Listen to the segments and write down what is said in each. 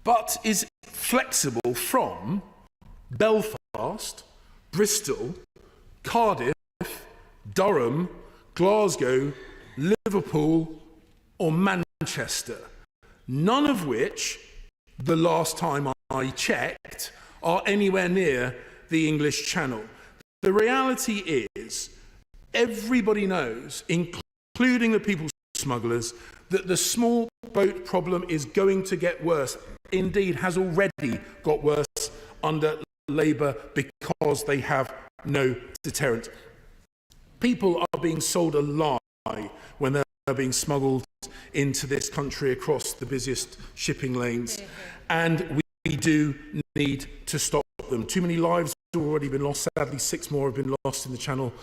but is flexible from Belfast, Bristol, Cardiff, Durham, Glasgow, Liverpool or Manchester, none of which, the last time I checked, are anywhere near the English Channel. The reality is, everybody knows, including the people smugglers, that the small boat problem is going to get worse. Indeed, has already got worse under Labour because they have no deterrent. People are being sold a lie when they're being smuggled into this country across the busiest shipping lanes, and we do need to stop them. Too many lives have already been lost. Sadly, 6 more have been lost in the Channel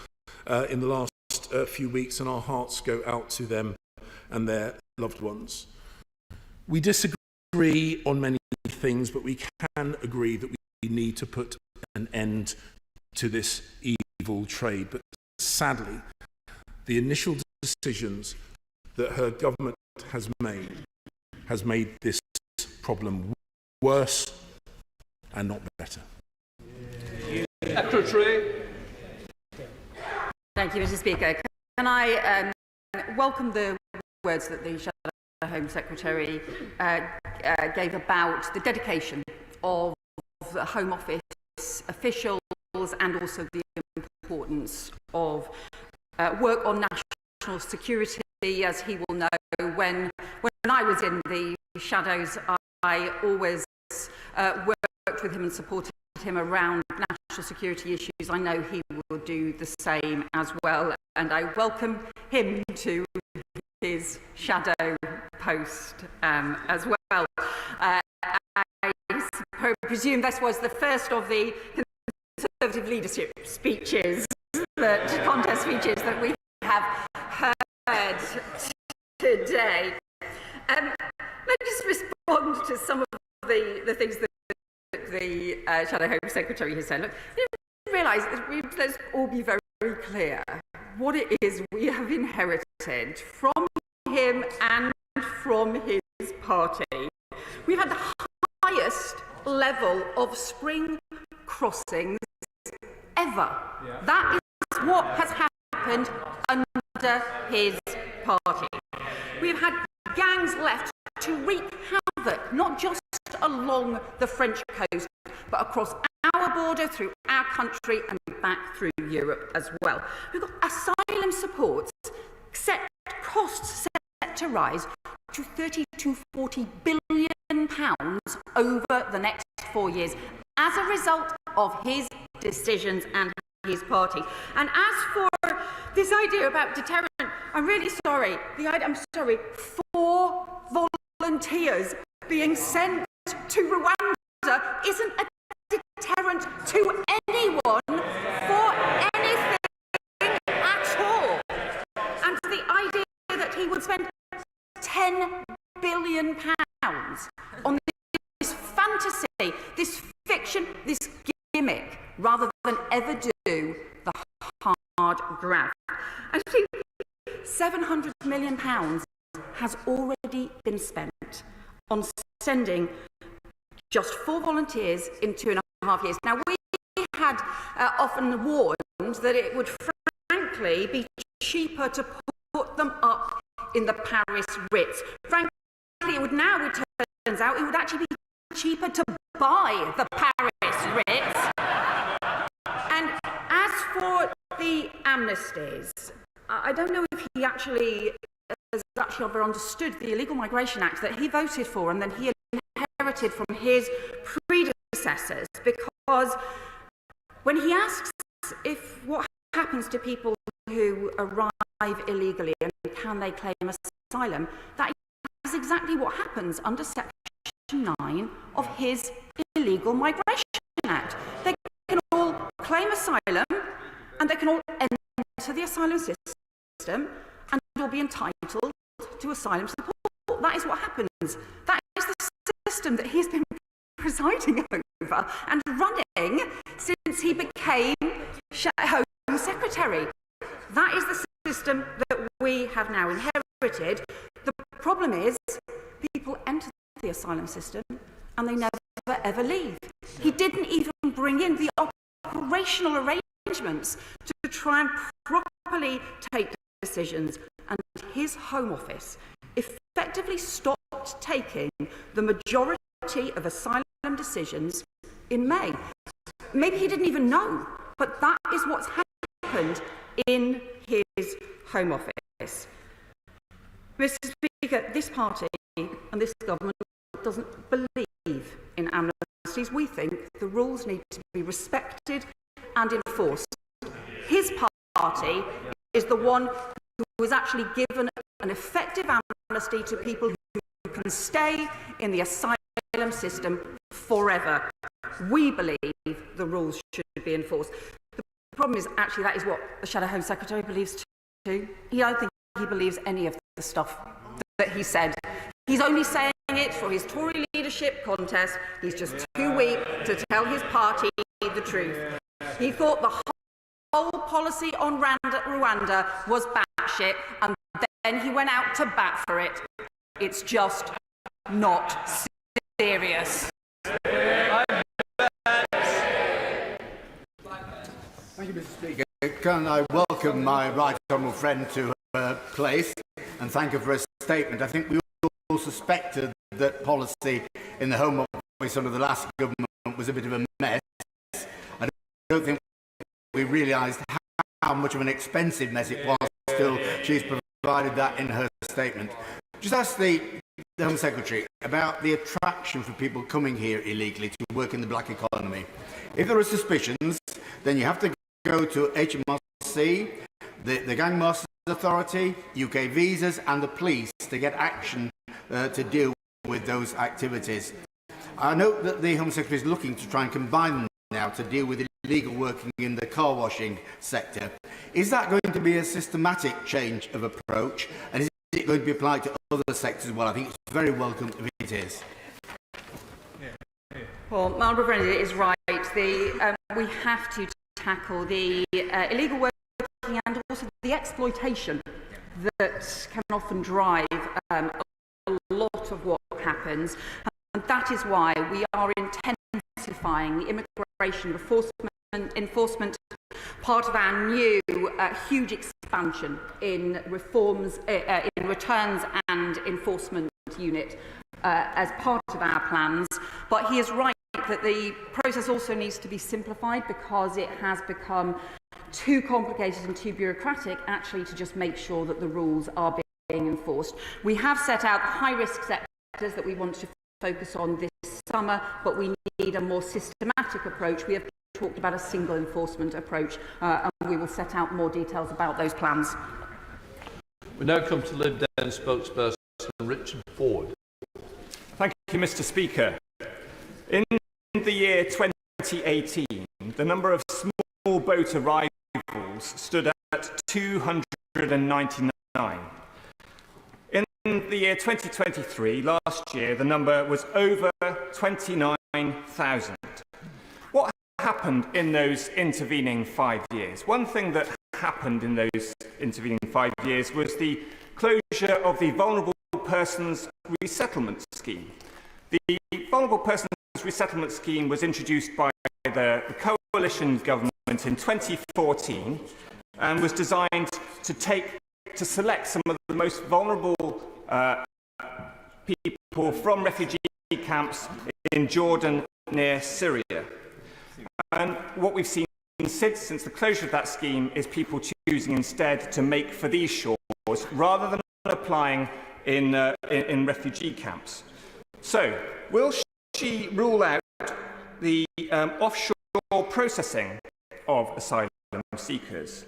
in the last few weeks, and our hearts go out to them and their loved ones. We disagree on many things, but we can agree that we need to put an end to this evil trade. But sadly, the initial decisions that her government has made this problem worse and not better. Secretary. Thank you, Mr. Speaker. Can I welcome the words that the Shadow Home Secretary gave about the dedication of the Home Office officials and also the importance of work on national security. As he will know, when I was in the shadows, I always worked with him and supported him around national security issues. I know he will do the same as well, and I welcome him to his shadow post as well. I presume this was the first of the Conservative leadership speeches, contest speeches that we have heard today. Let me just respond to some of the things that the Shadow Home Secretary has said. Look, you realise, let's all be very, very clear what it is we have inherited from him and from his party. We've had the highest level of spring crossings ever. Yeah. That is what has happened under his party. We've had gangs left to wreak havoc, not just along the French coast, but across our border, through our country and back through Europe as well. We've got asylum supports, costs set to rise to 30 to 40 billion pounds over the next 4 years as a result of his decisions and his party. And as for this idea about deterrent, I'm really sorry. I'm sorry. 4 volunteers being sent to Rwanda isn't a deterrent to anyone for anything at all. And the idea that he would spend £10 billion on this fantasy, this fiction, this gimmick, rather than ever do the hard graft. I think £700 million has already been spent on sending just 4 volunteers in 2.5 years. Now, we had often warned that it would frankly be cheaper to put them up in the Paris Ritz. Frankly, it turns out, it would actually be cheaper to buy the Paris Ritz. And as for the amnesties, I don't know if he actually has ever understood the Illegal Migration Act that he voted for and then he inherited from his predecessors, because when he asks if what happens to people who arrive illegally and can they claim asylum, that is exactly what happens under Section 9 of his Illegal Migration Act. They can all claim asylum and they can all enter the asylum system and will be entitled to asylum support. That is what happens. That is the system that he's been presiding over and running since he became Home Secretary. That is the system that we have now inherited. The problem is people enter the asylum system and they never ever leave. He didn't even bring in the operational arrangements to try and properly take decisions, and his Home Office effectively stopped taking the majority of asylum decisions in May. Maybe he didn't even know, but that is what's happened in his Home Office. Mr. Speaker, this party and this government doesn't believe in amnesties. We think the rules need to be respected and enforced. His party is the one who was actually given an effective amnesty to people who can stay in the asylum system forever. We believe the rules should be enforced. The problem is actually that is what the Shadow Home Secretary believes too. I don't think he believes any of the stuff that he said. He's only saying it for his Tory leadership contest. He's just too weak to tell his party the truth. He thought the whole policy on Rwanda was batshit, and then he went out to bat for it. It's just not serious. Thank you, Mr. Speaker. Can I welcome my right honourable friend to her place and thank her for her statement. I think we all suspected that policy in the Home Office under the last government was a bit of a mess. I don't think we realised how much of an expensive mess it was. Still, she's provided that in her statement. Just ask the Home Secretary about the attraction for people coming here illegally to work in the black economy. If there are suspicions, then you have to go to HMRC, the Gang Masters Authority, UK Visas and the police to get action to deal with those activities. I note that the Home Secretary is looking to try and combine them now to deal with illegal working in the car washing sector. Is that going to be a systematic change of approach, and is it going to be applied to other sectors as well? I think it's very welcome if it is. Well, my honourable friend is right. We have to tackle the illegal working and also the exploitation that can often drive a lot of what happens. And that is why we are intensifying the immigration enforcement part of our new huge expansion in reforms, in returns and enforcement unit as part of our plans. But he is right that the process also needs to be simplified because it has become too complicated and too bureaucratic actually to just make sure that the rules are being enforced. We have set out high-risk sectors that we want to focus on this summer, but we need a more systematic approach. We have talked about a single enforcement approach, and we will set out more details about those plans. We now come to Lib Dem spokesperson Richard Ford. Thank you, Mr. Speaker. In the year 2018, the number of small boat arrivals stood at 299. In the year 2023, last year, the number was over 29,000. What happened in those intervening 5 years? One thing that happened in those intervening 5 years was the closure of the Vulnerable Persons Resettlement Scheme. The Vulnerable Persons Resettlement Scheme was introduced by the coalition government in 2014 and was designed to select some of the most vulnerable people from refugee camps in Jordan near Syria. And what we've seen since the closure of that scheme is people choosing instead to make for these shores rather than applying in refugee camps. So, will she rule out the offshore processing of asylum seekers?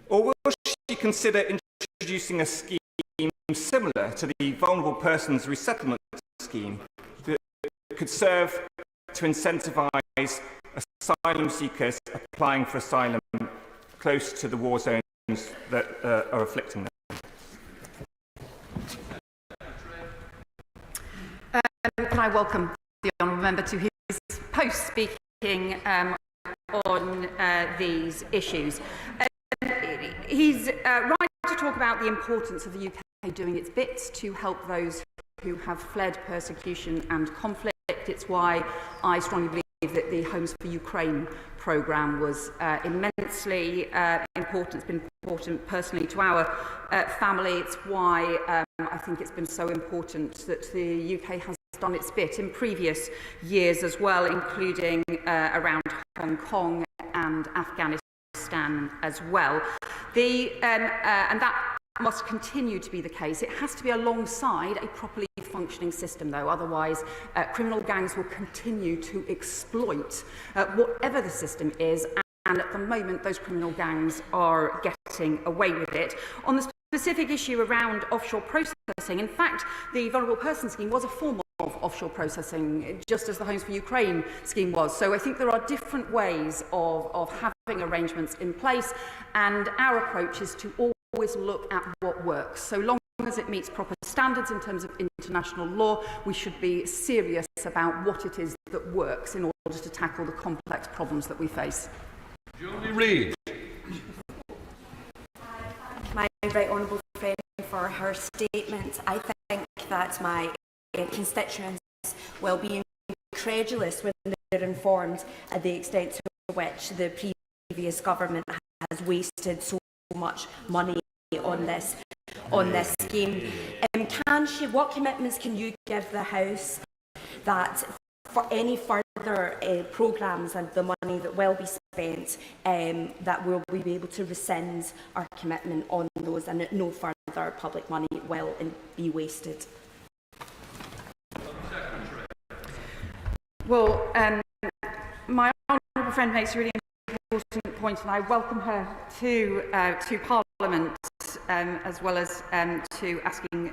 Or will she consider introducing a scheme similar to the Vulnerable Persons Resettlement Scheme that could serve to incentivise asylum seekers applying for asylum close to the war zones that are afflicting them? Can I welcome the honourable member to his post speaking on these issues. He's right to talk about the importance of the UK doing its bits to help those who have fled persecution and conflict. It's why I strongly believe that the Homes for Ukraine programme was immensely important. It's been important personally to our family. It's why I think it's been so important that the UK has done its bit in previous years as well, including around Hong Kong and Afghanistan as well. And that must continue to be the case. It has to be alongside a properly functioning system, though. Otherwise, criminal gangs will continue to exploit whatever the system is, and at the moment, those criminal gangs are getting away with it. On the specific issue around offshore processing, in fact, the Vulnerable Person Scheme was a form of offshore processing, just as the Homes for Ukraine scheme was. So I think there are different ways of having arrangements in place, and our approach is to always look at what works. So long as it meets proper standards in terms of international law, we should be serious about what it is that works in order to tackle the complex problems that we face. Julie Reid. My right honourable friend for her statement. I think that my constituents will be incredulous when they're informed of the extent to which the previous government has wasted so much money on this scheme. What commitments can you give the House that for any further programmes and the money that will be spent, that we'll be able to rescind our commitment on those, and that no further public money will be wasted? Well, my honourable friend makes a really important point, and I welcome her to Parliament as well as to asking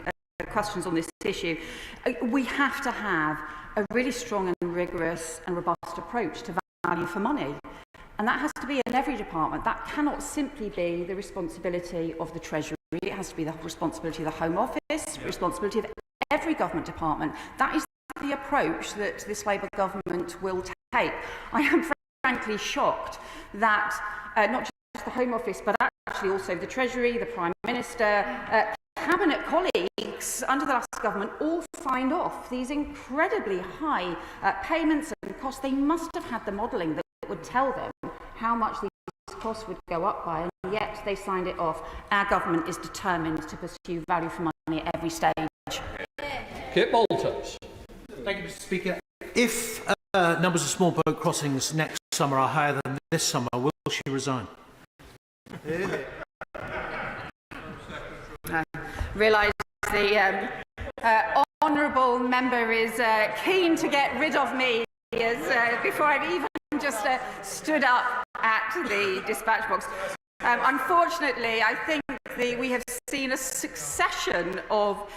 questions on this issue. We have to have a really strong and rigorous and robust approach to value for money, and that has to be in every department. That cannot simply be the responsibility of the Treasury. It has to be the responsibility of the Home Office, responsibility of every government department. That is the approach that this Labour government will take. I am frankly shocked that not just the Home Office, but actually also the Treasury, the Prime Minister, Cabinet colleagues under the last government all signed off these incredibly high payments and costs. They must have had the modelling that would tell them how much these costs would go up by, and yet they signed it off. Our government is determined to pursue value for money at every stage. Kit Walters. Thank you, Mr. Speaker. If numbers of small boat crossings next summer are higher than this summer, will she resign? Realise the honourable member is keen to get rid of me before I've even just stood up at the dispatch box. Unfortunately, I think we have seen a succession of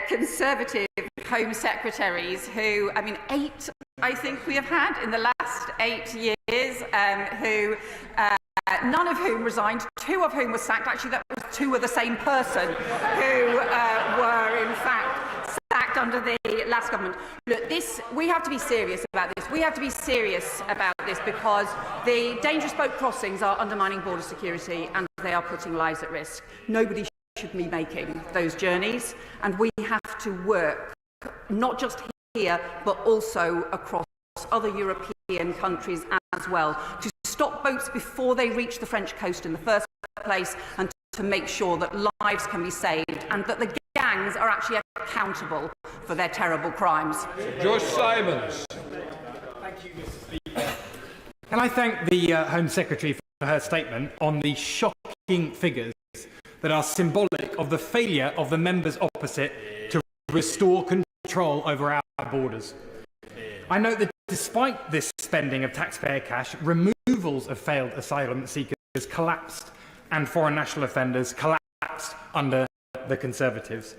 Conservative Home Secretaries who, 8 I think we have had in the last 8 years, who none of whom resigned, 2 of whom were sacked. Actually, that was 2 of the same person who were in fact sacked under the last government. Look, we have to be serious about this. We have to be serious about this because the dangerous boat crossings are undermining border security and they are putting lives at risk. Nobody should be making those journeys, and we have to work not just here but also across other European countries as well to stop boats before they reach the French coast in the first place, and to make sure that lives can be saved and that the gangs are actually accountable for their terrible crimes. Josh Simons. Thank you, Mr. Speaker. Can I thank the Home Secretary for her statement on the shocking figures that are symbolic of the failure of the members opposite to restore control over our borders. I note that despite this spending of taxpayer cash, removals of failed asylum seekers collapsed and foreign national offenders collapsed under the Conservatives.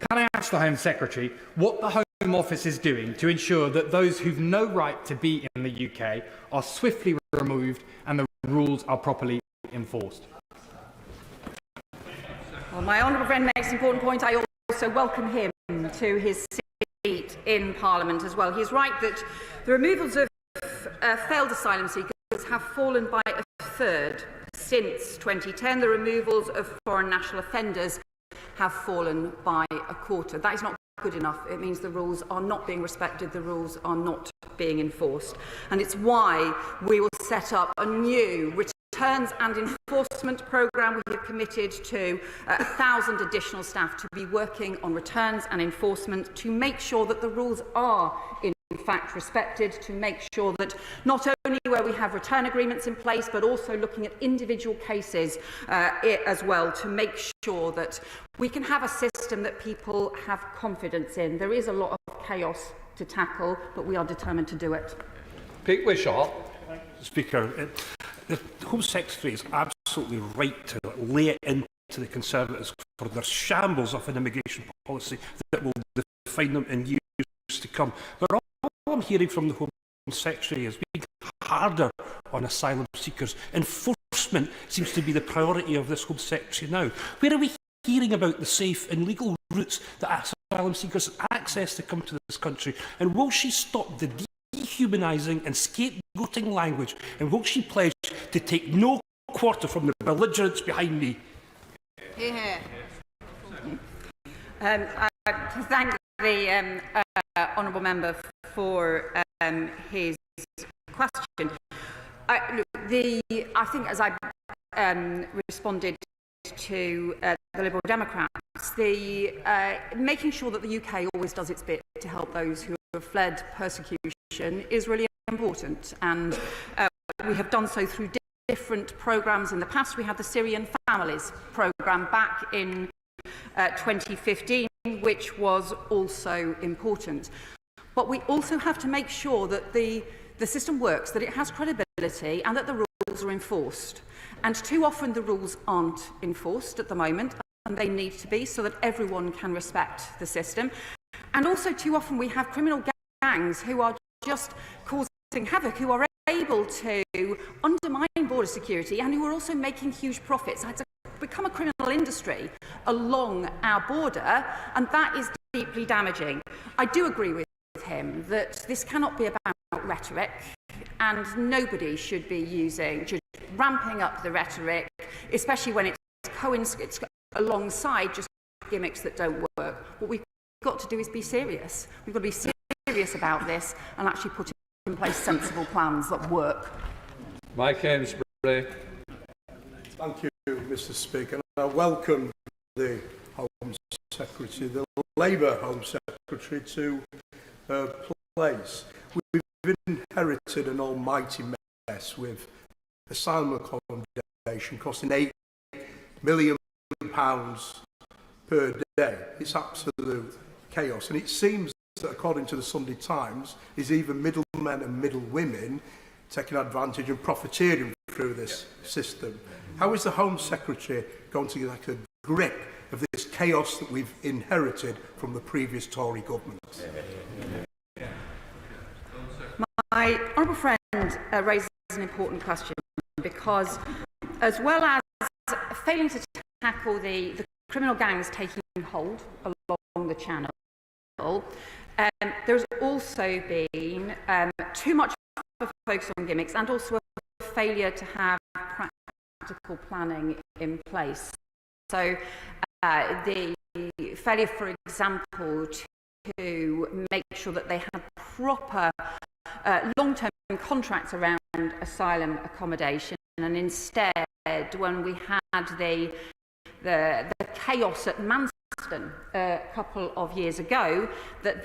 Can I ask the Home Secretary what the Home Office is doing to ensure that those who've no right to be in the UK are swiftly removed and the rules are properly enforced? Well, my honourable friend makes an important point. I also welcome him to his seat in Parliament as well. He is right that the removals of failed asylum seekers have fallen by a third since 2010. The removals of foreign national offenders have fallen by a quarter. That is not good enough. It means the rules are not being respected, the rules are not being enforced. And it's why we will set up a new returns and enforcement programme. We have committed to 1,000 additional staff to be working on returns and enforcement to make sure that the rules are in fact respected, to make sure that not only where we have return agreements in place, but also looking at individual cases as well, to make sure that we can have a system that people have confidence in. There is a lot of chaos to tackle, but we are determined to do it. Pete Wishart. Speaker, the Home Secretary is absolutely right to lay it into the Conservatives for their shambles of an immigration policy that will define them in years to come. But all I'm hearing from the Home Secretary is being harder on asylum seekers. Enforcement seems to be the priority of this Home Secretary now. Where are we hearing about the safe and legal routes that asylum seekers have access to come to this country? And will she stop the dehumanising and scapegoating language? And will she pledge to take no quarter from the belligerents behind me? To thank the honourable member for his question. I think, as I responded to the Liberal Democrats, making sure that the UK always does its bit to help those who have fled persecution is really important, and we have done so through different programmes in the past. We had the Syrian Families programme back in 2015, which was also important. But we also have to make sure that the system works, that it has credibility, and that the rules are enforced. And too often the rules aren't enforced at the moment, and they need to be, so that everyone can respect the system. And also too often we have criminal gangs who are just causing havoc, who are able to undermine border security, and who are also making huge profits. It's become a criminal industry along our border, and that is deeply damaging. I do agree with him that this cannot be about rhetoric, and nobody should be ramping up the rhetoric, especially when it's alongside just gimmicks that don't work. What we've got to do is be serious. We've got to be serious about this and actually put in place sensible plans that work. Mike Amesbury. Thank you, Mr. Speaker. I welcome the Home Secretary, the Labour Home Secretary, to her place. We've inherited an almighty mess with asylum accommodation costing £8 million per day. It's absolute chaos, and it seems that, according to the Sunday Times, is even middlemen and middlewomen taking advantage and profiteering through this system. How is the Home Secretary going to get a grip of this chaos that we've inherited from the previous Tory government? My honourable friend raises an important question, because as well as failing to tackle the criminal gangs taking hold along the channel, there's also been too much focus on gimmicks, and also a failure to have practical planning in place. So the failure, for example, to make sure that they had proper long-term contracts around asylum accommodation, and instead, when we had the chaos at Manston a couple of years ago, that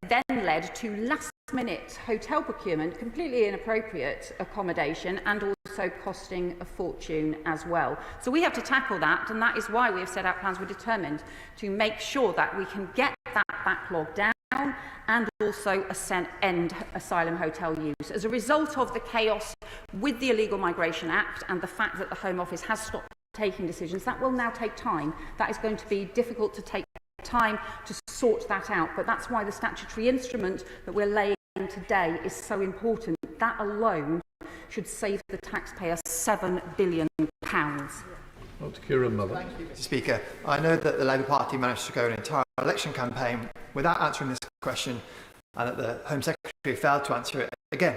then led to last-minute hotel procurement, completely inappropriate accommodation, and also costing a fortune as well. So we have to tackle that, and that is why we have set out plans. We're determined to make sure that we can get that backlog down, and also end asylum hotel use. As a result of the chaos with the Illegal Migration Act and the fact that the Home Office has stopped taking decisions, that will now take time. That is going to be difficult to take time to sort that out, but that's why the statutory instrument that we're laying today is so important. That alone should save the taxpayer £7 billion. Dr. Kieran Miller. Thank you, Mr. Speaker. I know that the Labour Party managed to go an entire election campaign without answering this question, and that the Home Secretary failed to answer it again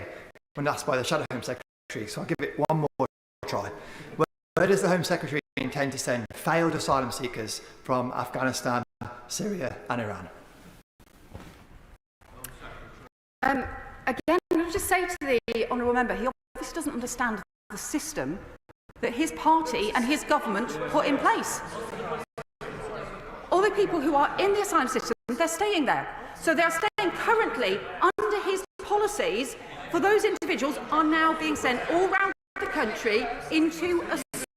when asked by the Shadow Home Secretary. So I'll give it one more try. Where does the Home Secretary intend to send failed asylum seekers from Afghanistan Syria and Iran. Again, I would just say to the honourable member, he obviously doesn't understand the system that his party and his government put in place. All the people who are in the asylum system, they're staying there. So they're staying currently under his policies. For those individuals are now being sent all around the country into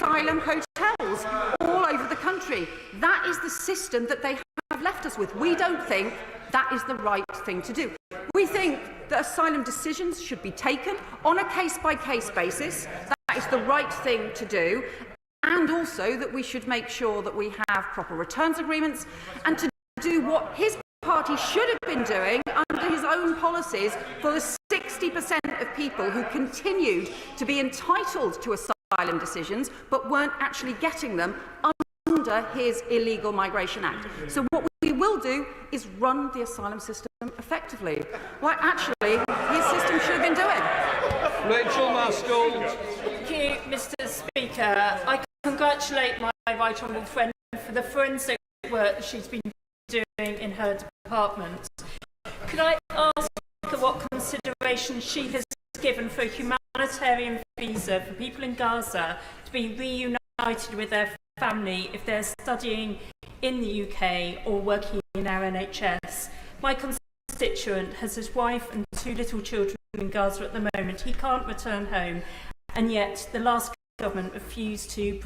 asylum hotels all over the country. That is the system that they have left us with. We don't think that is the right thing to do. We think that asylum decisions should be taken on a case-by-case basis. That is the right thing to do. And also that we should make sure that we have proper returns agreements and to do what his party should have been doing under his own policies for the 60% of people who continued to be entitled to asylum decisions but weren't actually getting them under his Illegal Migration Act. So what we will do is run the asylum system effectively, like actually his system should have been doing. Rachel Maskell. Thank you, Mr. Speaker. I congratulate my right honourable friend for the forensic work that she's been doing in her department. Could I ask her what consideration she has given for a humanitarian visa for people in Gaza to be reunited with their family if they're studying in the UK or working in our NHS? My constituent has his wife and 2 little children in Gaza at the moment. He can't return home, and yet the last government refused to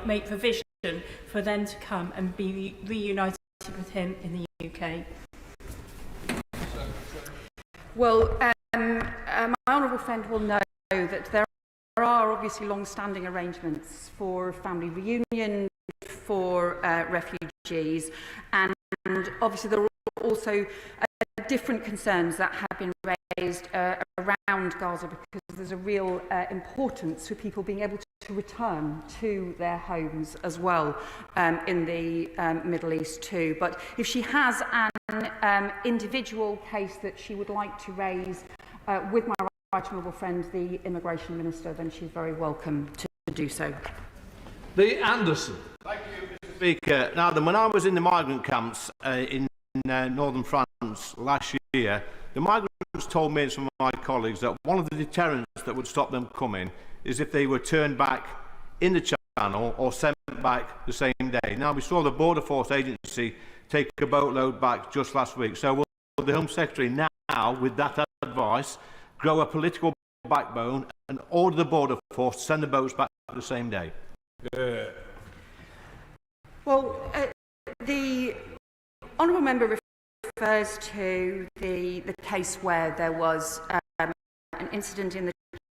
make provision for them to come and be reunited with him in the UK. Well, my honourable friend will know that there are obviously long-standing arrangements for family reunion for refugees, and obviously there are also different concerns that have been raised around Gaza, because there's a real importance for people being able to return to their homes as well in the Middle East too. But if she has an individual case that she would like to raise with my right honourable friend, the Immigration Minister, then she's very welcome to do so. Lee Anderson. Thank you, Mr. Speaker. Now, when I was in the migrant camps in northern France last year, the migrants told me and some of my colleagues that one of the deterrents that would stop them coming is if they were turned back in the Channel or sent back the same day. Now, we saw the Border Force Agency take a boatload back just last week. So will the Home Secretary now, with that advice, grow a political backbone and order the Border Force to send the boats back the same day? Well, the honourable member refers to the case where there was an incident in the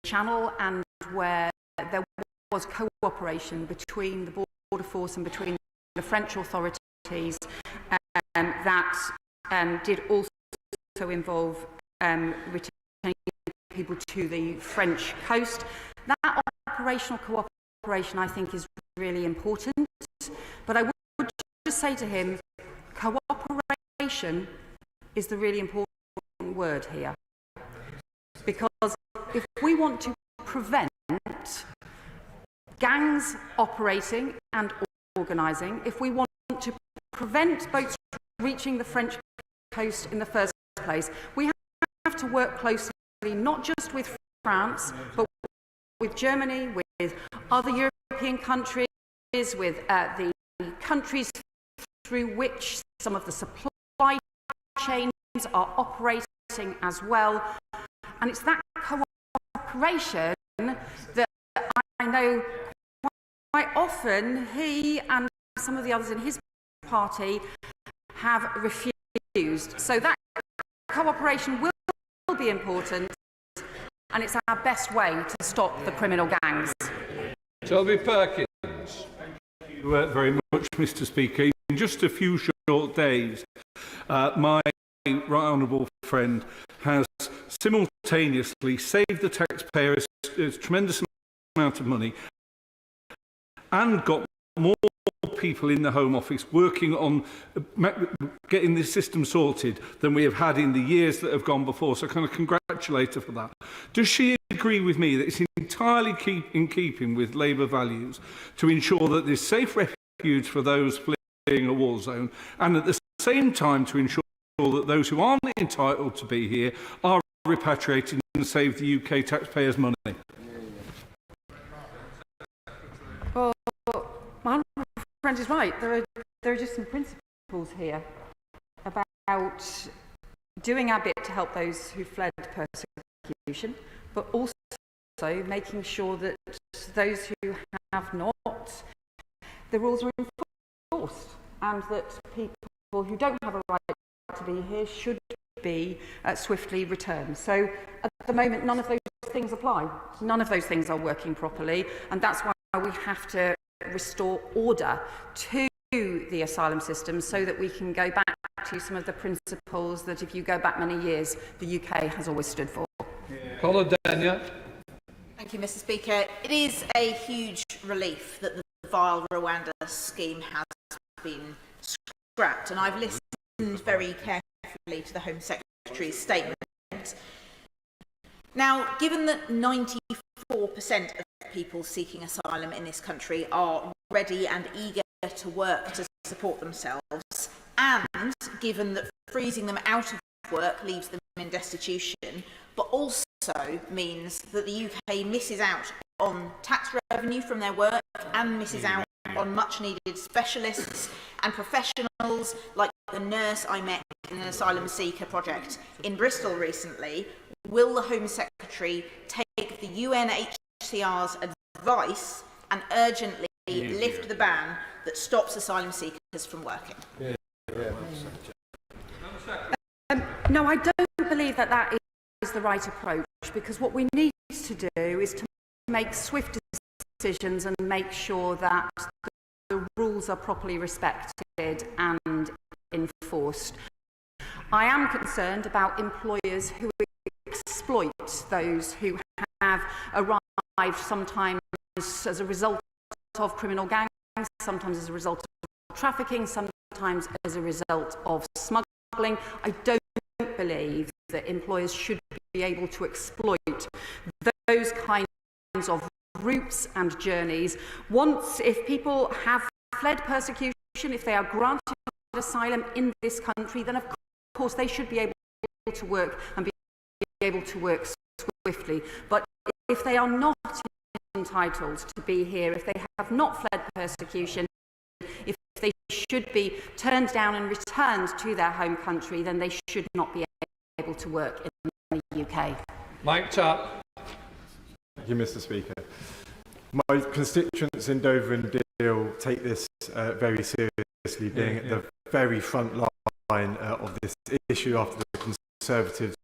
Channel and where there was cooperation between the Border Force and between the French authorities that did also involve returning people to the French coast. That operational cooperation, I think, is really important. But I would just say to him, cooperation is the really important word here. Because if we want to prevent gangs operating and organising, if we want to prevent boats reaching the French coast in the first place, we have to work closely not just with France, but with Germany, with other European countries, with the countries through which some of the supply chains are operating as well. And it's that cooperation that I know quite often he and some of the others in his party have refused. So that cooperation will be important, and it's our best way to stop the criminal gangs. Toby Perkins. Thank you very much, Mr. Speaker. In just a few short days, my right honourable friend has simultaneously saved the taxpayers a tremendous amount of money and got more people in the Home Office working on getting this system sorted than we have had in the years that have gone before. So can I congratulate her for that? Does she agree with me that it's entirely in keeping with Labour values to ensure that there's safe refuge for those fleeing being a war zone, and at the same time to ensure that those who aren't entitled to be here are repatriated and save the UK taxpayers' money? Well, my honourable friend is right. There are just some principles here about doing our bit to help those who fled persecution, but also making sure that those who have not, the rules are enforced, and that people who don't have a right to be here should be swiftly returned. So at the moment, none of those things apply. None of those things are working properly, and that's why we have to restore order to the asylum system so that we can go back to some of the principles that, if you go back many years, the UK has always stood for. Colin Dania. Thank you, Mr. Speaker. It is a huge relief that the vile Rwanda scheme has been scrapped, and I've listened very carefully to the Home Secretary's statement. Now, given that 94% of people seeking asylum in this country are ready and eager to work to support themselves, and given that freezing them out of work leaves them in destitution, but also means that the UK misses out on tax revenue from their work and misses out on much needed specialists and professionals like the nurse I met in an asylum seeker project in Bristol recently, will the Home Secretary take the UNHCR's advice and urgently lift the ban that stops asylum seekers from working? No, I don't believe that that is the right approach, because what we need to do is to make swift decisions and make sure that the rules are properly respected and enforced. I am concerned about employers who exploit those who have arrived sometimes as a result of criminal gangs, sometimes as a result of trafficking, sometimes as a result of smuggling. I don't believe that employers should be able to exploit those kinds of routes and journeys. If people have fled persecution, if they are granted asylum in this country, then of course they should be able to work and be able to work swiftly. But if they are not entitled to be here, if they have not fled persecution, if they should be turned down and returned to their home country, then they should not be able to work in the UK. Mike Tapp. Thank you, Mr. Speaker. My constituents in Dover and Deal take this very seriously, being at the very front line of this issue after the Conservatives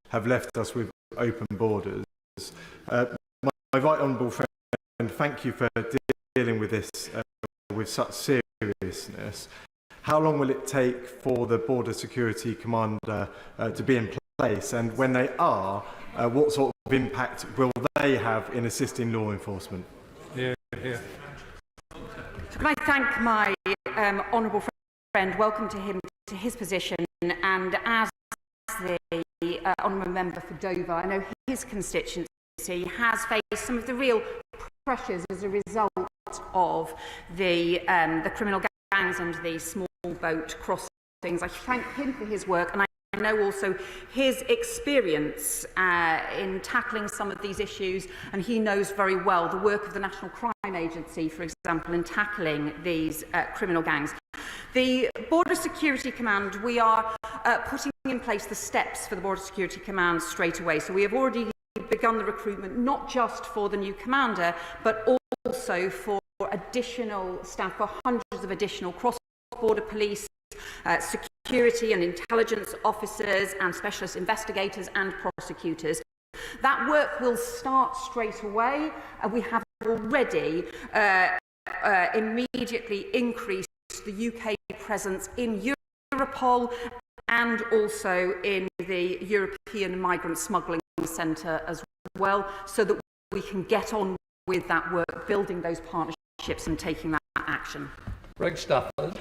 have left us with open borders. My right honourable friend, thank you for dealing with this with such seriousness. How long will it take for the Border Security Commander to be in place, and when they are, what sort of impact will they have in assisting law enforcement? Can I thank my honourable friend, welcome to him to his position, and as the honourable member for Dover, I know his constituency has faced some of the real pressures as a result of the criminal gangs and the small boat crossings. I thank him for his work, and I know also his experience in tackling some of these issues, and he knows very well the work of the National Crime Agency, for example, in tackling these criminal gangs. The Border Security Command, we are putting in place the steps for the Border Security Command straight away. So we have already begun the recruitment, not just for the new commander, but also for additional staff, for hundreds of additional cross-border police, security and intelligence officers and specialist investigators and prosecutors. That work will start straight away. We have already immediately increased the UK presence in Europol and also in the European Migrant Smuggling Centre as well, so that we can get on with that work, building those partnerships and taking that action. Greg Stafford.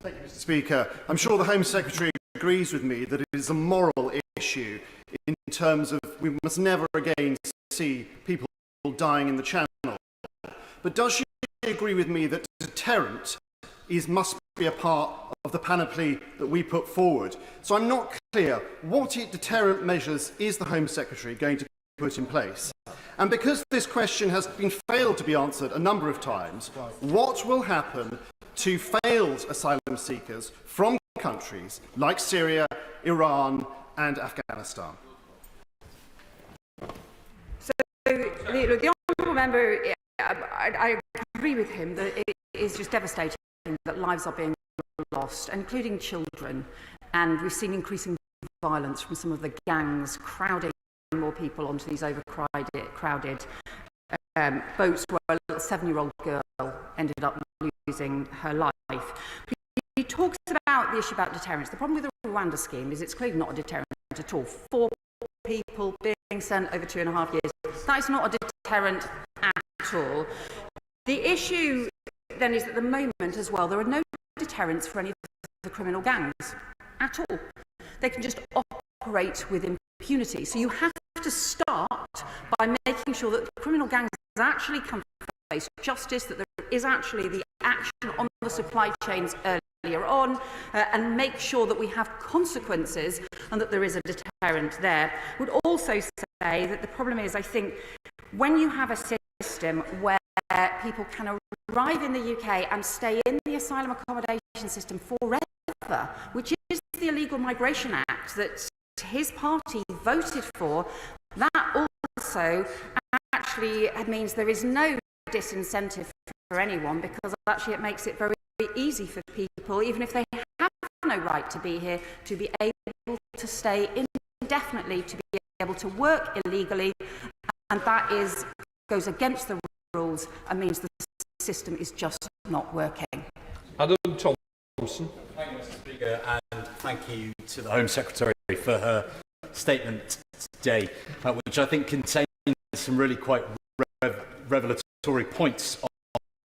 Thank you, Mr. Speaker. I'm sure the Home Secretary agrees with me that it is a moral issue in terms of we must never again see people dying in the Channel. But does she agree with me that deterrent must be a part of the panoply that we put forward. So I'm not clear, what deterrent measures is the Home Secretary going to put in place? And because this question has been failed to be answered a number of times, what will happen to failed asylum seekers from countries like Syria, Iran and Afghanistan? So the honourable member, I agree with him that it is just devastating that lives are being lost, including children, and we've seen increasing violence from some of the gangs crowding more people onto these overcrowded boats where a little 7-year-old girl ended up losing her life. He talks about the issue about deterrence. The problem with the Rwanda scheme is it's clearly not a deterrent at all. 4 people being sent over 2.5 years, that is not a deterrent at all. The issue then is at the moment as well, there are no deterrents for any of the criminal gangs at all. They can just operate with impunity. So you have to start by making sure that the criminal gangs actually come to face justice, that there is actually the action on the supply chains earlier on, and make sure that we have consequences and that there is a deterrent there. I would also say that the problem is, I think, when you have a system where people can arrive in the UK and stay in the asylum accommodation system forever, which is the Illegal Migration Act that his party voted for, that also actually means there is no disincentive for anyone, because actually it makes it very easy for people, even if they have no right to be here, to be able to stay indefinitely, to be able to work illegally, and that goes against the rules and means the system is just not working. Adam Thompson. Thank you, Mr. Speaker, and thank you to the Home Secretary for her statement today, which I think contains some really quite revelatory points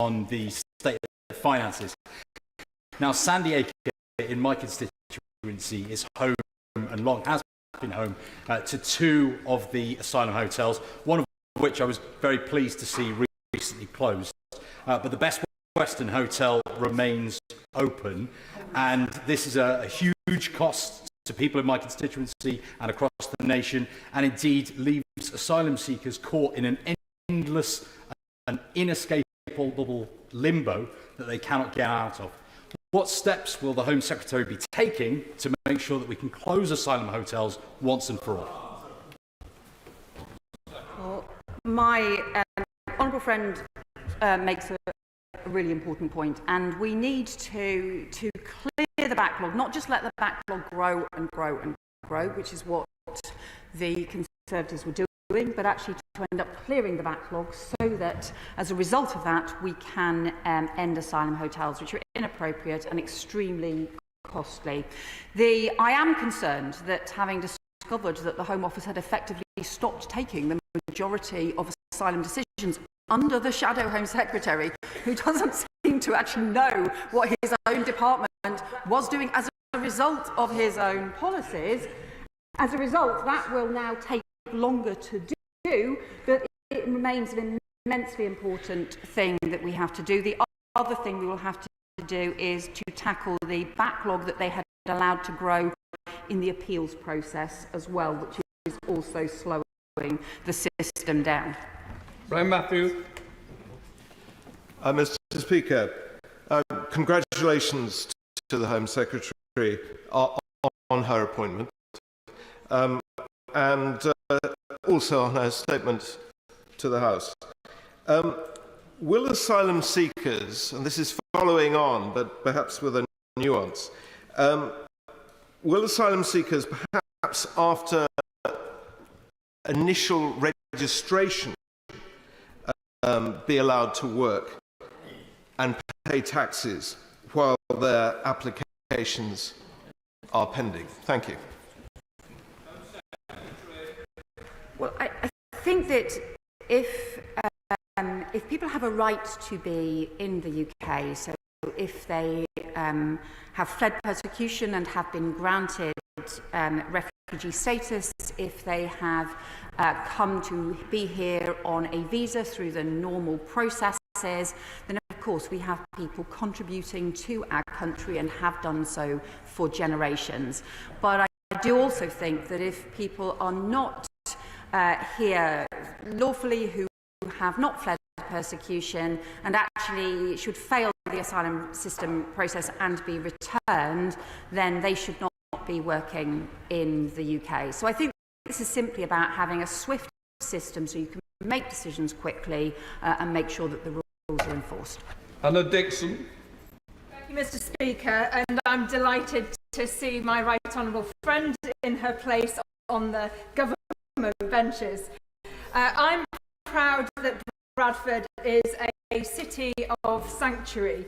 on the state of finances. Now, Sandy Acre in my constituency is home, and long has been home, to 2 of the asylum hotels, one of which I was very pleased to see recently closed. But the Best Western Hotel remains open, and this is a huge cost to people in my constituency and across the nation, and indeed leaves asylum seekers caught in an endless and inescapable limbo that they cannot get out of. What steps will the Home Secretary be taking to make sure that we can close asylum hotels once and for all? Well, my honourable friend makes a really important point, and we need to clear the backlog, not just let the backlog grow and grow and grow, which is what the Conservatives were doing, but actually to end up clearing the backlog so that as a result of that we can end asylum hotels, which are inappropriate and extremely costly. I am concerned that, having discovered that the Home Office had effectively stopped taking the majority of asylum decisions under the shadow Home Secretary, who doesn't seem to actually know what his own department was doing as a result of his own policies. As a result, that will now take longer to do, but it remains an immensely important thing that we have to do. The other thing we will have to do is to tackle the backlog that they had allowed to grow in the appeals process as well, which is also slowing the system down. Brian Matthew. Mr. Speaker, congratulations to the Home Secretary on her appointment, and also on her statement to the House. Will asylum seekers, and this is following on, but perhaps with a nuance, will asylum seekers, perhaps after initial registration, be allowed to work and pay taxes while their applications are pending? Thank you. Well, I think that if people have a right to be in the UK, so if they have fled persecution and have been granted refugee status, if they have come to be here on a visa through the normal processes, crisis, then of course we have people contributing to our country and have done so for generations. But I do also think that if people are not here lawfully, who have not fled persecution and actually should fail the asylum system process and be returned, then they should not be working in the UK. So I think this is simply about having a swift system so you can make decisions quickly and make sure that the rules are enforced. Anna Dixon. Thank you, Mr. Speaker, and I'm delighted to see my right honourable friend in her place on the government benches. I'm proud that Bradford is a city of sanctuary,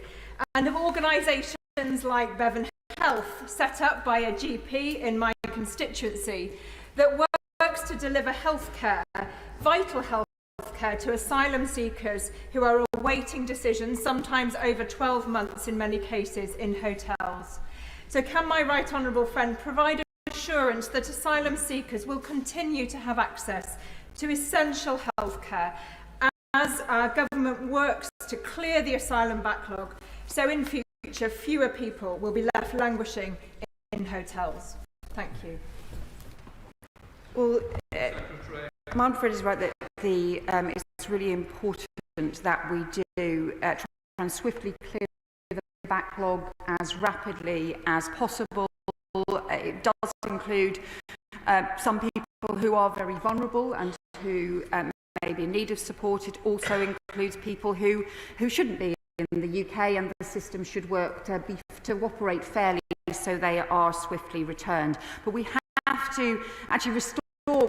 and of organisations like Bevan Health, set up by a GP in my constituency, that works to deliver healthcare, vital healthcare to asylum seekers who are awaiting decisions, sometimes over 12 months in many cases, in hotels. So can my right honourable friend provide assurance that asylum seekers will continue to have access to essential healthcare as our government works to clear the asylum backlog, so in future fewer people will be left languishing in hotels? Thank you. Well, Manfred is right that it's really important that we do try and swiftly clear the backlog as rapidly as possible. It does include some people who are very vulnerable and who may be in need of support. It also includes people who shouldn't be in the UK, and the system should work to operate fairly so they are swiftly returned. But we have to actually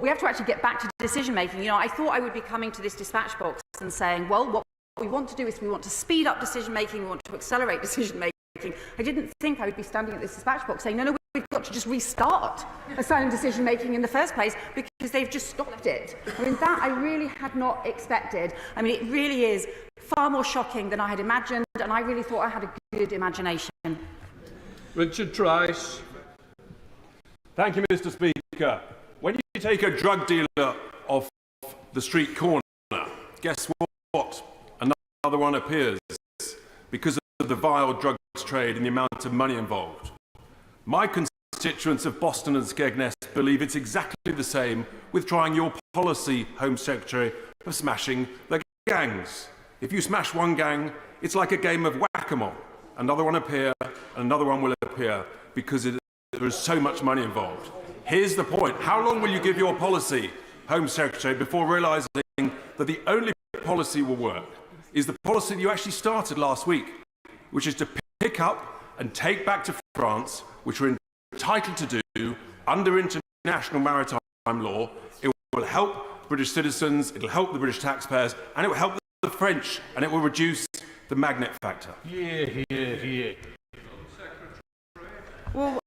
we have to actually get back to decision making. You know, I thought I would be coming to this dispatch box and saying, well, what we want to do is we want to speed up decision making, we want to accelerate decision making. I didn't think I would be standing at this dispatch box saying, no, we've got to just restart asylum decision making in the first place because they've just stopped it. I mean, that I really had not expected. I mean, it really is far more shocking than I had imagined, and I really thought I had a good imagination. Richard Trice. Thank you, Mr. Speaker. When you take a drug dealer off the street corner, guess what? Another one appears because of the vile drugs trade and the amount of money involved. My constituents of Boston and Skegness believe it's exactly the same with trying your policy, Home Secretary, of smashing the gangs. If you smash one gang, it's like a game of whack-a-mole. Another one appear, and another one will appear because there is so much money involved. Here's the point. How long will you give your policy, Home Secretary, before realising that the only policy will work is the policy that you actually started last week, which is to pick up and take back to France, which we're entitled to do under international maritime law. It will help British citizens, it will help the British taxpayers, and it will help the French, and it will reduce the magnet factor. Well,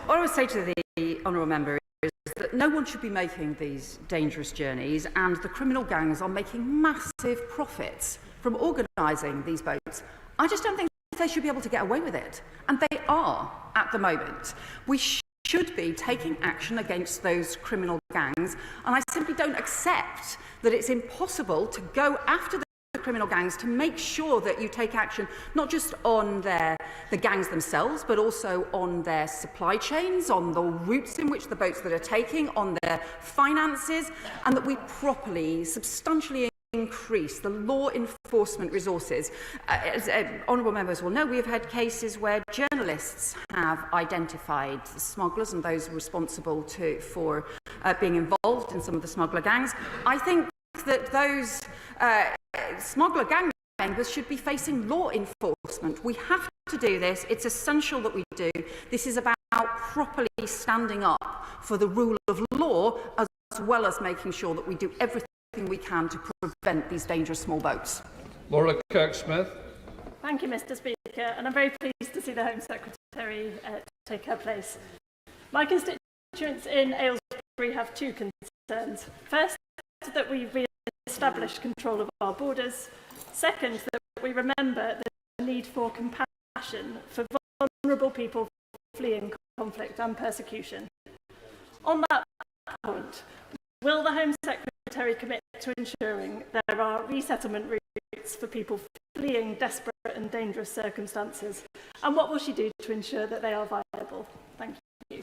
what I would say to the honourable member is that no one should be making these dangerous journeys, and the criminal gangs are making massive profits from organising these boats. I just don't think they should be able to get away with it, and they are at the moment. We should be taking action against those criminal gangs, and I simply don't accept that it's impossible to go after the criminal gangs to make sure that you take action not just on the gangs themselves, but also on their supply chains, on the routes in which the boats that are taking, on their finances, and that we properly, substantially increase the law enforcement resources. As honourable members will know, we have had cases where journalists have identified the smugglers and those responsible for being involved in some of the smuggler gangs. I think that those smuggler gang members should be facing law enforcement. We have to do this. It's essential that we do. This is about properly standing up for the rule of law, as well as making sure that we do everything we can to prevent these dangerous small boats. Laura Kirk-Smith. Thank you, Mr. Speaker, and I'm very pleased to see the Home Secretary take her place. My constituents in Aylesbury have two concerns. First, that we re-establish control of our borders. Second, that we remember the need for compassion for vulnerable people fleeing conflict and persecution. On that point, will the Home Secretary commit to ensuring there are resettlement for people fleeing desperate and dangerous circumstances? And what will she do to ensure that they are viable? Thank you.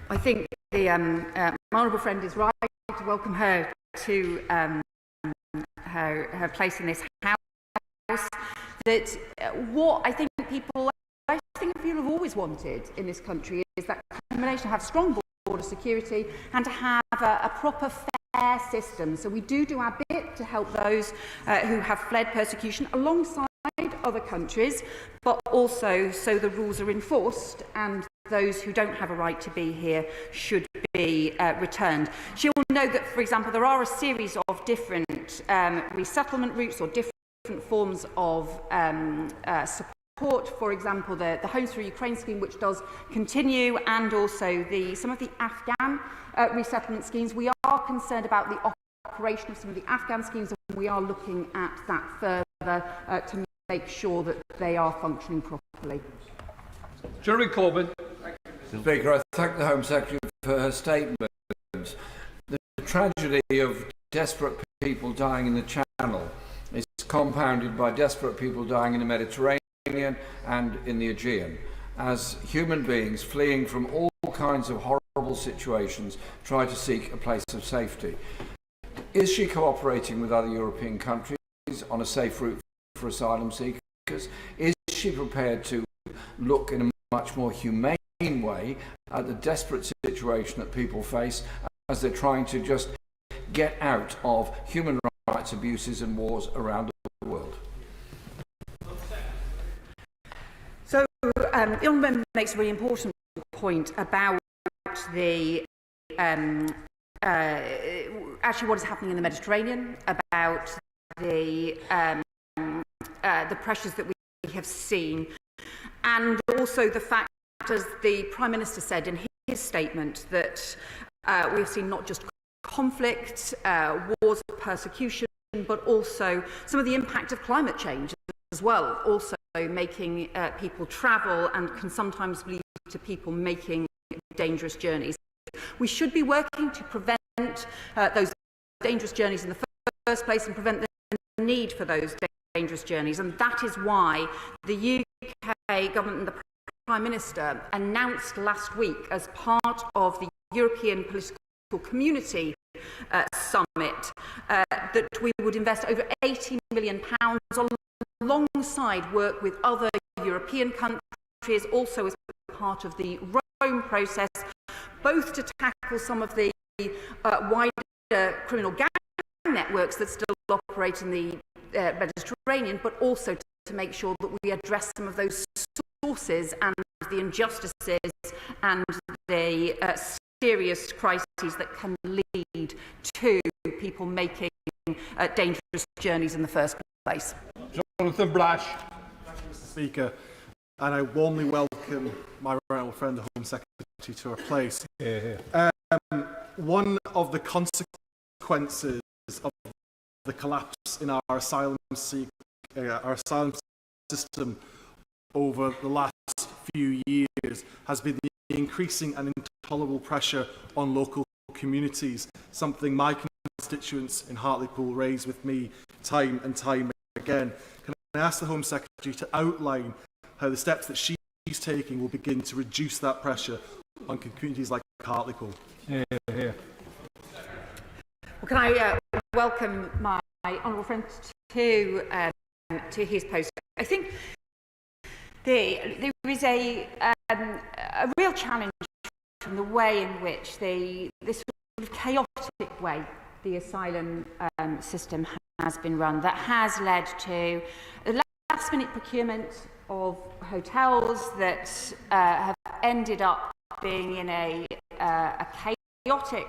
I think the my honourable friend is right to welcome her to her place in this house. That what I think people have always wanted in this country is that combination to have strong border security and to have a proper fair system. So we do our bit to help those who have fled persecution alongside other countries, but also so the rules are enforced and those who don't have a right to be here should be returned. She will know that, for example, there are a series of different resettlement routes or different forms of support. For example, the Homes for Ukraine scheme, which does continue, and also some of the Afghan resettlement schemes. We are concerned about the operation of some of the Afghan schemes, and we are looking at that further to make sure that they are functioning properly. Jeremy Corbyn. Speaker, I thank the Home Secretary for her statement. The tragedy of desperate people dying in the Channel is compounded by desperate people dying in the Mediterranean and in the Aegean, as human beings fleeing from all kinds of horrible situations try to seek a place of safety. Is she cooperating with other European countries on a safe route for asylum seekers? Is she prepared to look in a much more humane way at the desperate situation that people face as they're trying to just get out of human rights abuses and wars around the world? So the honourable member makes a really important point about the actually what is happening in the Mediterranean, about the pressures that we have seen, and also the fact, as the Prime Minister said in his statement, that we have seen not just conflict, wars, persecution, but also some of the impact of climate change as well, also making people travel and can sometimes lead to people making dangerous journeys. We should be working to prevent those dangerous journeys in the first place and prevent the need for those dangerous journeys, and that is why the UK government and the Prime Minister announced last week, as part of the European Political Community Summit, that we would invest over £80 million alongside work with other European countries, also as part of the Rome process, both to tackle some of the wider criminal gang networks that still operate in the Mediterranean, but also to make sure that we address some of those sources and the injustices and the serious crises that can lead to people making dangerous journeys in the first place. Jonathan Blash. Thank you, Mr. Speaker, and I warmly welcome my right honourable friend, the Home Secretary, to her place. One of the consequences of the collapse in our asylum system over the last few years has been the increasing and intolerable pressure on local communities, something my constituents in Hartlepool raise with me time and time again. Can I ask the Home Secretary to outline how the steps that she's taking will begin to reduce that pressure on communities like Hartlepool? Well, can I welcome my honourable friend to his post? I think there is a real challenge from the way in which this sort of chaotic way the asylum system has been run, that has led to a last-minute procurement of hotels that have ended up being in a chaotic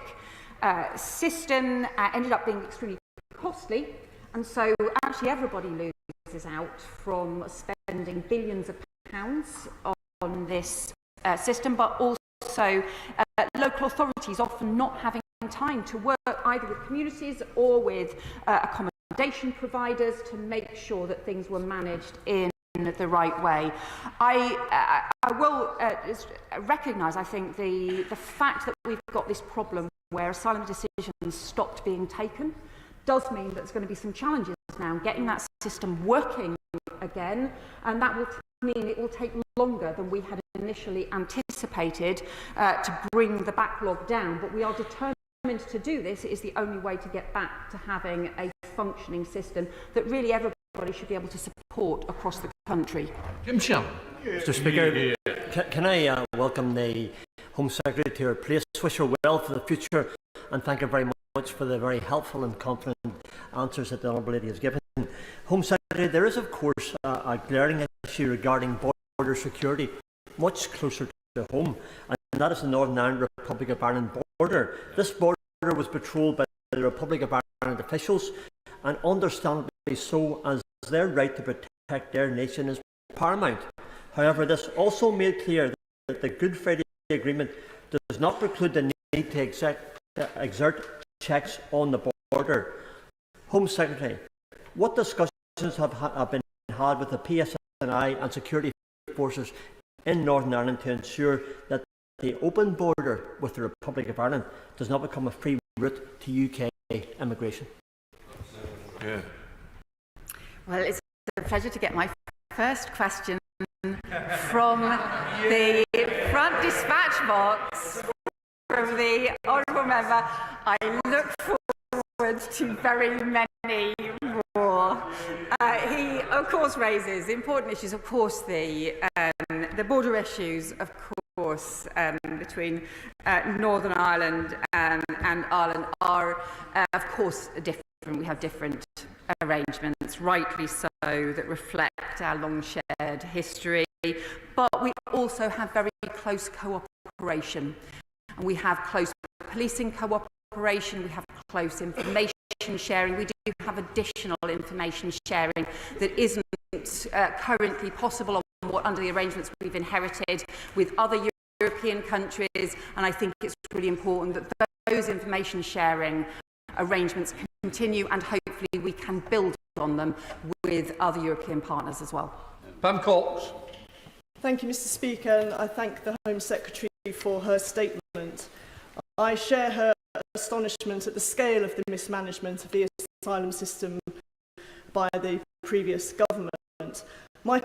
system, ended up being extremely costly, and so actually everybody loses out from spending billions of pounds on this system, but also local authorities often not having time to work either with communities or with accommodation providers to make sure that things were managed in the right way. I will recognise, I think, the fact that we've got this problem where asylum decisions stopped being taken does mean that there's going to be some challenges now getting that system working again, and that will mean it will take longer than we had initially anticipated to bring the backlog down, but we are determined to do this. It is the only way to get back to having a functioning system that really everybody should be able to support across the country. Jim Sham. Mr. Speaker, can I welcome the Home Secretary to her place, wish her well for the future, and thank her very much for the very helpful and confident answers that the Honourable Lady has given. Home Secretary, there is of course a glaring issue regarding border security much closer to home, and that is the Northern Ireland Republic of Ireland border. This border was patrolled by the Republic of Ireland officials, and understandably so, as their right to protect their nation is paramount. However, this also made clear that the Good Friday Agreement does not preclude the need to exert checks on the border. Home Secretary, what discussions have been had with the PSNI and security forces in Northern Ireland to ensure that the open border with the Republic of Ireland does not become a free route to UK immigration? Yeah. Well, it's a pleasure to get my first question from the front dispatch box from the honourable member. I look forward to very many more. He, of course, raises important issues. Of course, the border issues, of course, between Northern Ireland and Ireland are, of course, different. We have different arrangements, rightly so, that reflect our long shared history, but we also have very close cooperation. And we have close policing cooperation, we have close information sharing, we do have additional information sharing that isn't currently possible under the arrangements we've inherited with other European countries, and I think it's really important that those information sharing arrangements continue, and hopefully we can build on them with other European partners as well. Pam Cox. Thank you, Mr. Speaker, and I thank the Home Secretary for her statement. I share her astonishment at the scale of the mismanagement of the asylum system by the previous government. My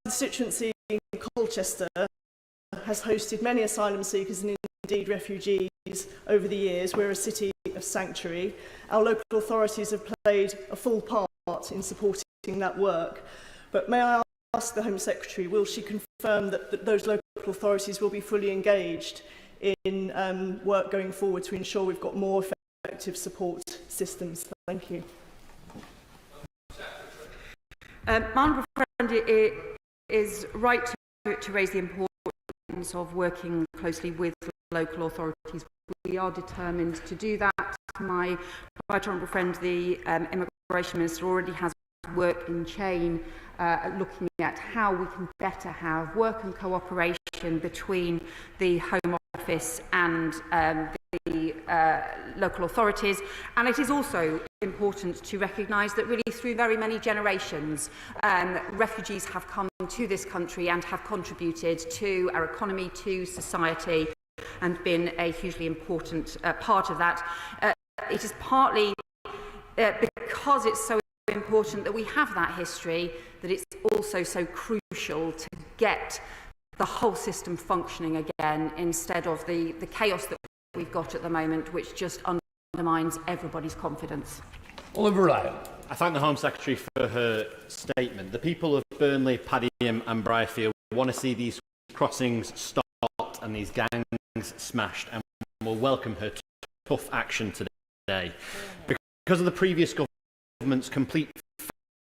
constituency in Colchester has hosted many asylum seekers and indeed refugees over the years. We're a city of sanctuary. Our local authorities have played a full part in supporting that work. But may I ask the Home Secretary, will she confirm that those local authorities will be fully engaged in work going forward to ensure we've got more effective support systems? Thank you. My honourable friend is right to raise the importance of working closely with local authorities. We are determined to do that. My right honourable friend, the Immigration Minister, already has work in chain looking at how we can better have work and cooperation between the Home Office and the local authorities. And it is also important to recognise that really through very many generations, refugees have come to this country and have contributed to our economy, to society, and been a hugely important part of that. It is partly because it's so important that we have that history that it's also so crucial to get the whole system functioning again instead of the chaos that we've got at the moment, which just undermines everybody's confidence. Oliver Ryan. I thank the Home Secretary for her statement. The people of Burnley, Padiham and Briarfield want to see these crossings stopped and these gangs smashed, and will welcome her tough action today. Because of the previous government's complete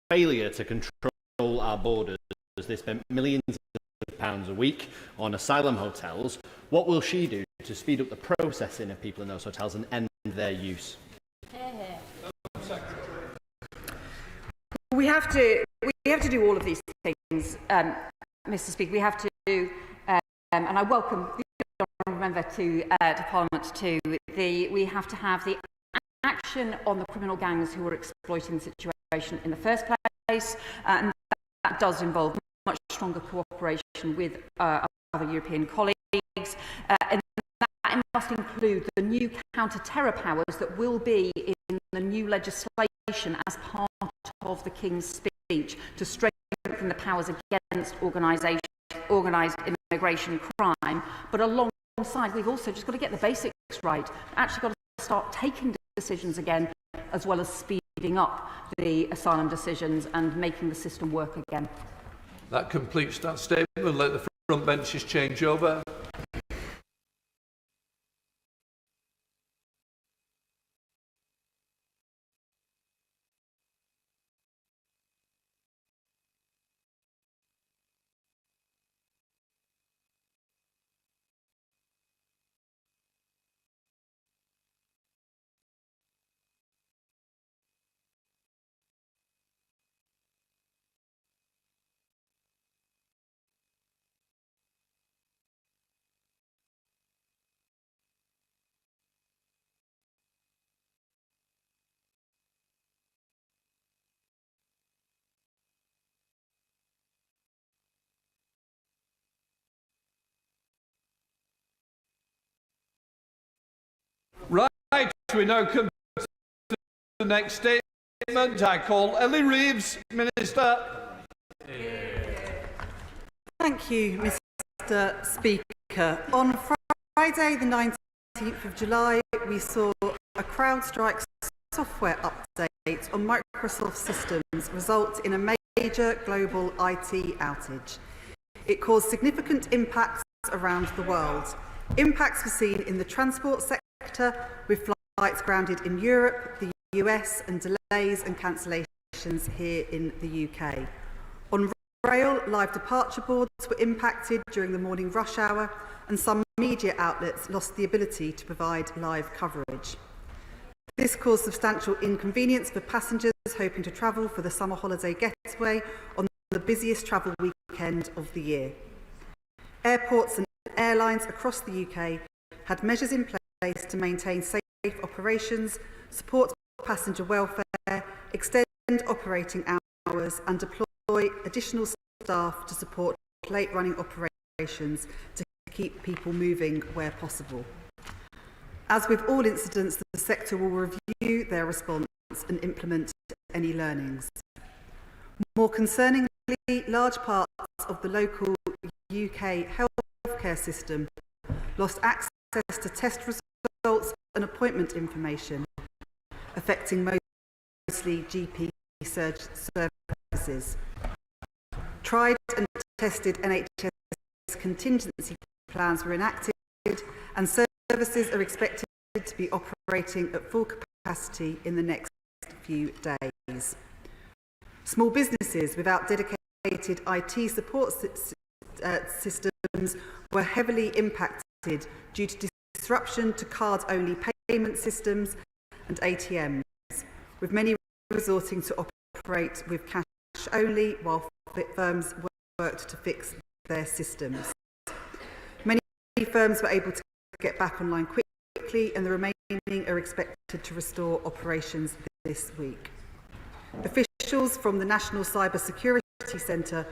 failure to control our borders, they spent millions of pounds a week on asylum hotels. What will she do to speed up the processing of people in those hotels and end their use? We have to do all of these things, Mr. Speaker. We have to do, and I welcome the honourable member to Parliament too. We have to have the action on the criminal gangs who are exploiting the situation in the first place, and that does involve much stronger cooperation with other European colleagues, and that must include the new counter-terror powers that will be in the new legislation as part of the King's speech to strengthen the powers against organised immigration crime, but alongside we've also just got to get the basics right, actually got to start taking decisions again, as well as speeding up the asylum decisions and making the system work again. That completes that statement. Let the front benches change over. Right, we now come to the next statement. I call Ellie Reeves, Minister. Thank you, Mr. Speaker. On Friday, the 19th of July, we saw a CrowdStrike software update on Microsoft systems result in a major global IT outage. It caused significant impacts around the world. Impacts were seen in the transport sector, with flights grounded in Europe, the US, and delays and cancellations here in the UK. On rail, live departure boards were impacted during the morning rush hour, and some media outlets lost the ability to provide live coverage. This caused substantial inconvenience for passengers hoping to travel for the summer holiday getaway on the busiest travel weekend of the year. Airports and airlines across the UK had measures in place to maintain safe operations, support passenger welfare, extend operating hours, and deploy additional staff to support late-running operations to keep people moving where possible. As with all incidents, the sector will review their response and implement any learnings. More concerningly, large parts of the local UK healthcare system lost access to test results and appointment information, affecting mostly GP services. Tried and tested NHS contingency plans were enacted, and services are expected to be operating at full capacity in the next few days. Small businesses without dedicated IT support systems were heavily impacted due to disruption to card-only payment systems and ATMs, with many resorting to operate with cash only while firms worked to fix their systems. Many firms were able to get back online quickly, and the remaining are expected to restore operations this week. Officials from the National Cyber Security Centre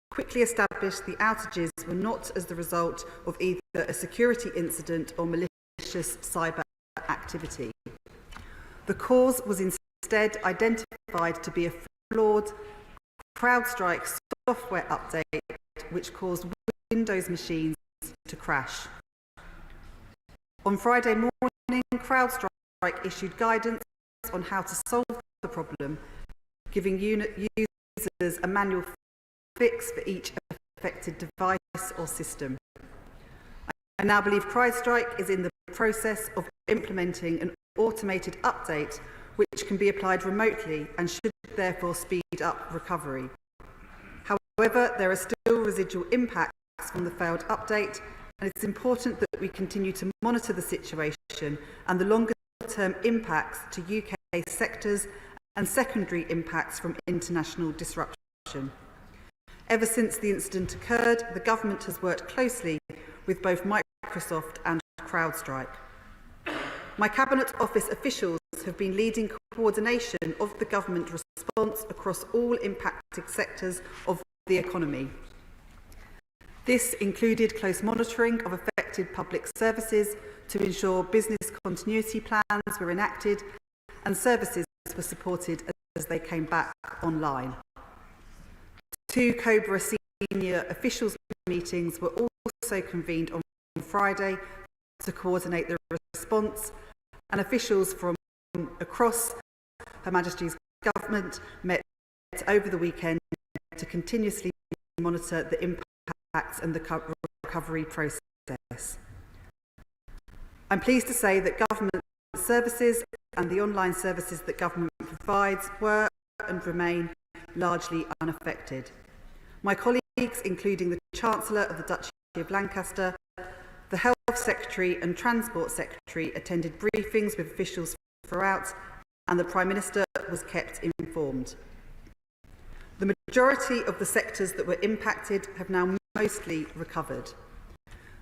quickly established the outages were not as the result of either a security incident or malicious cyber activity. The cause was instead identified to be a flawed CrowdStrike software update which caused Windows machines to crash. On Friday morning, CrowdStrike issued guidance on how to solve the problem, giving users a manual fix for each affected device or system. I now believe CrowdStrike is in the process of implementing an automated update which can be applied remotely and should therefore speed up recovery. However, there are still residual impacts from the failed update, and it's important that we continue to monitor the situation and the longer-term impacts to UK sectors and secondary impacts from international disruption. Ever since the incident occurred, the government has worked closely with both Microsoft and CrowdStrike. My Cabinet Office officials have been leading coordination of the government response across all impacted sectors of the economy. This included close monitoring of affected public services to ensure business continuity plans were enacted and services were supported as they came back online. 2 Cobra senior officials meetings were also convened on Friday to coordinate the response, and officials from across Her Majesty's government met over the weekend to continuously monitor the impacts and the recovery process. I'm pleased to say that government services and the online services that government provides were and remain largely unaffected. My colleagues, including the Chancellor of the Duchy of Lancaster, the Health Secretary and Transport Secretary, attended briefings with officials throughout, and the Prime Minister was kept informed. The majority of the sectors that were impacted have now mostly recovered.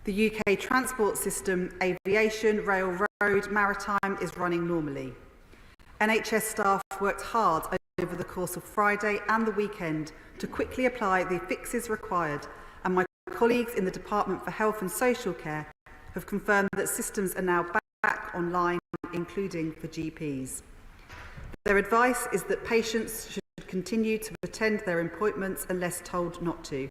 The UK transport system, aviation, rail, road, maritime is running normally. NHS staff worked hard over the course of Friday and the weekend to quickly apply the fixes required, and my colleagues in the Department for Health and Social Care have confirmed that systems are now back online, including for GPs. Their advice is that patients should continue to attend their appointments unless told not to.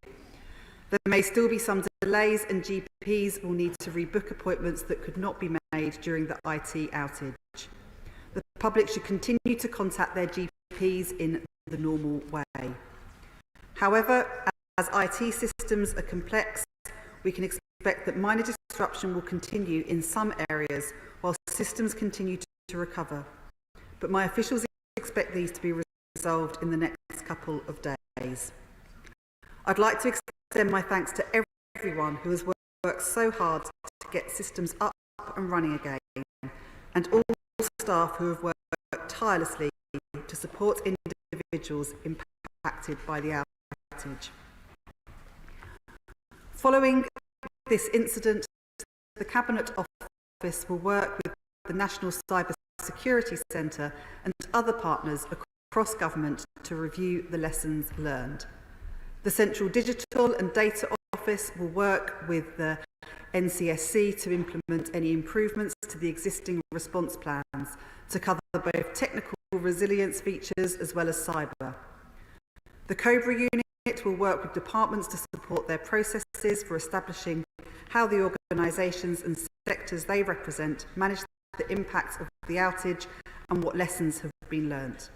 There may still be some delays, and GPs will need to rebook appointments that could not be made during the IT outage. The public should continue to contact their GPs in the normal way. However, as IT systems are complex, we can expect that minor disruption will continue in some areas while systems continue to recover. But my officials expect these to be resolved in the next couple of days. I'd like to extend my thanks to everyone who has worked so hard to get systems up and running again, and all staff who have worked tirelessly to support individuals impacted by the outage. Following this incident, the Cabinet Office will work with the National Cyber Security Centre and other partners across government to review the lessons learned. The Central Digital and Data Office will work with the NCSC to implement any improvements to the existing response plans to cover both technical resilience features as well as cyber. The Cobra unit will work with departments to support their processes for establishing how the organisations and sectors they represent manage the impacts of the outage and what lessons have been learnt.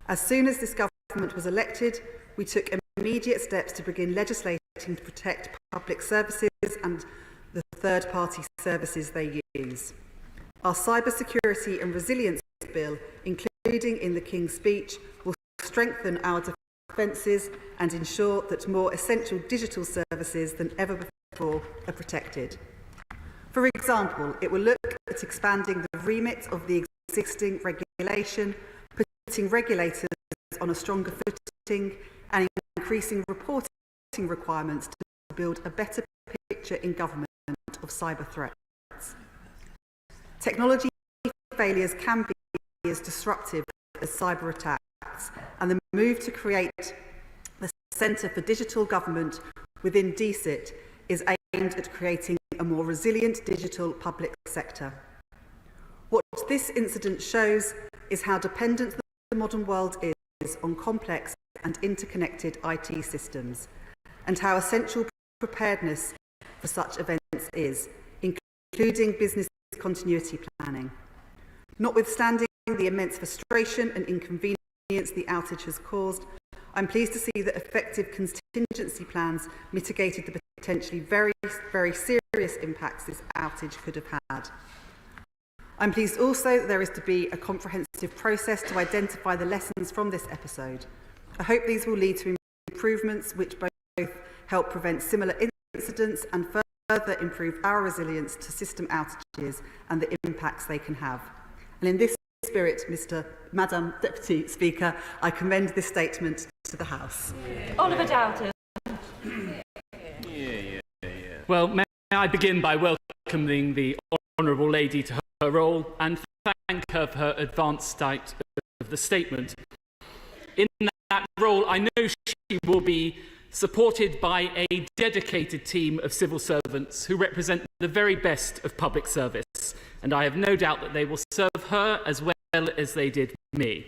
As soon as this government was elected, we took immediate steps to begin legislating to protect public services and the third-party services they use. Our Cyber Security and Resilience Bill, including in the King's Speech, will strengthen our defences and ensure that more essential digital services than ever before are protected. For example, it will look at expanding the remit of the existing regulation, putting regulators on a stronger footing, and increasing reporting requirements to build a better picture in government of cyber threats. Technology failures can be as disruptive as cyber attacks, and the move to create the Centre for Digital Government within DCIT is aimed at creating a more resilient digital public sector. What this incident shows is how dependent the modern world is on complex and interconnected IT systems, and how essential preparedness for such events is, including business continuity planning. Notwithstanding the immense frustration and inconvenience the outage has caused, I'm pleased to see that effective contingency plans mitigated the potentially very, very serious impacts this outage could have had. I'm pleased also that there is to be a comprehensive process to identify the lessons from this episode. I hope these will lead to improvements which both help prevent similar incidents and further improve our resilience to system outages and the impacts they can have. And in this spirit, Madam Deputy Speaker, I commend this statement to the House. Oliver Dowden. Well, may I begin by welcoming the Honourable Lady to her role and thank her for her advanced state of the statement. In that role, I know she will be supported by a dedicated team of civil servants who represent the very best of public service, and I have no doubt that they will serve her as well well as they did me.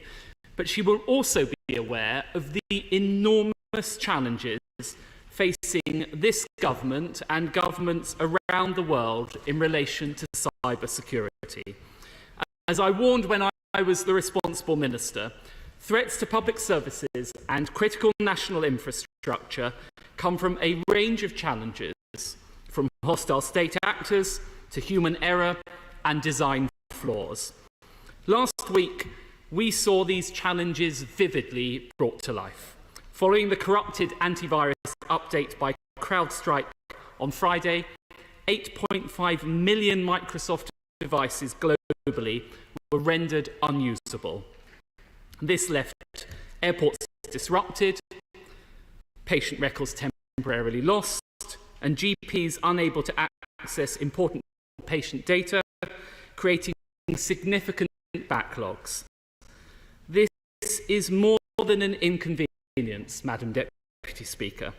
But she will also be aware of the enormous challenges facing this government and governments around the world in relation to cyber security. As I warned when I was the responsible minister, threats to public services and critical national infrastructure come from a range of challenges, from hostile state actors to human error and design flaws. Last week, we saw these challenges vividly brought to life. Following the corrupted antivirus update by CrowdStrike on Friday, 8.5 million Microsoft devices globally were rendered unusable. This left airports disrupted, patient records temporarily lost, and GPs unable to access important patient data, creating significant backlogs. This is more than an inconvenience, Madam Deputy Speaker.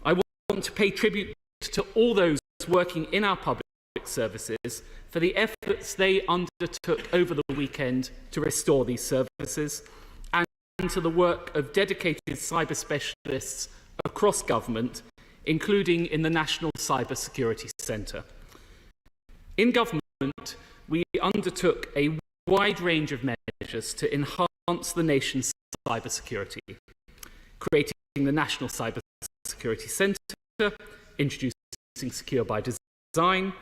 I want to pay tribute to all those working in our public services for the efforts they undertook over the weekend to restore these services, and to the work of dedicated cyber specialists across government, including in the National Cyber Security Centre. In government, we undertook a wide range of measures to enhance the nation's cyber security, creating the National Cyber Security Centre, introducing Secure by Design,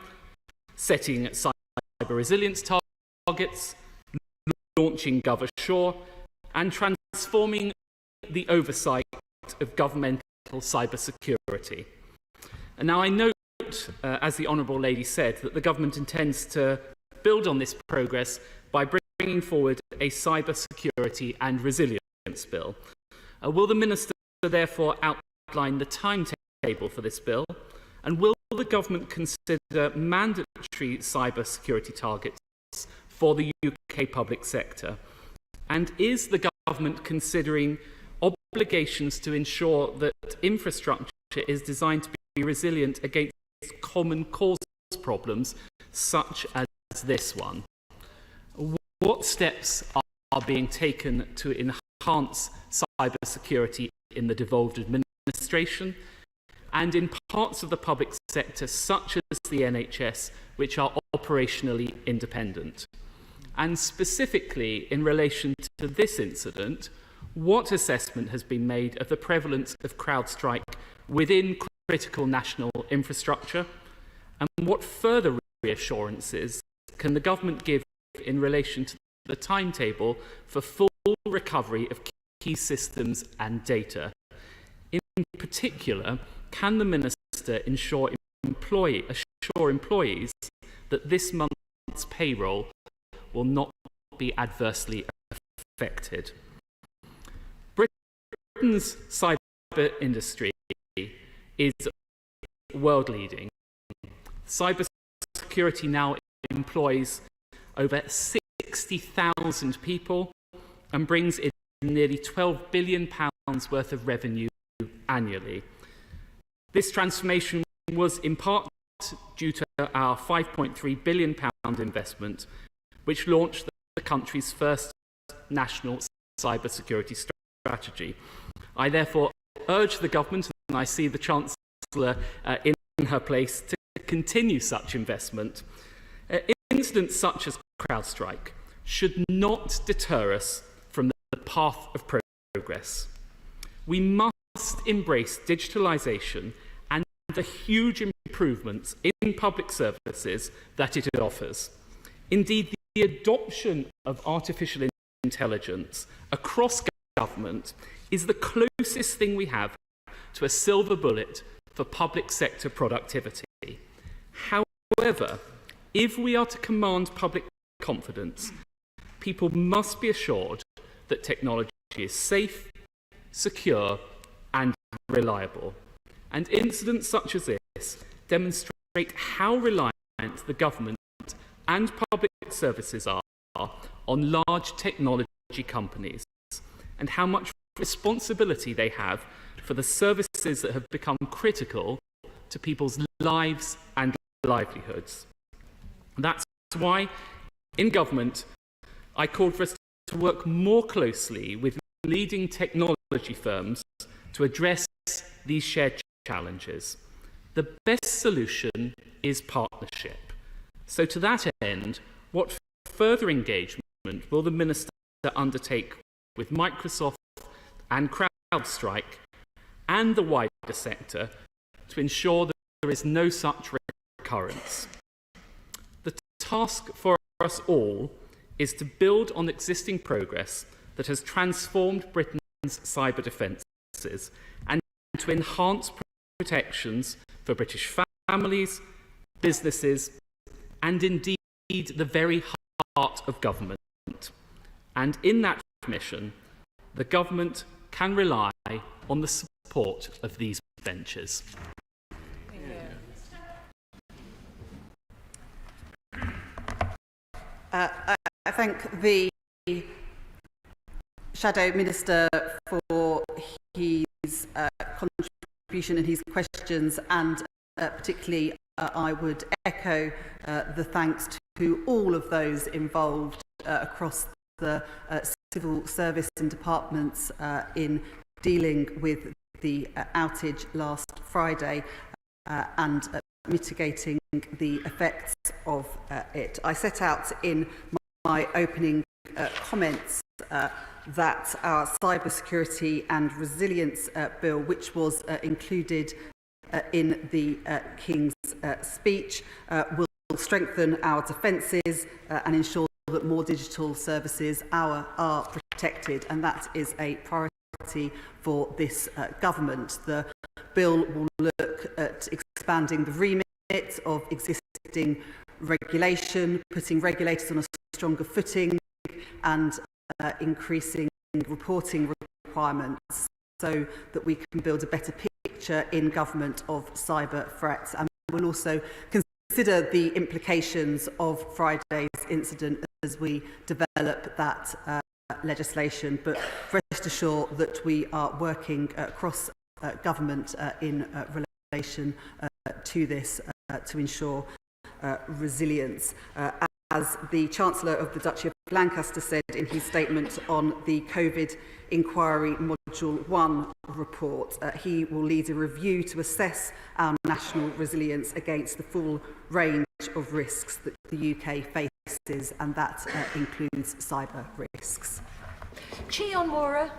setting cyber resilience targets, launching GovAssure, and transforming the oversight of governmental cyber security. And now I note, as the Honourable Lady said, that the government intends to build on this progress by bringing forward a cyber security and resilience bill. Will the Minister therefore outline the timetable for this bill? And will the government consider mandatory cyber security targets for the UK public sector? And is the government considering obligations to ensure that infrastructure is designed to be resilient against common cause problems such as this one? What steps are being taken to enhance cyber security in the devolved administration and in parts of the public sector such as the NHS, which are operationally independent? And specifically in relation to this incident, what assessment has been made of the prevalence of CrowdStrike within critical national infrastructure? And what further reassurances can the government give in relation to the timetable for full recovery of key systems and data? In particular, can the Minister ensure employees that this month's payroll will not be adversely affected? Britain's cyber industry is world-leading. Cyber security now employs over 60,000 people and brings in nearly £12 billion worth of revenue annually. This transformation was in part due to our £5.3 billion investment, which launched the country's first national cyber security strategy. I therefore urge the government, and I see the Chancellor in her place, to continue such investment. Incidents such as CrowdStrike should not deter us from the path of progress. We must embrace digitalisation and the huge improvements in public services that it offers. Indeed, the adoption of artificial intelligence across government is the closest thing we have to a silver bullet for public sector productivity. However, if we are to command public confidence, people must be assured that technology is safe, secure, and reliable. And incidents such as this demonstrate how reliant the government and public services are on large technology companies, and how much responsibility they have for the services that have become critical to people's lives and livelihoods. That's why, in government, I called for us to work more closely with leading technology firms to address these shared challenges. The best solution is partnership. So to that end, what further engagement will the Minister undertake with Microsoft and CrowdStrike and the wider sector to ensure that there is no such recurrence? The task for us all is to build on existing progress that has transformed Britain's cyber defences and to enhance protections for British families, businesses, and indeed the very heart of government. And in that mission, the government can rely on the support of these ventures. I thank the Shadow Minister for his contribution and his questions, and particularly I would echo the thanks to all of those involved across the civil service and departments in dealing with the outage last Friday and mitigating the effects of it. I set out in my opening comments that our cybersecurity and resilience bill, which was included in the King's speech, will strengthen our defences and ensure that more digital services are protected, and that is a priority for this government. The bill will look at expanding the remit of existing regulation, putting regulators on a stronger footing, and increasing reporting requirements so that we can build a better picture in government of cyber threats. And we'll also consider the implications of Friday's incident as we develop that legislation. But rest assured that we are working across government in relation to this to ensure resilience. As the Chancellor of the Duchy of Lancaster said in his statement on the COVID Inquiry Module 1 report, he will lead a review to assess our national resilience against the full range of risks that the UK faces, and that includes cyber risks. Chion Mora.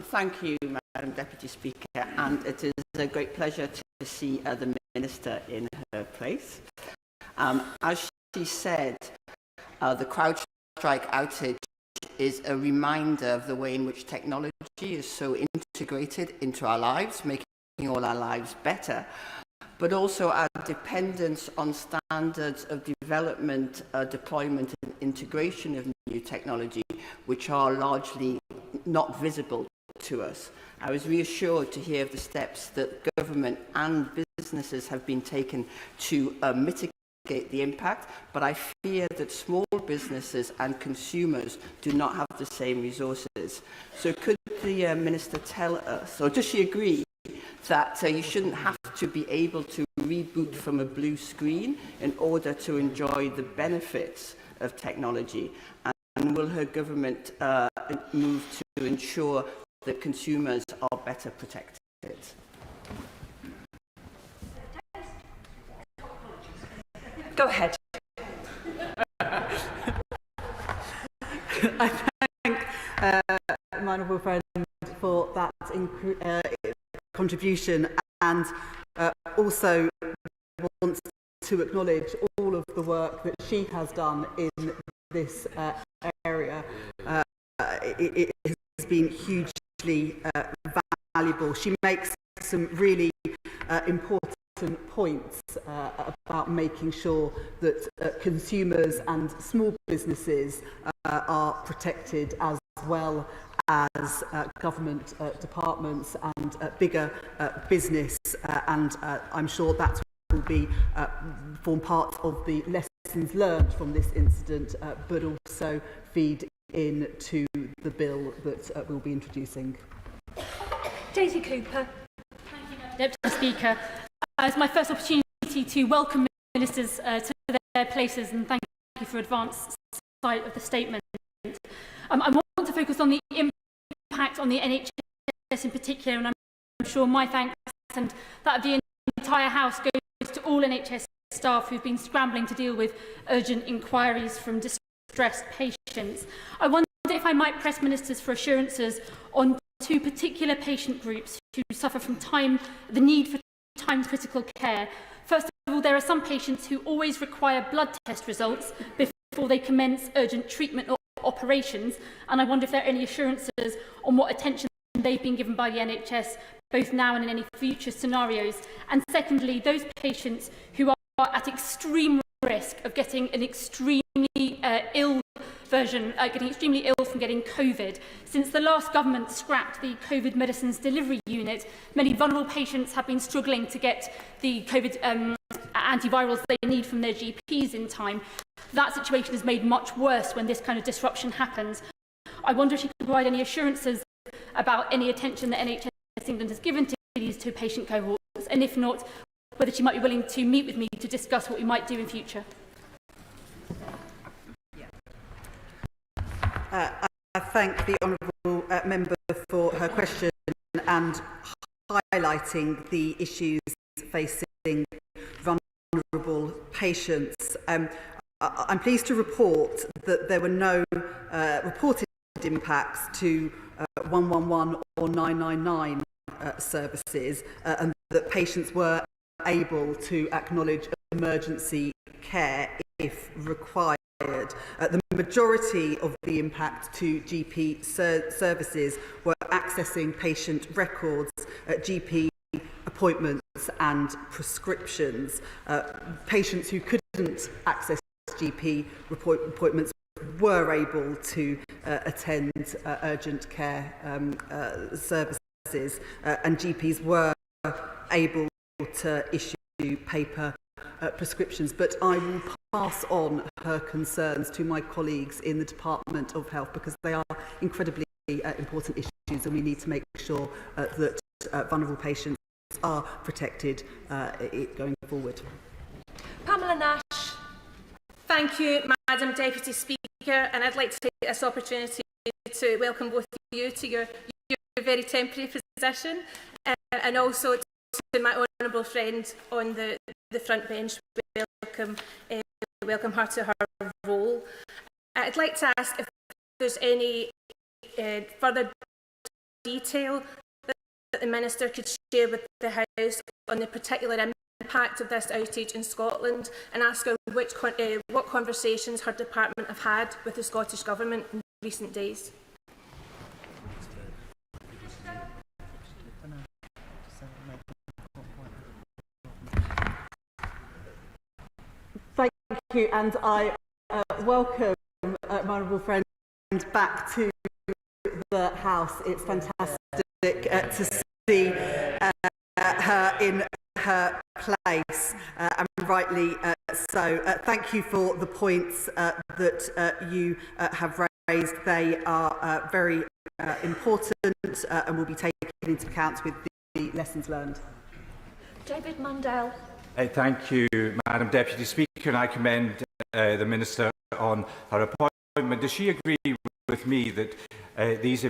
Thank you, Madam Deputy Speaker, and it is a great pleasure to see the Minister in her place. As she said, the CrowdStrike outage is a reminder of the way in which technology is so integrated into our lives, making all our lives better, but also our dependence on standards of development, deployment and integration of new technology, which are largely not visible to us. I was reassured to hear of the steps that government and businesses have been taken to mitigate the impact, but I fear that small businesses and consumers do not have the same resources. So could the Minister tell us, or does she agree, that you shouldn't have to be able to reboot from a blue screen in order to enjoy the benefits of technology? And will her government move to ensure that consumers are better protected? Go ahead. I thank my honourable friend for that contribution, and also wants to acknowledge all of the work that she has done in this area. It has been hugely valuable. She makes some really important points about making sure that consumers and small businesses are protected, as well as government departments and bigger business, and I'm sure that will be form part of the lessons learned from this incident, but also feed into the bill that we'll be introducing. Daisy Cooper. Thank you, Deputy Speaker. It's my first opportunity to welcome ministers to their places, and thank you for advance sight of the statement. I want to focus on the impact on the NHS in particular, and I'm sure my thanks and that of the entire House goes to all NHS staff who've been scrambling to deal with urgent inquiries from distressed patients. I wonder if I might press ministers for assurances on two particular patient groups who suffer from the need for time-critical care. First of all, there are some patients who always require blood test results before they commence urgent treatment or operations, and I wonder if there are any assurances on what attention they've been given by the NHS, both now and in any future scenarios. And secondly, those patients who are at extreme risk of getting an extremely ill from getting COVID. Since the last government scrapped the COVID medicines delivery unit, many vulnerable patients have been struggling to get the COVID antivirals they need from their GPs in time. That situation is made much worse when this kind of disruption happens. I wonder if she could provide any assurances about any attention that NHS England has given to these two patient cohorts, and if not, whether she might be willing to meet with me to discuss what we might do in future. I thank the honourable member for her question and highlighting the issues facing vulnerable patients. I'm pleased to report that there were no reported impacts to 111 or 999 services, and that patients were able to acknowledge emergency care if required. The majority of the impact to GP services were accessing patient records, GP appointments and prescriptions. Patients who couldn't access GP appointments were able to attend urgent care services, and GPs were able to issue paper prescriptions. But I will pass on her concerns to my colleagues in the Department of Health, because they are incredibly important issues, and we need to make sure that vulnerable patients are protected going forward. Pamela Nash. Thank you, Madam Deputy Speaker, and I'd like to take this opportunity to welcome both of you to your very temporary position, and also to my honourable friend on the front bench. Welcome her to her role. I'd like to ask if there's any further detail that the Minister could share with the House on the particular impact of this outage in Scotland, and ask her what conversations her department have had with the Scottish Government in recent days. Thank you, and I welcome my honourable friend back to the House. It's fantastic to see her in her place, and rightly so. Thank you for the points that you have raised. They are very important and will be taken into account with the lessons learned. David Mundell. Thank you, Madam Deputy Speaker, and I commend the Minister on her appointment. Does she agree with me that these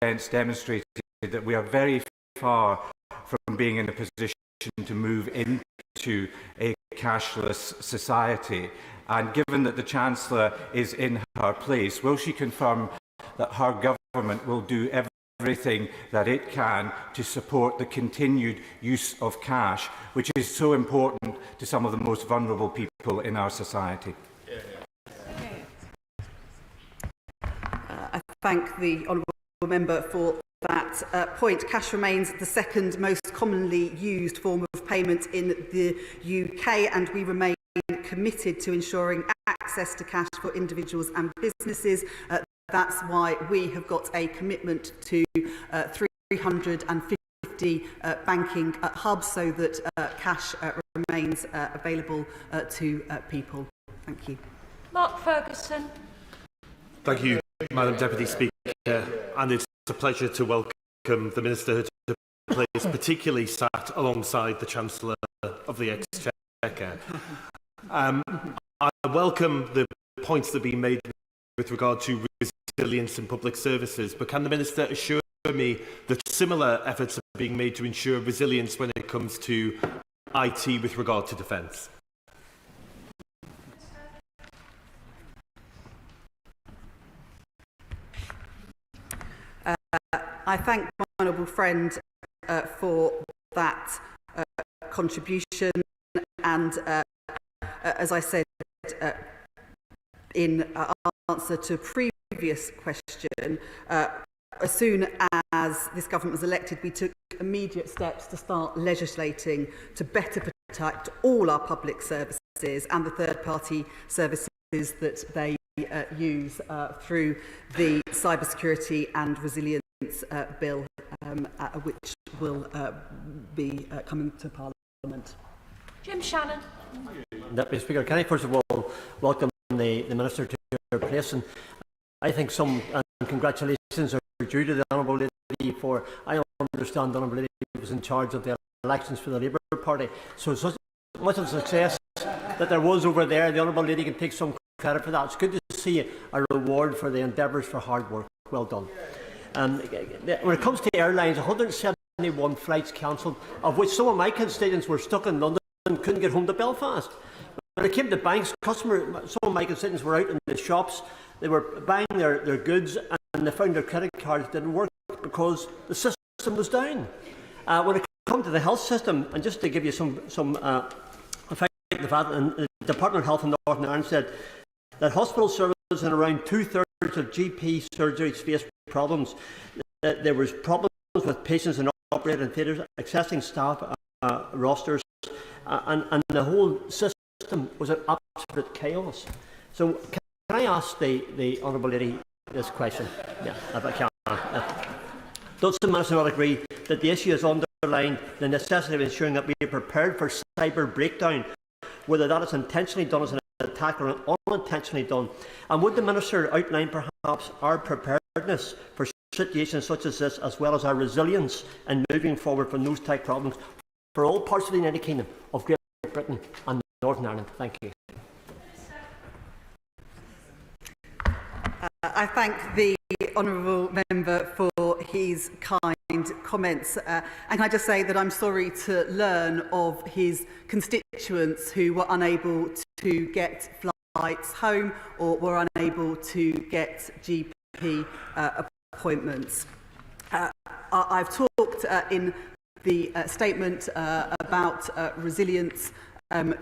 events demonstrated that we are very far from being in a position to move into a cashless society? And given that the Chancellor is in her place, will she confirm that her government will do everything that it can to support the continued use of cash, which is so important to some of the most vulnerable people in our society? I thank the honourable member for that point. Cash remains the second most commonly used form of payment in the UK, and we remain committed to ensuring access to cash for individuals and businesses. That's why we have got a commitment to 350 banking hubs, so that cash remains available to people. Thank you. Mark Ferguson. Thank you, Madam Deputy Speaker, and it's a pleasure to welcome the Minister to the place, particularly sat alongside the Chancellor of the Exchequer. I welcome the points that have been made with regard to resilience in public services, but can the Minister assure me that similar efforts are being made to ensure resilience when it comes to IT with regard to defence? I thank my honourable friend for that contribution, and as I said in answer to a previous question, as soon as this government was elected, we took immediate steps to start legislating to better protect all our public services and the third-party services that they use through the Cybersecurity and Resilience Bill, which will be coming to Parliament. Jim Shannon. Deputy Speaker, can I first of all welcome the Minister to her place, and I think some congratulations are due to the Honourable Lady, for I understand the Honourable Lady was in charge of the elections for the Labour Party, so such much of success that there was over there, the Honourable Lady can take some credit for that. It's good to see a reward for the endeavours for hard work. Well done. When it comes to airlines, 171 flights cancelled, of which some of my constituents were stuck in London and couldn't get home to Belfast. When it came to banks, some of my constituents were out in the shops, they were buying their goods, and they found their credit cards didn't work because the system was down. When it comes to the health system, and just to give you some effect of that, and the Department of Health in Northern Ireland said that hospital services in around 2/3 of GP surgeries faced problems. There was problems with patients in operating theatres, accessing staff rosters, and the whole system was an absolute chaos. So can I ask the Honourable Lady this question? Yeah, if I can. Does the Minister not agree that the issue has underlined the necessity of ensuring that we are prepared for cyber breakdown, whether that is intentionally done as an attack or unintentionally done? And would the Minister outline perhaps our preparedness for situations such as this, as well as our resilience in moving forward from those type problems for all parts of the United Kingdom, of Great Britain and Northern Ireland? Thank you. I thank the honourable member for his kind comments, and can I just say that I'm sorry to learn of his constituents who were unable to get flights home or were unable to get GP appointments. I've talked in the statement about resilience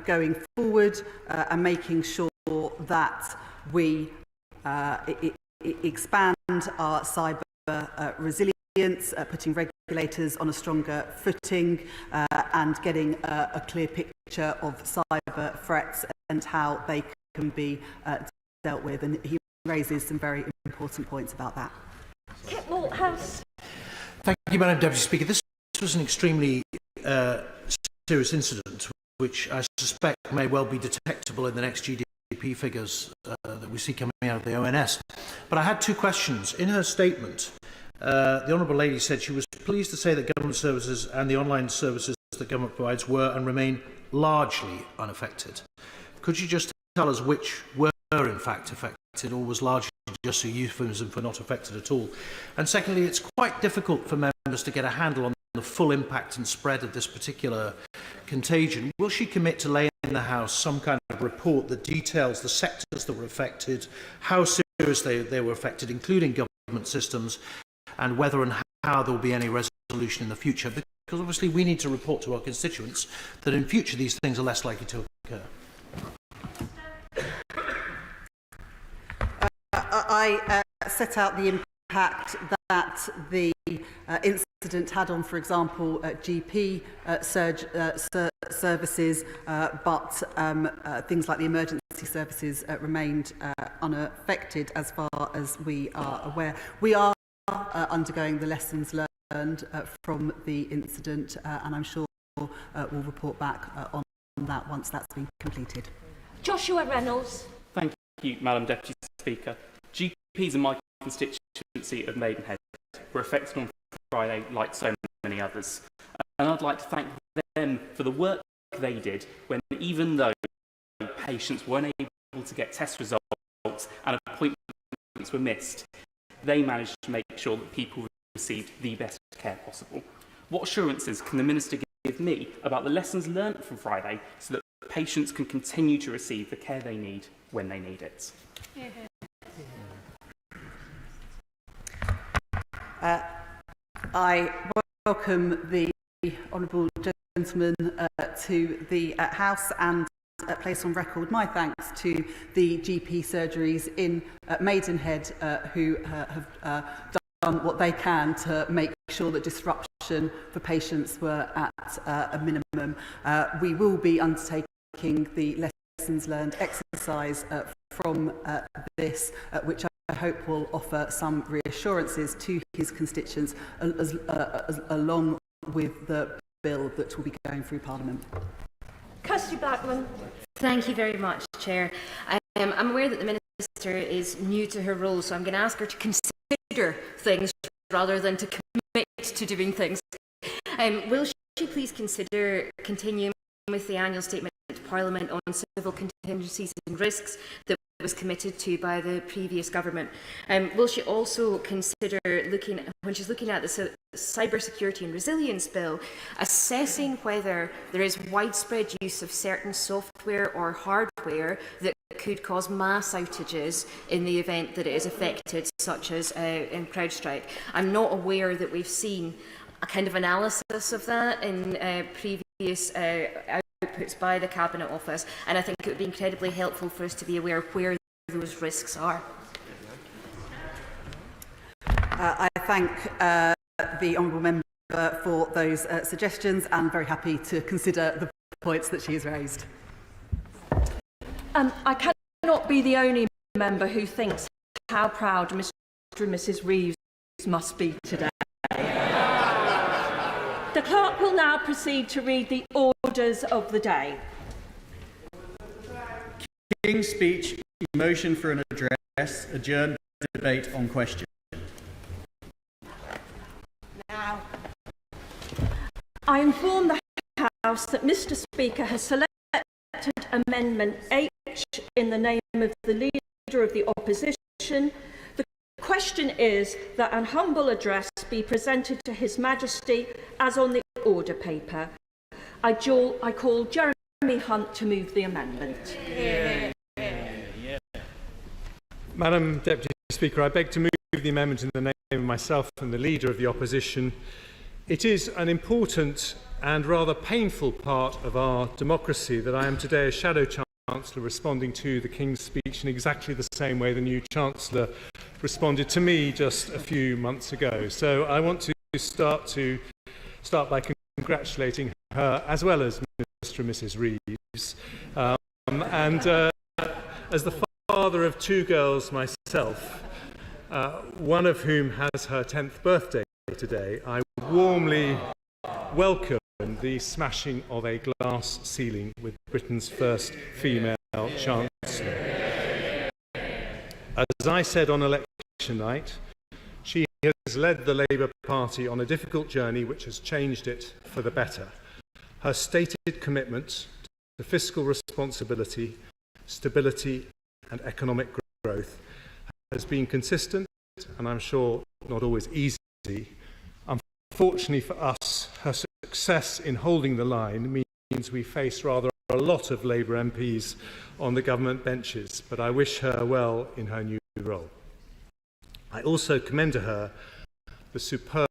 going forward and making sure that we expand our cyber resilience, putting regulators on a stronger footing, and getting a clear picture of cyber threats and how they can be dealt with. And he raises some very important points about that. Kit Malthouse. Thank you, Madam Deputy Speaker. This was an extremely serious incident, which I suspect may well be detectable in the next GDP figures that we see coming out of the ONS. But I had two questions. In her statement, the Honourable Lady said she was pleased to say that government services and the online services that government provides were and remain largely unaffected. Could you just tell us which were in fact affected, or was largely just a euphemism for not affected at all? And secondly, it's quite difficult for members to get a handle on the full impact and spread of this particular contagion. Will she commit to lay in the House some kind of report that details the sectors that were affected, how serious they were affected, including government systems, and whether and how there will be any resolution in the future? Because obviously we need to report to our constituents that in future these things are less likely to occur. I set out the impact that the incident had on, for example, GP services, but things like the emergency services remained unaffected as far as we are aware. We are undergoing the lessons learned from the incident, and I'm sure we'll report back on that once that's been completed. Joshua Reynolds. Thank you, Madam Deputy Speaker. GPs in my constituency of Maidenhead were affected on Friday like so many others. And I'd like to thank them for the work they did when, even though patients weren't able to get test results and appointments appointments were missed, they managed to make sure that people received the best care possible. What assurances can the Minister give me about the lessons learnt from Friday so that patients can continue to receive the care they need when they need it? I welcome the honourable gentleman to the House and place on record my thanks to the GP surgeries in Maidenhead who have done what they can to make sure that disruption for patients were at a minimum. We will be undertaking the lessons learned exercise from this, which I hope will offer some reassurances to his constituents along with the bill that will be going through Parliament. Kirsty Blackman. Thank you very much, Chair. I'm aware that the Minister is new to her role, so I'm going to ask her to consider things rather than to commit to doing things. Will she please consider continuing with the annual statement to Parliament on civil contingencies and risks that was committed to by the previous government? Will she also consider when she's looking at the cybersecurity and resilience bill, assessing whether there is widespread use of certain software or hardware that could cause mass outages in the event that it is affected, such as in CrowdStrike? I'm not aware that we've seen a kind of analysis of that in previous outputs by the Cabinet Office, and I think it would be incredibly helpful for us to be aware of where those risks are. I thank the honourable member for those suggestions and very happy to consider the points that she has raised. I cannot be the only member who thinks how proud Mr. and Mrs. Reeves must be today. The clerk will now proceed to read the orders of the day. King's Speech, motion for an address, adjourned debate on question. Now, I inform the House that Mr. Speaker has selected Amendment H in the name of the Leader of the Opposition. The question is that an humble address be presented to His Majesty as on the order paper. I call Jeremy Hunt to move the amendment. Madam Deputy Speaker, I beg to move the amendment in the name of myself and the Leader of the Opposition. It is an important and rather painful part of our democracy that I am today as Shadow Chancellor responding to the King's Speech in exactly the same way the new Chancellor responded to me just a few months ago. So I want to start by congratulating her as well as Mr. and Mrs. Reeves. As the father of two girls myself, one of whom has her 10th birthday today, I warmly welcome the smashing of a glass ceiling with Britain's first female Chancellor. As I said on election night, she has led the Labour Party on a difficult journey which has changed it for the better. Her stated commitment to fiscal responsibility, stability and economic growth has been consistent and I'm sure not always easy. Unfortunately for us, her success in holding the line means we face rather a lot of Labour MPs on the government benches, but I wish her well in her new role. I also commend to her the superb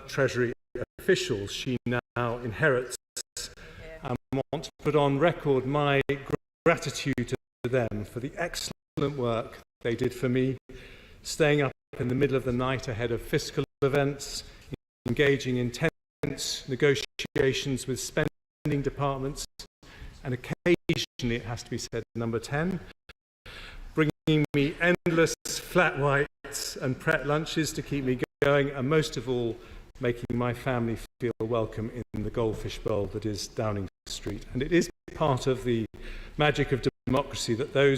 Treasury officials she now inherits and want to put on record my gratitude to them for the excellent work they did for me, staying up in the middle of the night ahead of fiscal events, engaging in tense negotiations with spending departments, and occasionally, it has to be said, number 10, bringing me endless flat whites and Pret lunches to keep me going, and most of all, making my family feel welcome in the goldfish bowl that is Downing Street. And it is part of the magic of democracy that those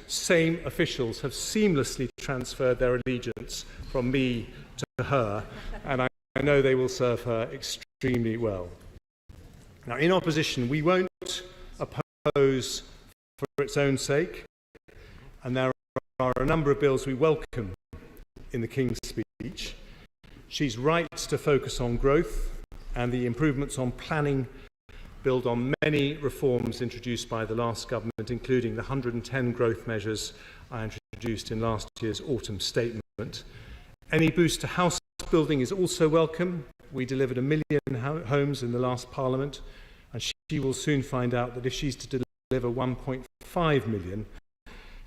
same officials have seamlessly transferred their allegiance from me to her, and I know they will serve her extremely well. Now, in opposition, we won't oppose for its own sake, and there are a number of bills we welcome in the King's speech. She's right to focus on growth, and the improvements on planning build on many reforms introduced by the last government, including the 110 growth measures I introduced in last year's autumn statement. Any boost to house building is also welcome. We delivered 1 million homes in the last Parliament, and she will soon find out that if she's to deliver 1.5 million,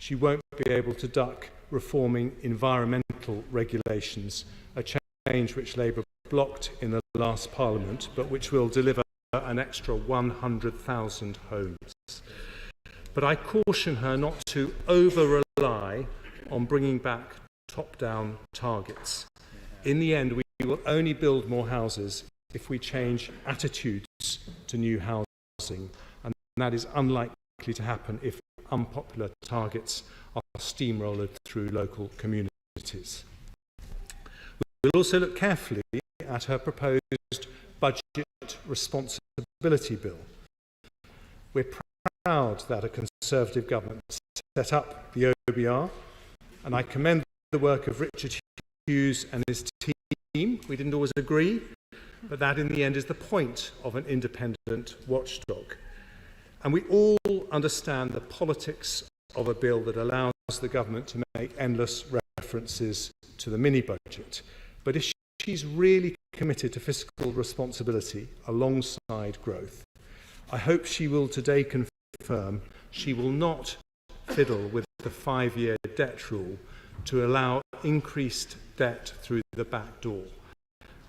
she won't be able to duck reforming environmental regulations, a change which Labour blocked in the last Parliament, but which will deliver an extra 100,000 homes. But I caution her not to over-rely on bringing back top-down targets. In the end, we will only build more houses if we change attitudes to new housing, and that is unlikely to happen if unpopular targets are steamrolled through local communities. We'll also look carefully at her proposed budget responsibility bill. We're proud that a Conservative government set up the OBR, and I commend the work of Richard Hughes and his team. We didn't always agree, but that in the end is the point of an independent watchdog. And we all understand the politics of a bill that allows the government to make endless references to the mini-budget. But if she's really committed to fiscal responsibility alongside growth, I hope she will today confirm she will not fiddle with the 5-year debt rule to allow increased debt through the back door.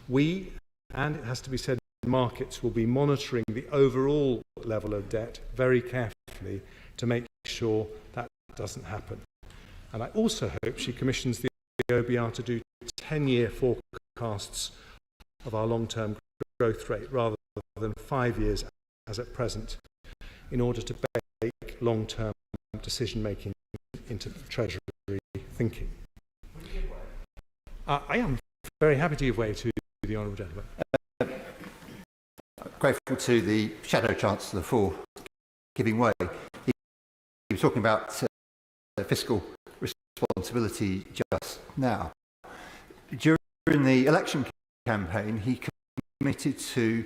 We, and it has to be said, markets will be monitoring the overall level of debt very carefully to make sure that doesn't happen. And I also hope she commissions the OBR to do 10-year forecasts of our long-term growth rate rather than 5 years as at present, in order to bake long-term decision-making into Treasury thinking. I am very happy to give way to the Honourable Gentleman. Grateful to the Shadow Chancellor for giving way. He was talking about fiscal responsibility just now. During the election campaign, he committed to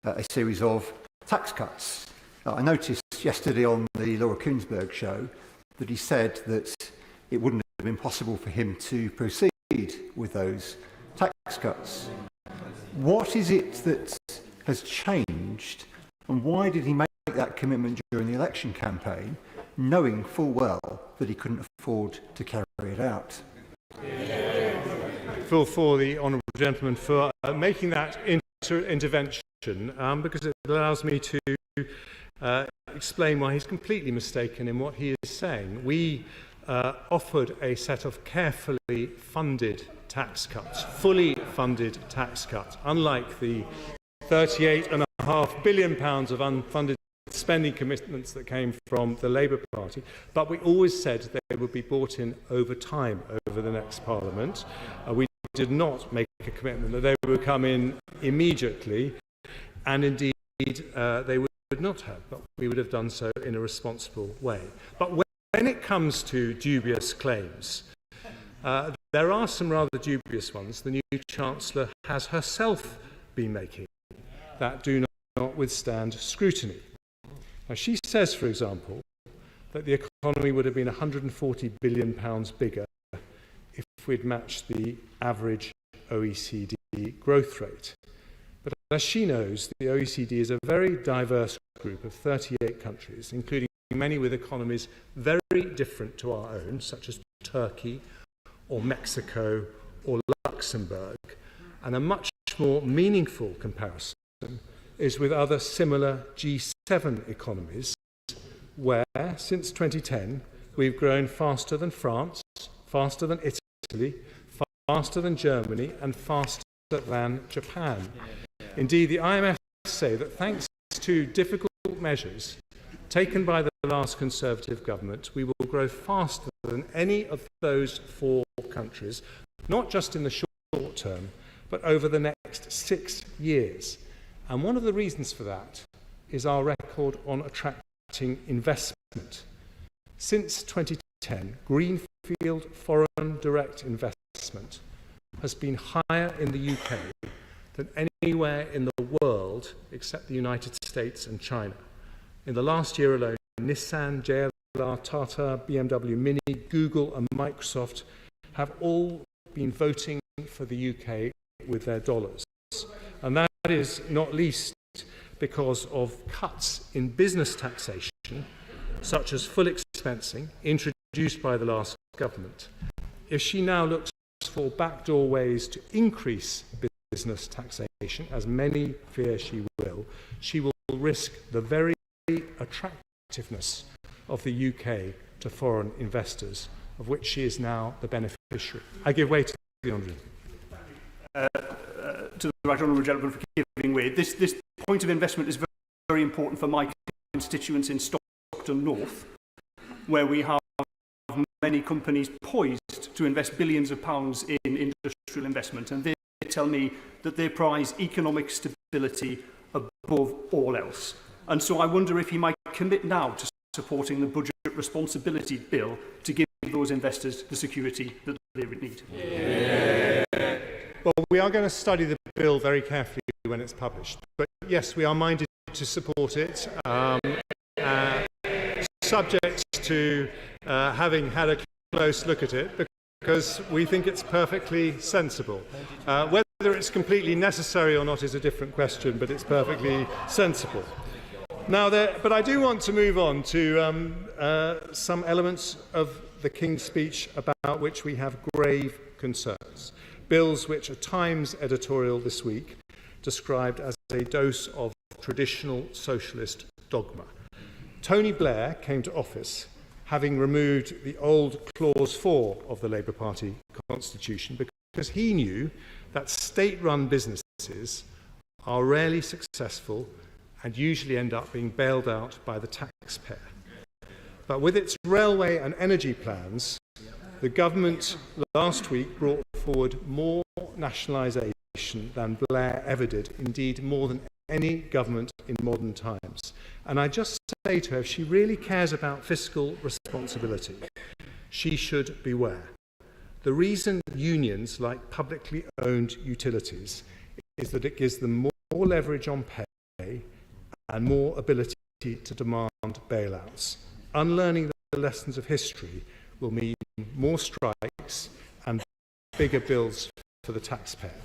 a series of tax cuts. I noticed yesterday on the Laura Kuenssberg show that he said that it wouldn't have been possible for him to proceed with those tax cuts. What is it that has changed, and why did he make that commitment during the election campaign, knowing full well that he couldn't afford to carry it out? For the Honourable Gentleman for making that intervention, because it allows me to explain why he's completely mistaken in what he is saying. We offered a set of carefully funded tax cuts, fully funded tax cuts, unlike the £38.5 billion of unfunded spending commitments that came from the Labour Party, but we always said they would be brought in over time, over the next Parliament. We did not make a commitment that they would come in immediately, and indeed they would not have, but we would have done so in a responsible way. But when it comes to dubious claims, there are some rather dubious ones the new Chancellor has herself been making that do not withstand scrutiny. Now, she says, for example, that the economy would have been £140 billion bigger if we'd matched the average OECD growth rate. But as she knows, the OECD is a very diverse group of 38 countries, including many with economies very different to our own, such as Turkey or Mexico or Luxembourg. And a much more meaningful comparison is with other similar G7 economies, where, since 2010, we've grown faster than France, faster than Italy, faster than Germany, and faster than Japan. Indeed, the IMF say that thanks to difficult measures taken by the last Conservative government, we will grow faster than any of those 4 countries, not just in the short term, but over the next 6 years. And one of the reasons for that is our record on attracting investment. Since 2010, green greenfield foreign direct investment has been higher in the UK than anywhere in the world except the United States and China. In the last year alone, Nissan, JLR, Tata, BMW Mini, Google and Microsoft have all been voting for the UK with their dollars. And that is not least because of cuts in business taxation, such as full expensing, introduced by the last government. If she now looks for backdoor ways to increase business taxation, as many fear she will risk the very attractiveness of the UK to foreign investors, of which she is now the beneficiary. I give way to the Honourable. To the right honourable gentleman for giving way. This point of investment is very, very important for my constituents in Stockton North, where we have many companies poised to invest billions of pounds in industrial investment, and they tell me that they prize economic stability above all else. And so I wonder if he might commit now to supporting the budget responsibility bill to give those investors the security that they would need. Well, we are going to study the bill very carefully when it's published. But yes, we are minded to support it, subject to having had a close look at it, because we think it's perfectly sensible. Whether it's completely necessary or not is a different question, but it's perfectly sensible. Now, but I do want to move on to some elements of the King's speech about which we have grave concerns. Bills which a Times editorial this week described as a dose of traditional socialist dogma. Tony Blair came to office having removed the old Clause 4 of the Labour Party constitution because he knew that state-run businesses are rarely successful and usually end up being bailed out by the taxpayer. But with its railway and energy plans, the government last week brought forward more nationalisation than Blair ever did, indeed more than any government in modern times. And I just say to her, if she really cares about fiscal responsibility, she should beware. The reason unions like publicly owned utilities is that it gives them more leverage on pay and more ability to demand bailouts. Unlearning the lessons of history will mean more strikes and bigger bills for the taxpayer.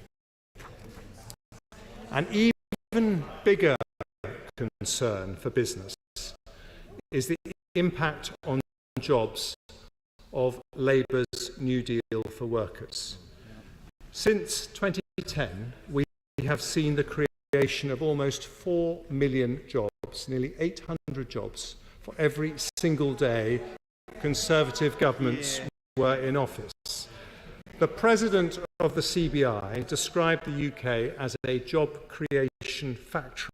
An even bigger concern for business is the impact on jobs of Labour's New Deal for workers. Since 2010, we have seen the creation of almost 4 million jobs, nearly 800 jobs, for every single day Conservative governments were in office. The President of the CBI described the UK as a job creation factory,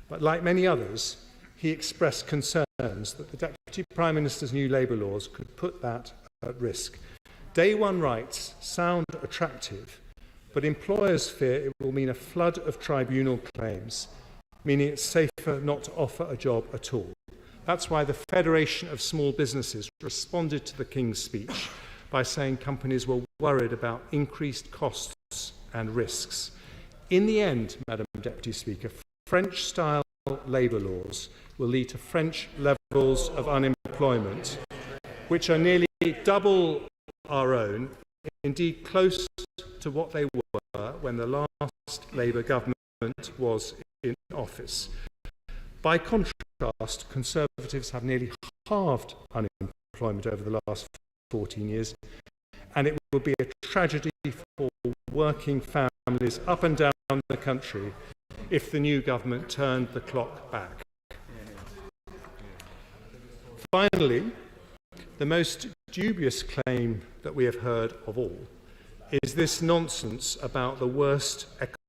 but like many others, he expressed concerns that the Deputy Prime Minister's new Labour laws could put that at risk. Day one rights sound attractive, but employers fear it will mean a flood of tribunal claims, meaning it's safer not to offer a job at all. That's why the Federation of Small Businesses responded to the King's speech by saying companies were worried about increased costs and risks. In the end, Madam Deputy Speaker, French-style labour laws will lead to French levels of unemployment, which are nearly double our own, indeed close to what they were when the last Labour government was in office. By contrast, Conservatives have nearly halved unemployment over the last 14 years, and it would be a tragedy for working families up and down the country if the new government turned the clock back. Finally, the most dubious claim that we have heard of all is this nonsense about the worst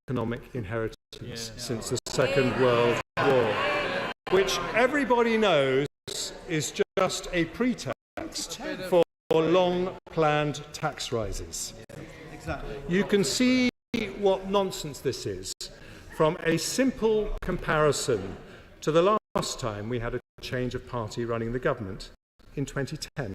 economic inheritance since the Second World War, which everybody knows is just a pretext for long-planned tax rises. You can see what nonsense this is from a simple comparison to the last time we had a change of party running the government in 2010.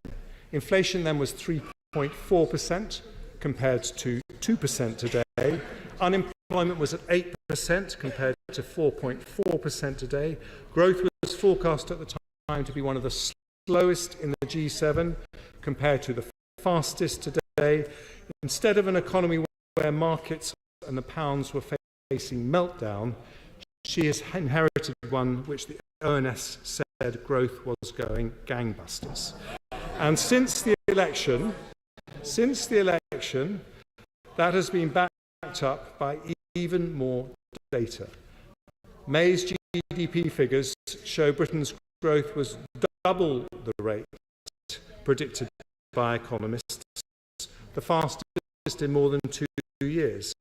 Inflation then was 3.4% compared to 2% today. Unemployment was at 8% compared to 4.4% today. Growth was forecast at the time to be one of the slowest in the G7 compared to the fastest today. Instead of an economy where markets and the pounds were facing meltdown, she has inherited one which the ONS said growth was going gangbusters. And since the election, that has been backed up by even more data. May's GDP figures show Britain's growth was double the rate predicted by economists, the fastest in more than 2 years.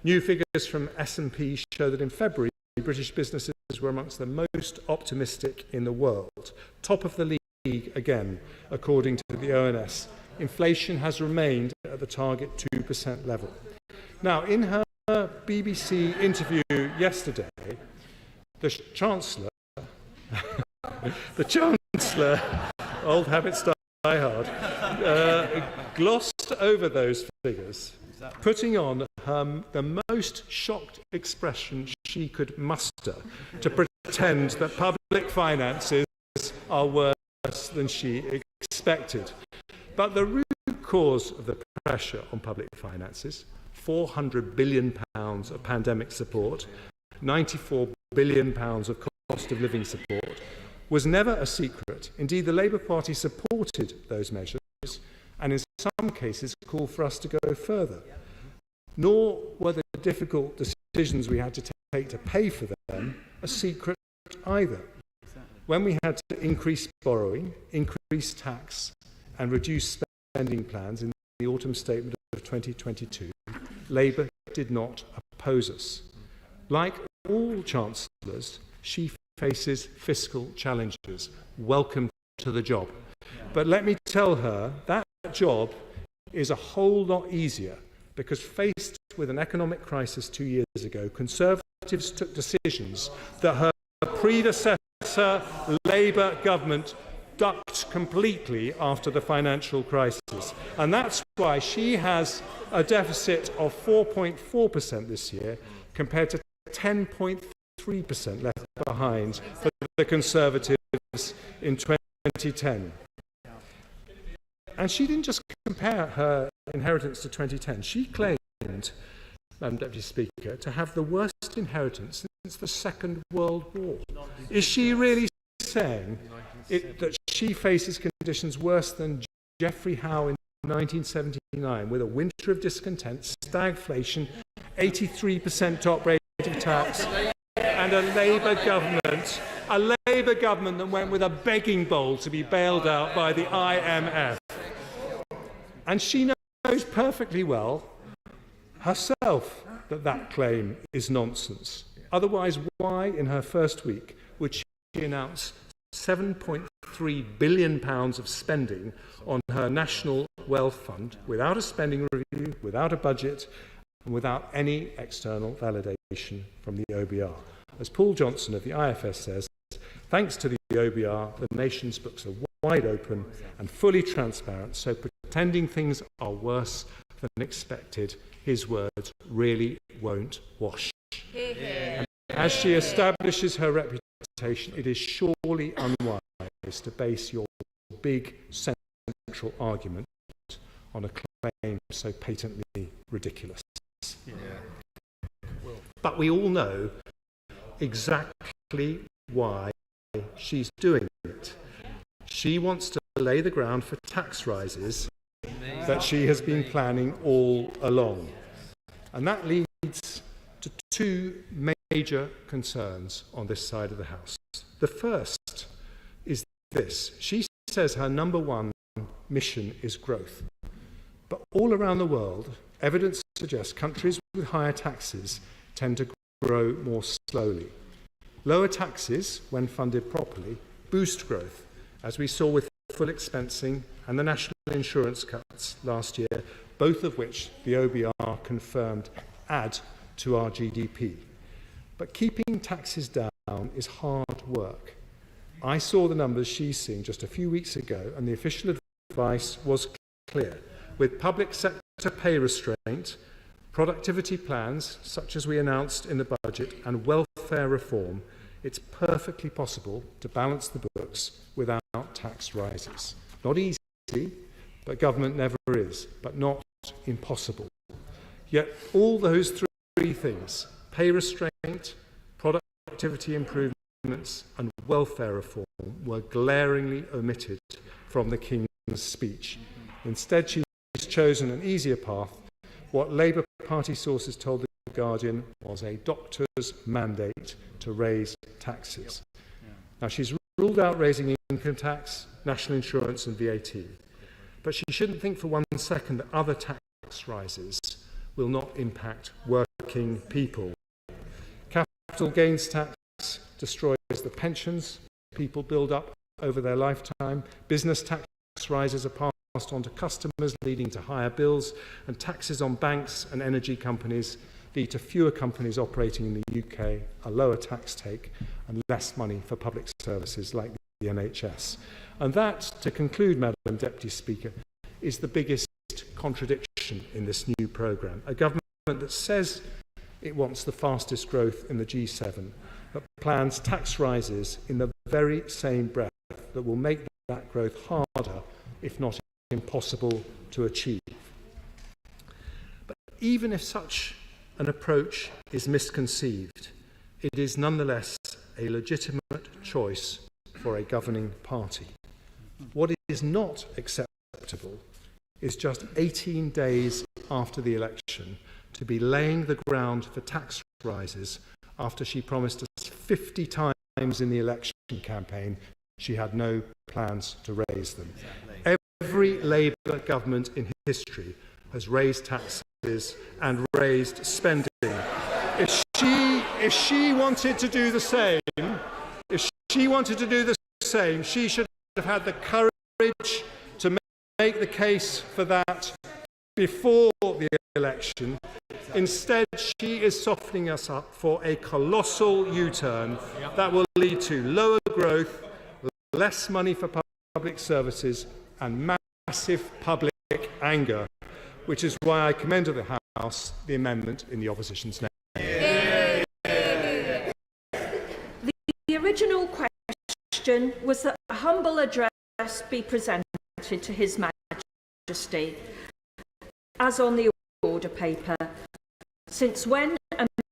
New figures from S&P show that in February, British businesses were amongst the most optimistic in the world. Top of the league again, according to the ONS. Inflation has remained at the target 2% level. Now, in her BBC interview yesterday, the Chancellor, old habits die hard, glossed over those figures, putting on the most shocked expression she could muster to pretend that public finances are worse than she expected. But the root cause of the pressure on public finances, £400 billion of pandemic support, £94 billion of cost of living support, was never a secret. Indeed, the Labour Party supported those measures and in some cases called for us to go further. Nor were the difficult decisions we had to take to pay for them a secret either. When we had to increase borrowing, increase tax and reduce spending plans in the autumn statement of 2022, Labour did not oppose us. Like all chancellors, she faces fiscal challenges. Welcome to the job. But let me tell her that job is a whole lot easier because faced with an economic crisis 2 years ago, Conservatives took decisions that her predecessor Labour government ducked completely after the financial crisis. And that's why she has a deficit of 4.4% this year compared to 10.3% left behind for the Conservatives in 2010. And she didn't just compare her inheritance to 2010. She claimed, Madam Deputy Speaker, to have the worst inheritance since the Second World War. Is she really saying that she faces conditions worse than Geoffrey Howe in 1979 with a winter of discontent, stagflation, 83% top rate of tax, and a Labour government that went with a begging bowl to be bailed out by the IMF? And she knows perfectly well herself that that claim is nonsense. Otherwise, why in her first week would she announce £7.3 billion of spending on her National Wealth Fund without a spending review, without a budget, and without any external validation from the OBR? As Paul Johnson of the IFS says, thanks to the OBR, the nation's books are wide open and fully transparent, so pretending things are worse than expected, his words really won't wash. And as she establishes her reputation, it is surely unwise to base your big central argument on a claim so patently ridiculous. Yeah. But we all know exactly why she's doing it. She wants to lay the ground for tax rises that she has been planning all along. And that leads to two major concerns on this side of the House. The first is this. She says her number one mission is growth. But all around the world, evidence suggests countries with higher taxes tend to grow more slowly. Lower taxes, when funded properly, boost growth, as we saw with full expensing and the national insurance cuts last year, both of which the OBR confirmed add to our GDP. But keeping taxes down is hard work. I saw the numbers she's seeing just a few weeks ago, and the official advice was clear. With public sector pay restraint, productivity plans, such as we announced in the budget, and welfare reform, it's perfectly possible to balance the books without tax rises. Not easy, but government never is, but not impossible. Yet all those three things, pay restraint, productivity improvements and welfare reform, were glaringly omitted from the King's speech. Instead, she's chosen an easier path. What Labour Party sources told The Guardian was a doctor's mandate to raise taxes. Now, she's ruled out raising income tax, national insurance and VAT. But she shouldn't think for 1 second that other tax rises will not impact working people. Capital gains tax destroys the pensions people build up over their lifetime. Business tax rises are passed on to customers, leading to higher bills, and taxes on banks and energy companies lead to fewer companies operating in the UK, a lower tax take, and less money for public services like the NHS. And that, to conclude, Madam Deputy Speaker, is the biggest contradiction in this new programme. A government that says it wants the fastest growth in the G7, but plans tax rises in the very same breath that will make that growth harder, if not impossible, to achieve. But even if such an approach is misconceived, it is nonetheless a legitimate choice for a governing party. What is not acceptable is just 18 days after the election to be laying the ground for tax rises after she promised us 50 times in the election campaign she had no plans to raise them. Every Labour government in history has raised taxes and raised spending. If she wanted to do the same, she should have had the courage to make the case for that before the election. Instead, she is softening us up for a colossal U-turn that will lead to lower growth, less money for public services, and massive public anger, which is why I commend to the House the amendment in the opposition's name. The original question was that a humble address be presented to His Majesty, as on the order paper. Since when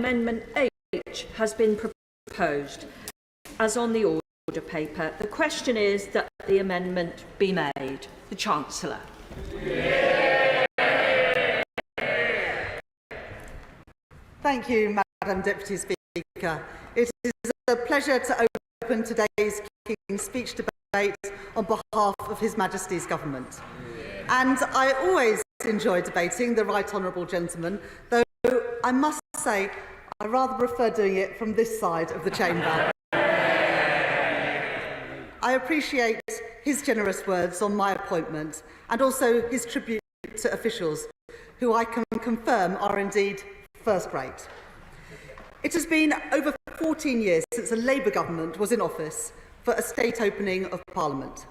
Amendment H has been proposed, as on the order paper, the question is that the amendment be made. The Chancellor. Thank you, Madam Deputy Speaker. It is a pleasure to open today's King's Speech debate on behalf of His Majesty's Government. And I always enjoy debating the Right Honourable Gentleman, though I must say I rather prefer doing it from this side of the chamber. I appreciate his generous words on my appointment and also his tribute to officials who I can confirm are indeed first-rate. It has been over 14 years since a Labour government was in office for a state opening of Parliament.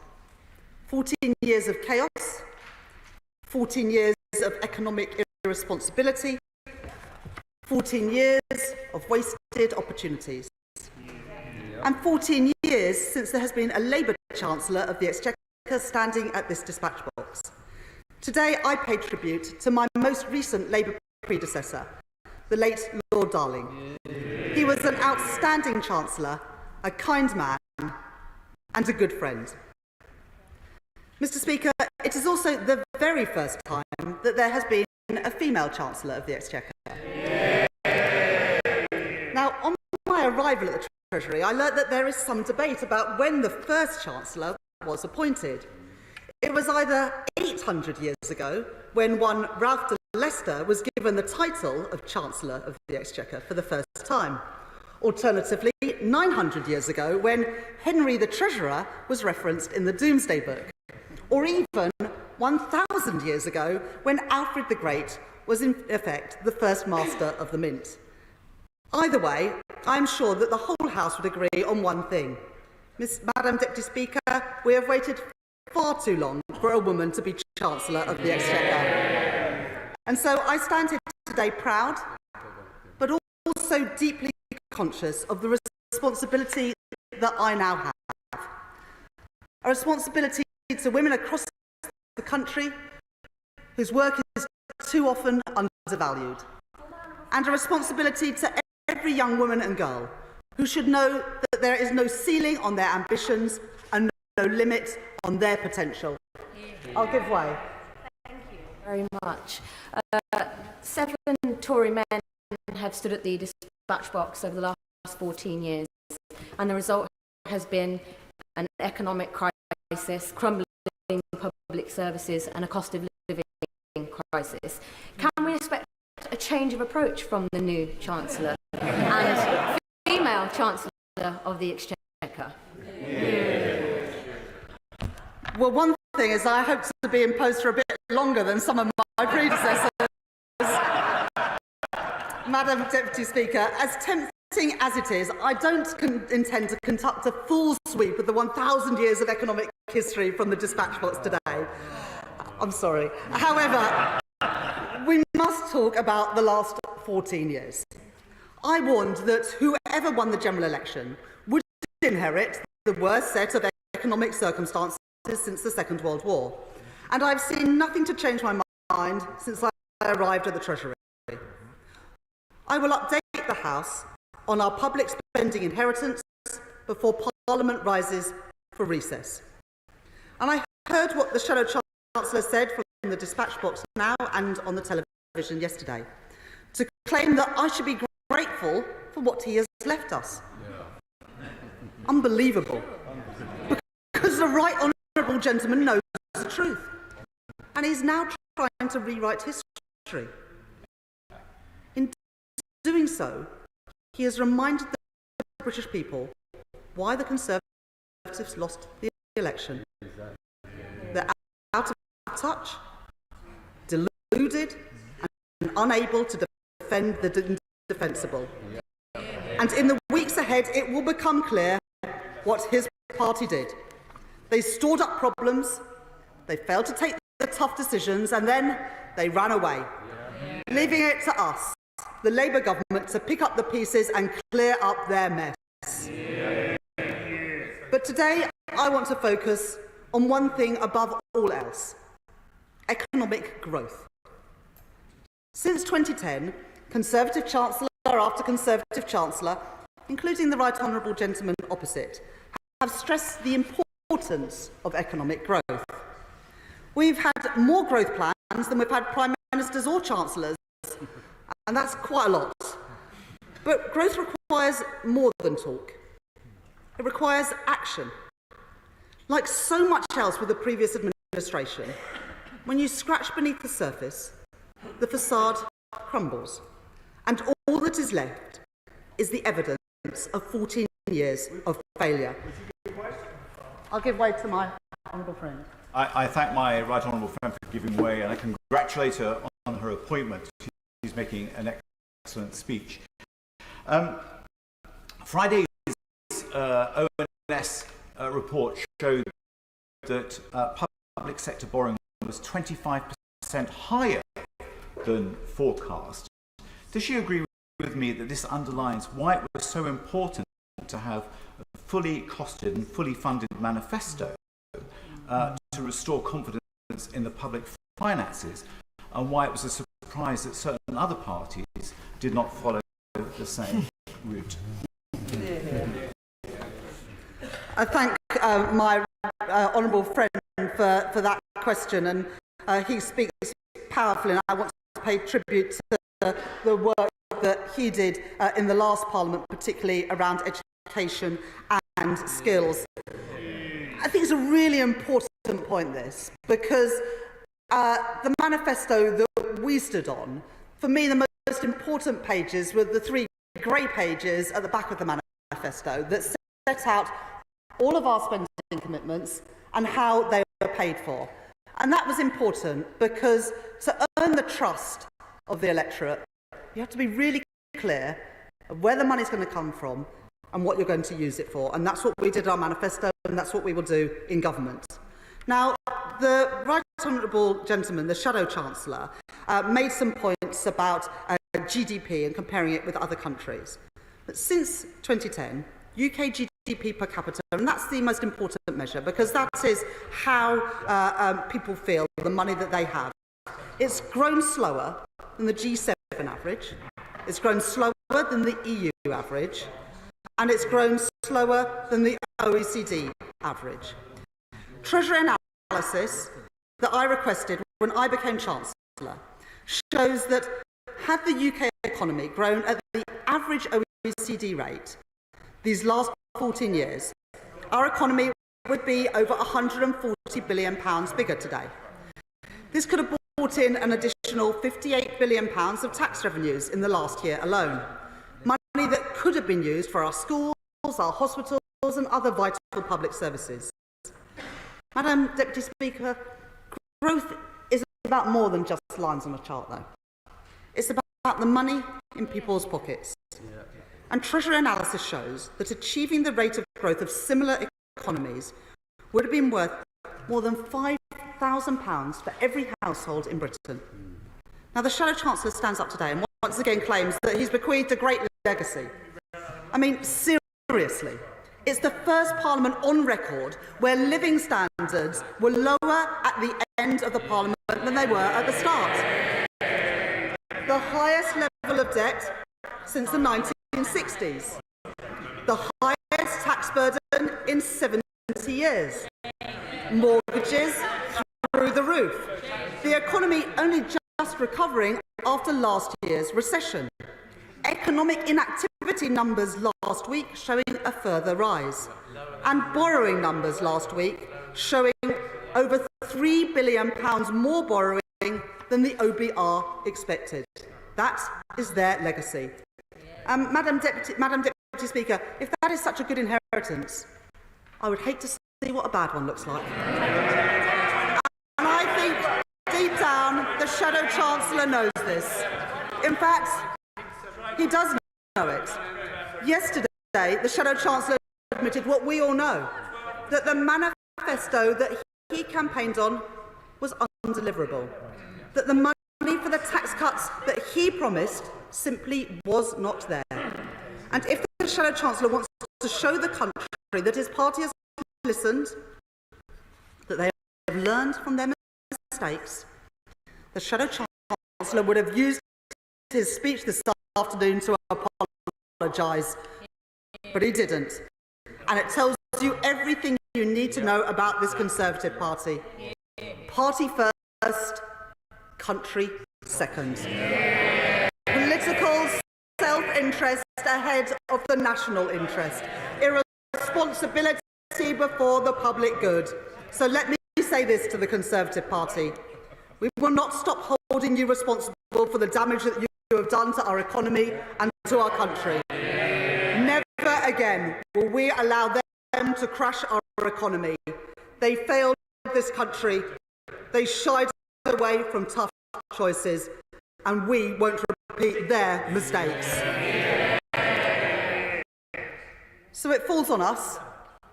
14 years of chaos, 14 years of economic irresponsibility, 14 years of wasted opportunities. And 14 years since there has been a Labour Chancellor of the Exchequer standing at this dispatch box. Today I pay tribute to my most recent Labour predecessor, the late Lord Darling. He was an outstanding Chancellor, a kind man and a good friend. Mr. Speaker, it is also the very first time that there has been a female Chancellor of the Exchequer. Now, on my arrival at the Treasury, I learnt that there is some debate about when the first Chancellor was appointed. It was either 800 years ago, when one Ralph de Leicester was given the title of Chancellor of the Exchequer for the first time. Alternatively, 900 years ago, when Henry the Treasurer was referenced in the Domesday Book. Or even 1,000 years ago, when Alfred the Great was in effect the first Master of the Mint. Either way, I'm sure that the whole House would agree on one thing. Madam Deputy Speaker, we have waited far too long for a woman to be Chancellor of the Exchequer. And so I stand here today proud, but also deeply conscious of the responsibility that I now have. A responsibility to women across the country whose work is too often undervalued. And a responsibility to every young woman and girl who should know that there is no ceiling on their ambitions and no limit on their potential. I'll give way. Thank you very much. 7 Tory men have stood at the dispatch box over the last 14 years, and the result has been an economic crisis, crumbling public services, and a cost of living crisis. Can we expect a change of approach from the new Chancellor and female Chancellor of the Exchequer? Well, one thing is I hope to be in post for a bit longer than some of my predecessors. Madam Deputy Speaker, as tempting as it is, I don't intend to conduct a full sweep of the 1,000 years of economic history from the dispatch box today. I'm sorry. However, we must talk about the last 14 years. I warned that whoever won the general election would inherit the worst set of economic circumstances since the Second World War. And I've seen nothing to change my mind since I arrived at the Treasury. I will update the House on our public spending inheritance before Parliament rises for recess. And I heard what the Shadow Chancellor said from the dispatch box now and on the television yesterday, to claim that I should be grateful for what he has left us. Unbelievable. Because the right honourable gentleman knows the truth. And he's now trying to rewrite history. In doing so, he has reminded the British people why the Conservatives lost the election. They're out of touch, deluded, and unable to defend the indefensible. And in the weeks ahead, it will become clear what his party did. They stored up problems, they failed to take the tough decisions, and then they ran away, leaving it to us, the Labour government, to pick up the pieces and clear up their mess. But today, I want to focus on one thing above all else: economic growth. Since 2010, Conservative Chancellor after Conservative Chancellor, including the Right Honourable Gentleman opposite, have stressed the importance of economic growth. We've had more growth plans than we've had Prime Ministers or Chancellors, and that's quite a lot. But growth requires more than talk. It requires action. Like so much else with the previous administration, when you scratch beneath the surface, the facade crumbles, and all that is left is the evidence of 14 years of failure. I'll give way to my honourable friend. I thank my right honourable friend for giving way, and I congratulate her on her appointment. She's making an excellent speech. Friday's ONS report showed that public sector borrowing was 25% higher than forecast. Does she agree with me that this underlines why it was so important to have a fully costed and fully funded manifesto to restore confidence in the public finances, and why it was a surprise that certain other parties did not follow the same route? I thank my honourable friend for that question, and he speaks powerfully, and I want to pay tribute to the work that he did in the last Parliament, particularly around education and skills. I think it's a really important point, this, because the manifesto that we stood on, for me, the most important pages were the 3 grey pages at the back of the manifesto that set out all of our spending commitments and how they were paid for. And that was important because to earn the trust of the electorate, you have to be really clear of where the money's going to come from and what you're going to use it for. And that's what we did in our manifesto, and that's what we will do in government. Now, the Right Honourable Gentleman, the Shadow Chancellor, made some points about GDP and comparing it with other countries. But since 2010, UK GDP per capita, and that's the most important measure because that is how people feel the money that they have. It's grown slower than the G7 average, it's grown slower than the EU average, and it's grown slower than the OECD average. Treasury analysis that I requested when I became Chancellor shows that had the UK economy grown at the average OECD rate these last 14 years, our economy would be over £140 billion bigger today. This could have brought in an additional £58 billion of tax revenues in the last year alone, money that could have been used for our schools, our hospitals and other vital public services. Madam Deputy Speaker, growth is about more than just lines on a chart, though. It's about the money in people's pockets. And Treasury analysis shows that achieving the rate of growth of similar economies would have been worth more than £5,000 for every household in Britain. Now, the Shadow Chancellor stands up today and once again claims that he's bequeathed a great legacy. I mean, seriously. It's the first Parliament on record where living standards were lower at the end of the Parliament than they were at the start. The highest level of debt since the 1960s. The highest tax burden in 70 years. Mortgages through the roof. The economy only just recovering after last year's recession. Economic inactivity numbers last week showing a further rise. And borrowing numbers last week showing over £3 billion more borrowing than the OBR expected. That is their legacy. Madam Deputy Speaker, if that is such a good inheritance, I would hate to see what a bad one looks like. And I think deep down the Shadow Chancellor knows this. In fact, he does know it. Yesterday, the Shadow Chancellor admitted what we all know, that the manifesto that he campaigned on was undeliverable, that the money for the tax cuts that he promised simply was not there. And if the Shadow Chancellor wants to show the country that his party has listened, that they have learned from their mistakes, the Shadow Chancellor would have used his speech this afternoon to apologise, but he didn't. And it tells you everything you need to know about this Conservative Party. Party first, country second. Political self-interest ahead of the national interest. Irresponsibility before the public good. So let me say this to the Conservative Party. We will not stop holding you responsible for the damage that you have done to our economy and to our country. Never again will we allow them to crash our economy. They failed this country. They shied away from tough choices, and we won't repeat their mistakes. So it falls on us,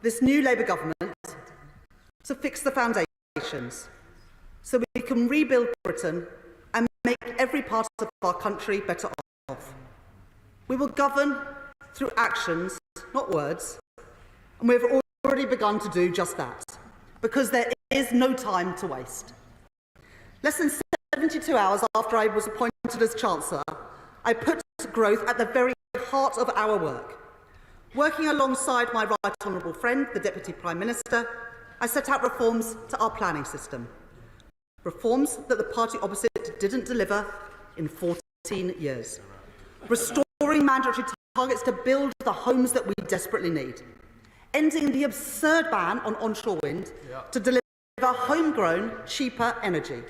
this new Labour government, to fix the foundations so we can rebuild Britain and make every part of our country better off. We will govern through actions, not words, and we have already begun to do just that, because there is no time to waste. Less than 72 hours after I was appointed as Chancellor, I put growth at the very heart of our work. Working alongside my right honourable friend, the Deputy Prime Minister, I set out reforms to our planning system. Reforms that the party opposite didn't deliver in 14 years. Restoring mandatory targets to build the homes that we desperately need. Ending the absurd ban on onshore wind to deliver homegrown, cheaper energy.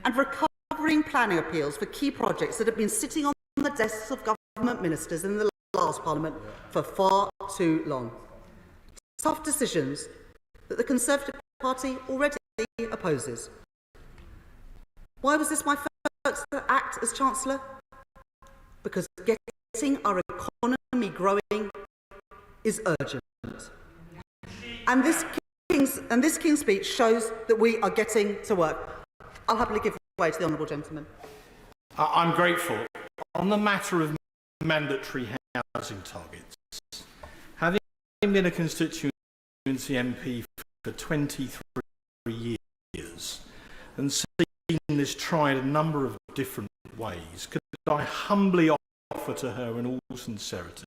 And recovering planning appeals for key projects that have been sitting on the desks of government ministers in the last Parliament for far too long. Tough decisions that the Conservative Party already opposes. Why was this my first act as Chancellor? Because getting our economy growing is urgent. And this King's Speech shows that we are getting to work. I'll happily give way to the honourable gentleman. I'm grateful. On the matter of mandatory housing targets, having been a constituency MP for 23 years and seen this tried a number of different ways, could I humbly offer to her in all sincerity,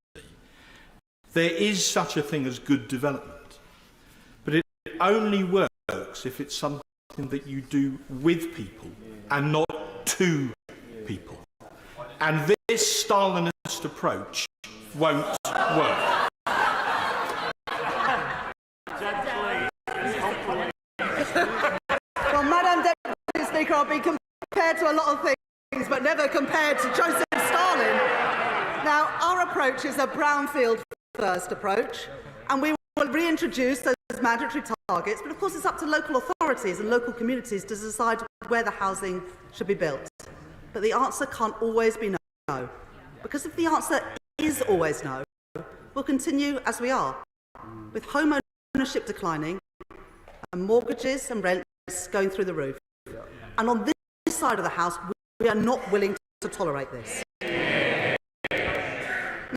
there is such a thing as good development, but it only works if it's something that you do with people and not to people. And this Stalinist approach won't work. Well, Madam Deputy Speaker, I'll be compared to a lot of things, but never compared to Joseph Stalin. Now, our approach is a brownfield-first approach, and we will reintroduce those mandatory targets, but of course it's up to local authorities and local communities to decide where the housing should be built. But the answer can't always be no, because if the answer is always no, we'll continue as we are, with home ownership declining and mortgages and rents going through the roof. And on this side of the House, we are not willing to tolerate this.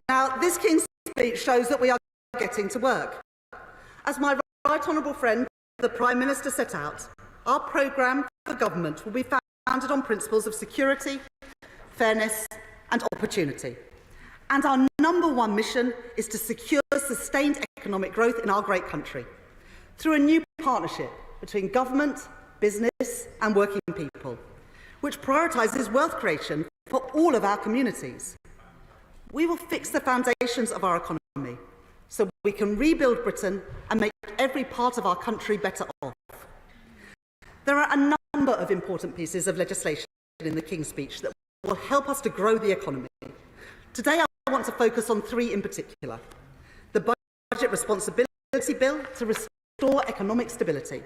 Now, this King's Speech shows that we are getting to work. As my right honourable friend, the Prime Minister, set out, our programme for government will be founded on principles of security, fairness and opportunity. And our number one mission is to secure sustained economic growth in our great country through a new partnership between government, business and working people, which prioritises wealth creation for all of our communities. We will fix the foundations of our economy so we can rebuild Britain and make every part of our country better off. There are a number of important pieces of legislation in the King's Speech that will help us to grow the economy. Today I want to focus on three in particular. The Budget Responsibility Bill to restore economic stability,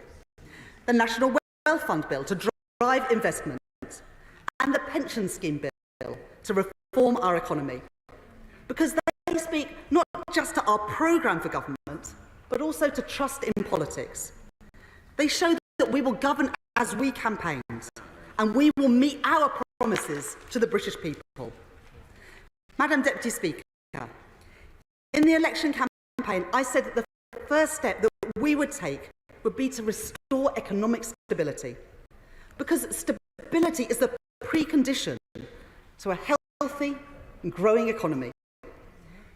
the National Wealth Fund Bill to drive investment, and the Pension Scheme Bill to reform our economy. Because they speak not just to our programme for government, but also to trust in politics. They show that we will govern as we campaigned, and we will meet our promises to the British people. Madam Deputy Speaker, in the election campaign, I said that the first step that we would take would be to restore economic stability, because stability is the precondition to a healthy and growing economy.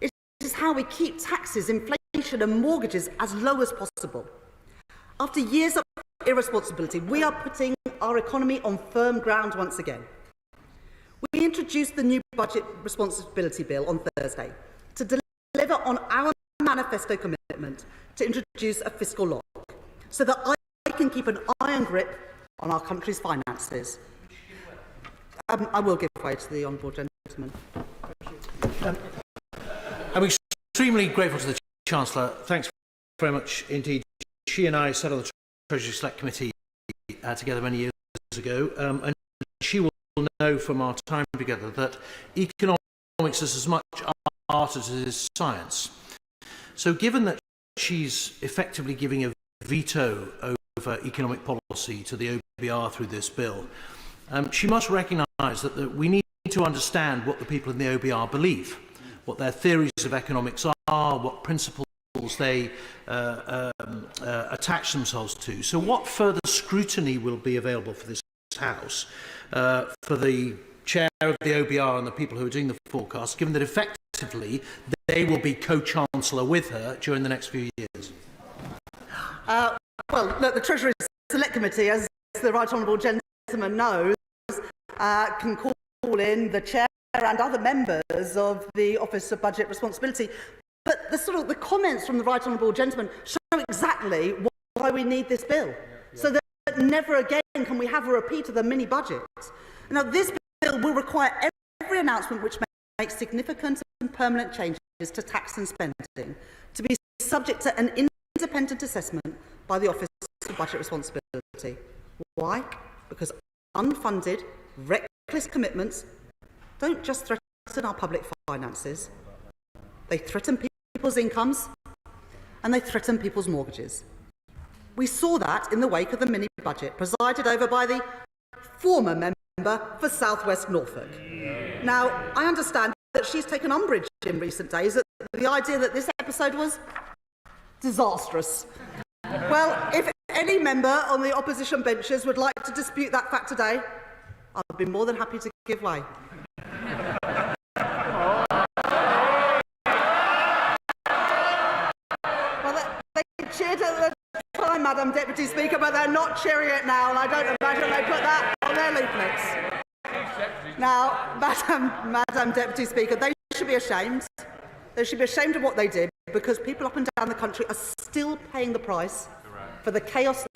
It is how we keep taxes, inflation and mortgages as low as possible. After years of irresponsibility, we are putting our economy on firm ground once again. We introduced the new Budget Responsibility Bill on Thursday to deliver on our manifesto commitment to introduce a fiscal lock so that I can keep an iron grip on our country's finances. I will give way to the honourable gentleman. I'm extremely grateful to the Chancellor. Thanks very much indeed. She and I sat on the Treasury Select Committee together many years ago, and she will know from our time together that economics is as much art as it is science. So given that she's effectively giving a veto over economic policy to the OBR through this bill, she must recognise that we need to understand what the people in the OBR believe, what their theories of economics are, what principles they attach themselves to. So what further scrutiny will be available for this House, for the chair of the OBR and the people who are doing the forecast, given that effectively they will be co-chancellor with her during the next few years? Well, look, the Treasury Select Committee, as the right honourable gentleman knows, can call in the chair and other members of the Office of Budget Responsibility. But the comments from the right honourable gentleman show exactly why we need this bill, so that never again can we have a repeat of the mini budget. Now, this bill will require every announcement which makes significant and permanent changes to tax and spending to be subject to an independent assessment by the Office of Budget Responsibility. Why? Because unfunded, reckless commitments don't just threaten our public finances, they threaten people's incomes and they threaten people's mortgages. We saw that in the wake of the mini-budget presided over by the former member for South West Norfolk. Now, I understand that she's taken umbrage in recent days at the idea that this episode was disastrous. Well, if any member on the opposition benches would like to dispute that fact today, I'll be more than happy to give way. Well, they cheered at the time, Madam Deputy Speaker, but they're not cheering it now, and I don't imagine they put that on their leaflets. Now, Madam Deputy Speaker, they should be ashamed. They should be ashamed of what they did, because people up and down the country are still paying the price for the chaos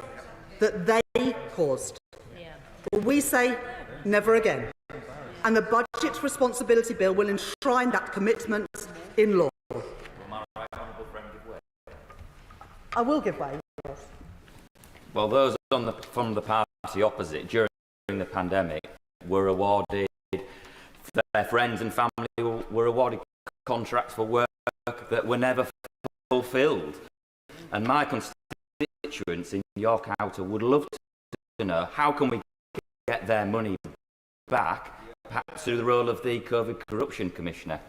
that they caused. But we say never again. And the Budget Responsibility Bill will enshrine that commitment in law. I will give way. Yes. Well, those from the party opposite during the pandemic were awarded, their friends and family were awarded contracts for work that were never fulfilled. And my constituents in York Outer would love to know how can we get their money back, perhaps through the role of the COVID Corruption Commissioner.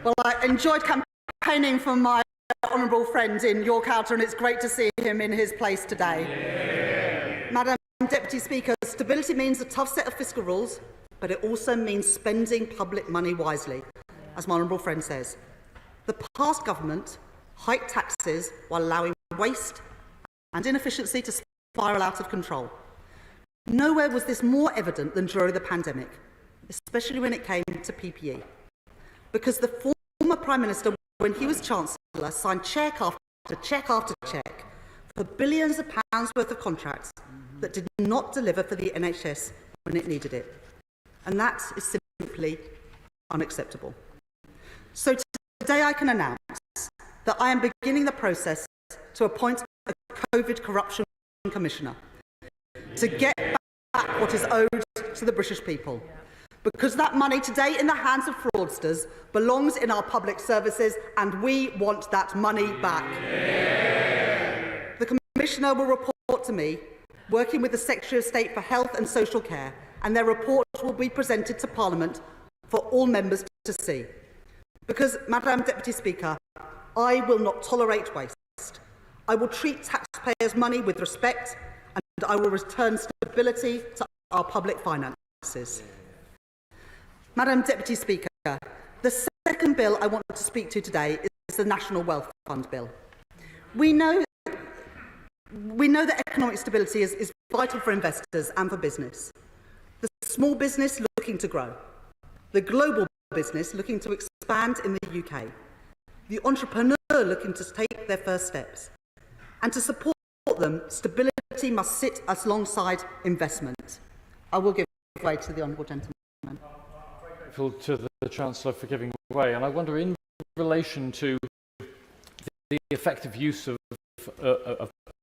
Well, I enjoyed campaigning for my honourable friend in York Outer, and it's great to see him in his place today. Madam Deputy Speaker, stability means a tough set of fiscal rules, but it also means spending public money wisely, as my honourable friend says. The past government hiked taxes while allowing waste and inefficiency to spiral out of control. Nowhere was this more evident than during the pandemic, especially when it came to PPE. Because the former Prime Minister, when he was Chancellor, signed cheque after cheque after cheque for billions of pounds worth of contracts that did not deliver for the NHS when it needed it. And that is simply unacceptable. So today I can announce that I am beginning the process to appoint a COVID Corruption Commissioner to get back what is owed to the British people. Because that money today in the hands of fraudsters belongs in our public services, and we want that money back. The Commissioner will report to me, working with the Secretary of State for Health and Social Care, and their report will be presented to Parliament for all members to see. Because, Madam Deputy Speaker, I will not tolerate waste. I will treat taxpayers' money with respect, and I will return stability to our public finances. Madam Deputy Speaker, the second bill I want to speak to today is the National Wealth Fund Bill. We know that economic stability is vital for investors and for business. The small business looking to grow, the global business looking to expand in the UK, the entrepreneur looking to take their first steps. And to support them, stability must sit alongside investment. I will give way to the honourable gentleman. Grateful to the Chancellor for giving way, and I wonder, in relation to the effective use of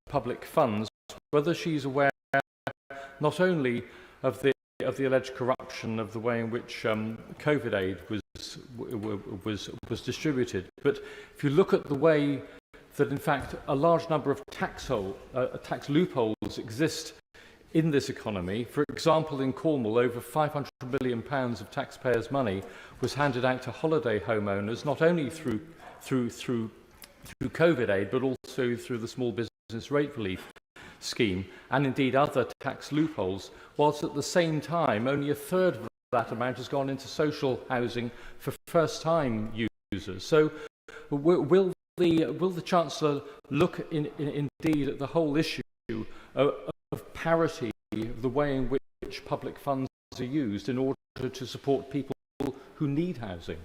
public funds, whether she's aware not only of the alleged corruption of the way in which COVID aid was distributed, but if you look at the way that, in fact, a large number of tax loopholes exist in this economy. For example, in Cornwall, over £500 million of taxpayers' money was handed out to holiday homeowners, not only through COVID aid, but also through the Small Business Rate Relief Scheme, and indeed other tax loopholes, whilst at the same time only a third of that amount has gone into social housing for first-time users. So will the Chancellor look indeed at the whole issue of parity, the way in which public funds are used in order to support people who need housing?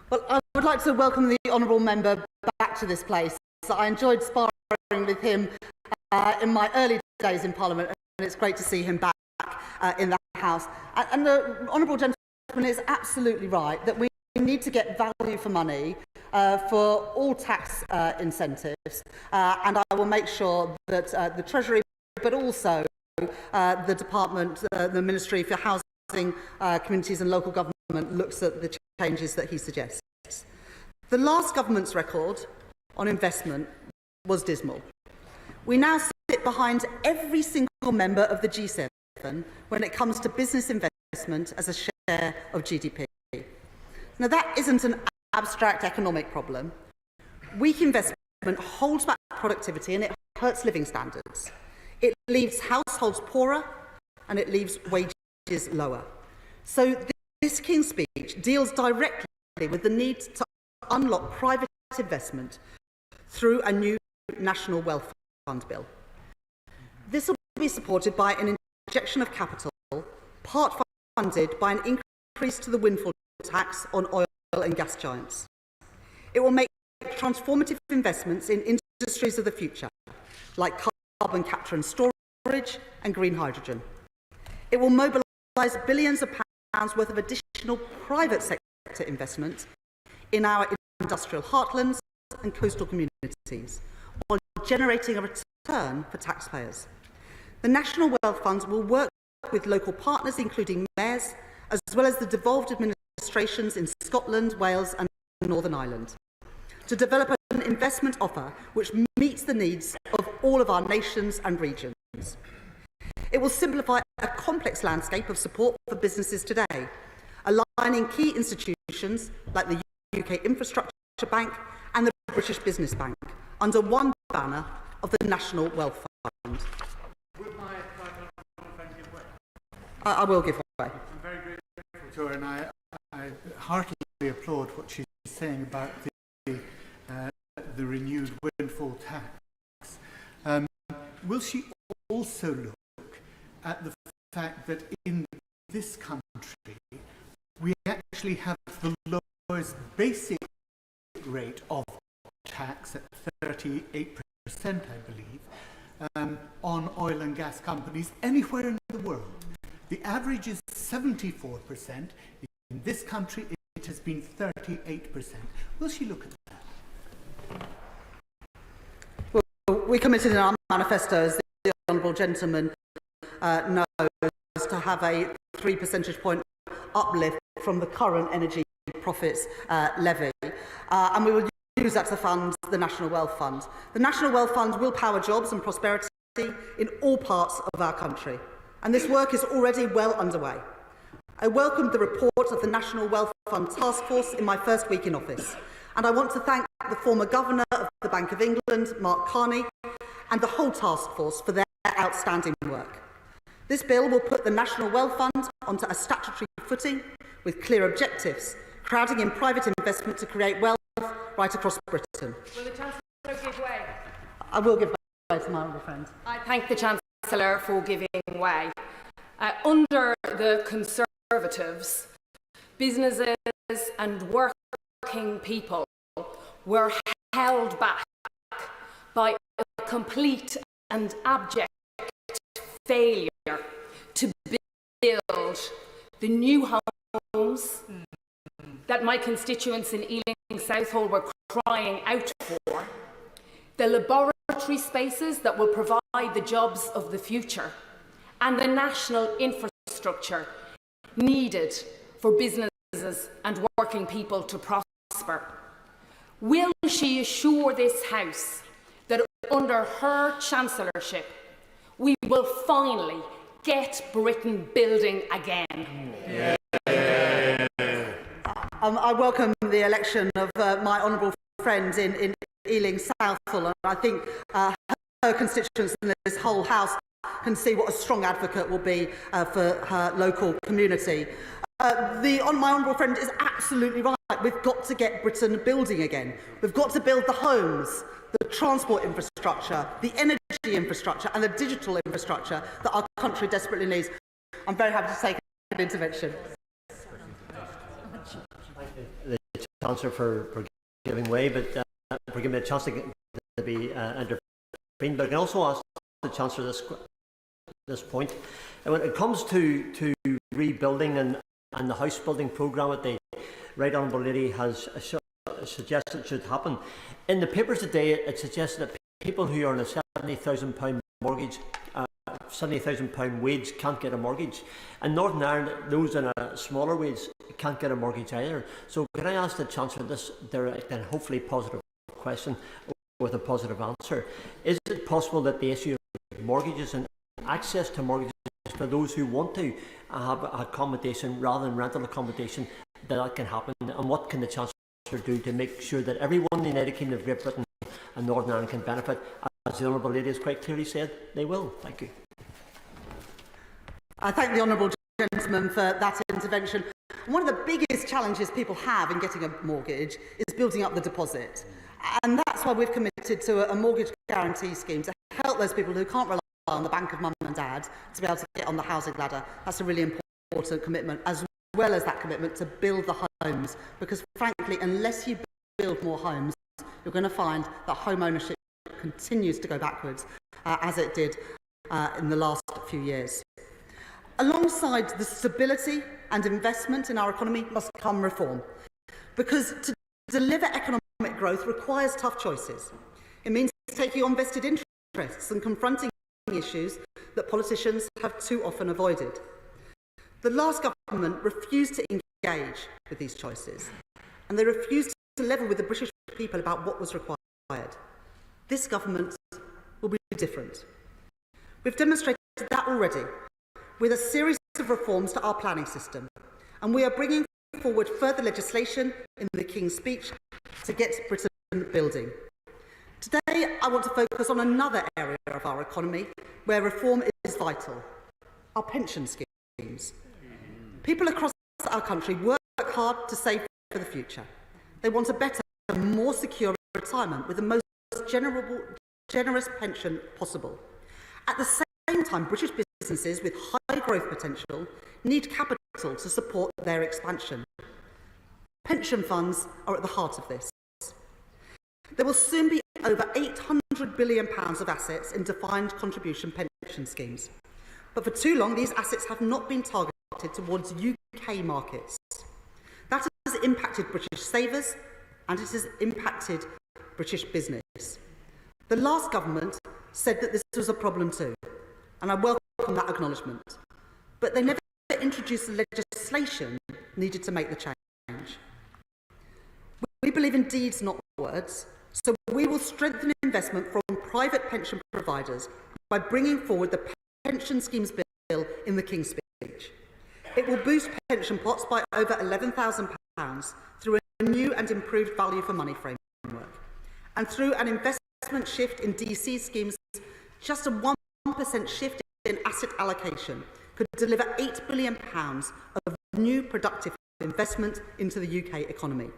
Well, I would like to welcome the honourable member back to this place. I enjoyed sparring with him in my early days in Parliament, and it's great to see him back in the House. And the honourable gentleman is absolutely right that we need to get value for money for all tax incentives, and I will make sure that the Treasury, but also the Department, the Ministry for Housing, Communities and Local Government looks at the changes that he suggests. The last government's record on investment was dismal. We now sit behind every single member of the G7 when it comes to business investment as a share of GDP. Now, that isn't an abstract economic problem. Weak investment holds back productivity and it hurts living standards. It leaves households poorer and it leaves wages lower. So this King's Speech deals directly with the need to unlock private investment through a new National Wealth Fund bill. This will be supported by an injection of capital, part funded by an increase to the windfall tax on oil and gas giants. It will make transformative investments in industries of the future, like carbon capture and storage and green hydrogen. It will mobilise billions of pounds worth of additional private sector investment in our industrial heartlands and coastal communities, while generating a return for taxpayers. The National Wealth Funds will work with local partners, including mayors, as well as the devolved administrations in Scotland, Wales and Northern Ireland, to develop an investment offer which meets the needs of all of our nations and regions. It will simplify a complex landscape of support for businesses today, aligning key institutions like the UK Infrastructure Bank and the British Business Bank under one banner of the National Wealth Fund. I will give way. I'm very grateful to her, and I heartily applaud what she's saying about the renewed windfall tax. Will she also look at the fact that in this country we actually have the lowest basic rate of tax at 38%, I believe, on oil and gas companies anywhere in the world? The average is 74%. In this country, it has been 38%. Will she look at that? Well, we committed in our manifesto, as the Honourable Gentleman knows, to have a 3 percentage point uplift from the current energy profits levy. And we will use that to fund the National Wealth Fund. The National Wealth Fund will power jobs and prosperity in all parts of our country. And this work is already well underway. I welcomed the report of the National Wealth Fund Task Force in my first week in office, and I want to thank the former Governor of the Bank of England, Mark Carney, and the whole task force for their outstanding work. This bill will put the National Wealth Fund onto a statutory footing with clear objectives, crowding in private investment to create wealth right across Britain. Will the Chancellor give way? I will give way to my honourable friend. I thank the Chancellor for giving way. Under the Conservatives, businesses and working people were held back by a complete and abject failure to build the new homes that my constituents in Ealing Southall were crying out for, the laboratory spaces that will provide the jobs of the future, and the national infrastructure needed for businesses and working people to prosper. Will she assure this House that under her chancellorship we will finally get Britain building again? Yeah. I welcome the election of my honourable friend in Ealing Southall, and I think her constituents in this whole House can see what a strong advocate will be for her local community. My honourable friend is absolutely right. We've got to get Britain building again. We've got to build the homes, the transport infrastructure, the energy infrastructure and the digital infrastructure that our country desperately needs. I'm very happy to take an intervention. The Chancellor for giving way, but for giving me a chance to be intervened. But I can also ask the Chancellor this point. And when it comes to rebuilding and the house building programme that the Right Honourable Lady has suggested should happen, in the papers today it suggests that people who are on a £70,000 mortgage, £70,000 wage can't get a mortgage. In Northern Ireland, those on a smaller wage can't get a mortgage either. So can I ask the Chancellor this direct and hopefully positive question with a positive answer. Is it possible that the issue of mortgages and access to mortgages for those who want to have accommodation rather than rental accommodation, that can happen? And what can the Chancellor do to make sure that everyone in the United Kingdom of Great Britain and Northern Ireland can benefit, as the Honourable Lady has quite clearly said they will? Thank you. I thank the Honourable Gentleman for that intervention. One of the biggest challenges people have in getting a mortgage is building up the deposit. And that's why we've committed to a mortgage guarantee scheme to help those people who can't rely on the bank of mum and dad to be able to get on the housing ladder. That's a really important commitment, as well as that commitment to build the homes. Because frankly, unless you build more homes, you're going to find that home ownership continues to go backwards, as it did in the last few years. Alongside the stability and investment in our economy must come reform, because to deliver economic growth requires tough choices. It means taking on vested interests and confronting issues that politicians have too often avoided. The last government refused to engage with these choices, and they refused to level with the British people about what was required. This government will be different. We've demonstrated that already, with a series of reforms to our planning system, and we are bringing forward further legislation in the King's Speech to get Britain building. Today, I want to focus on another area of our economy where reform is vital: our pension schemes. People across our country work hard to save for the future. They want a better, more secure retirement with the most generous pension possible. At the same time, British businesses with high growth potential need capital to support their expansion. Pension funds are at the heart of this. There will soon be over £800 billion of assets in defined contribution pension schemes. But for too long, these assets have not been targeted towards UK markets. That has impacted British savers, and it has impacted British business. The last government said that this was a problem too, and I welcome that acknowledgement. But they never introduced the legislation needed to make the change. We believe in deeds, not words, so we will strengthen investment from private pension providers by bringing forward the Pension Schemes Bill in the King's Speech. It will boost pension pots by over £11,000 through a new and improved value for money framework. And through an investment shift in DC schemes, just a 1% shift in asset allocation could deliver £8 billion of new productive investment into the UK economy.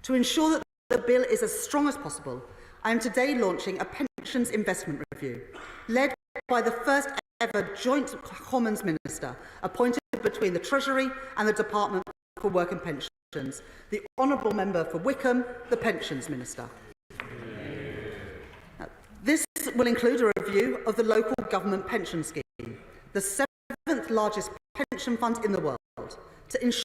To ensure that the bill is as strong as possible, I am today launching a pensions investment review, led by the first ever joint Commons Minister appointed between the Treasury and the Department for Work and Pensions, the Honourable Member for Wickham, the Pensions Minister. This will include a review of the local government pension scheme, the 7th largest pension fund in the world, to ensure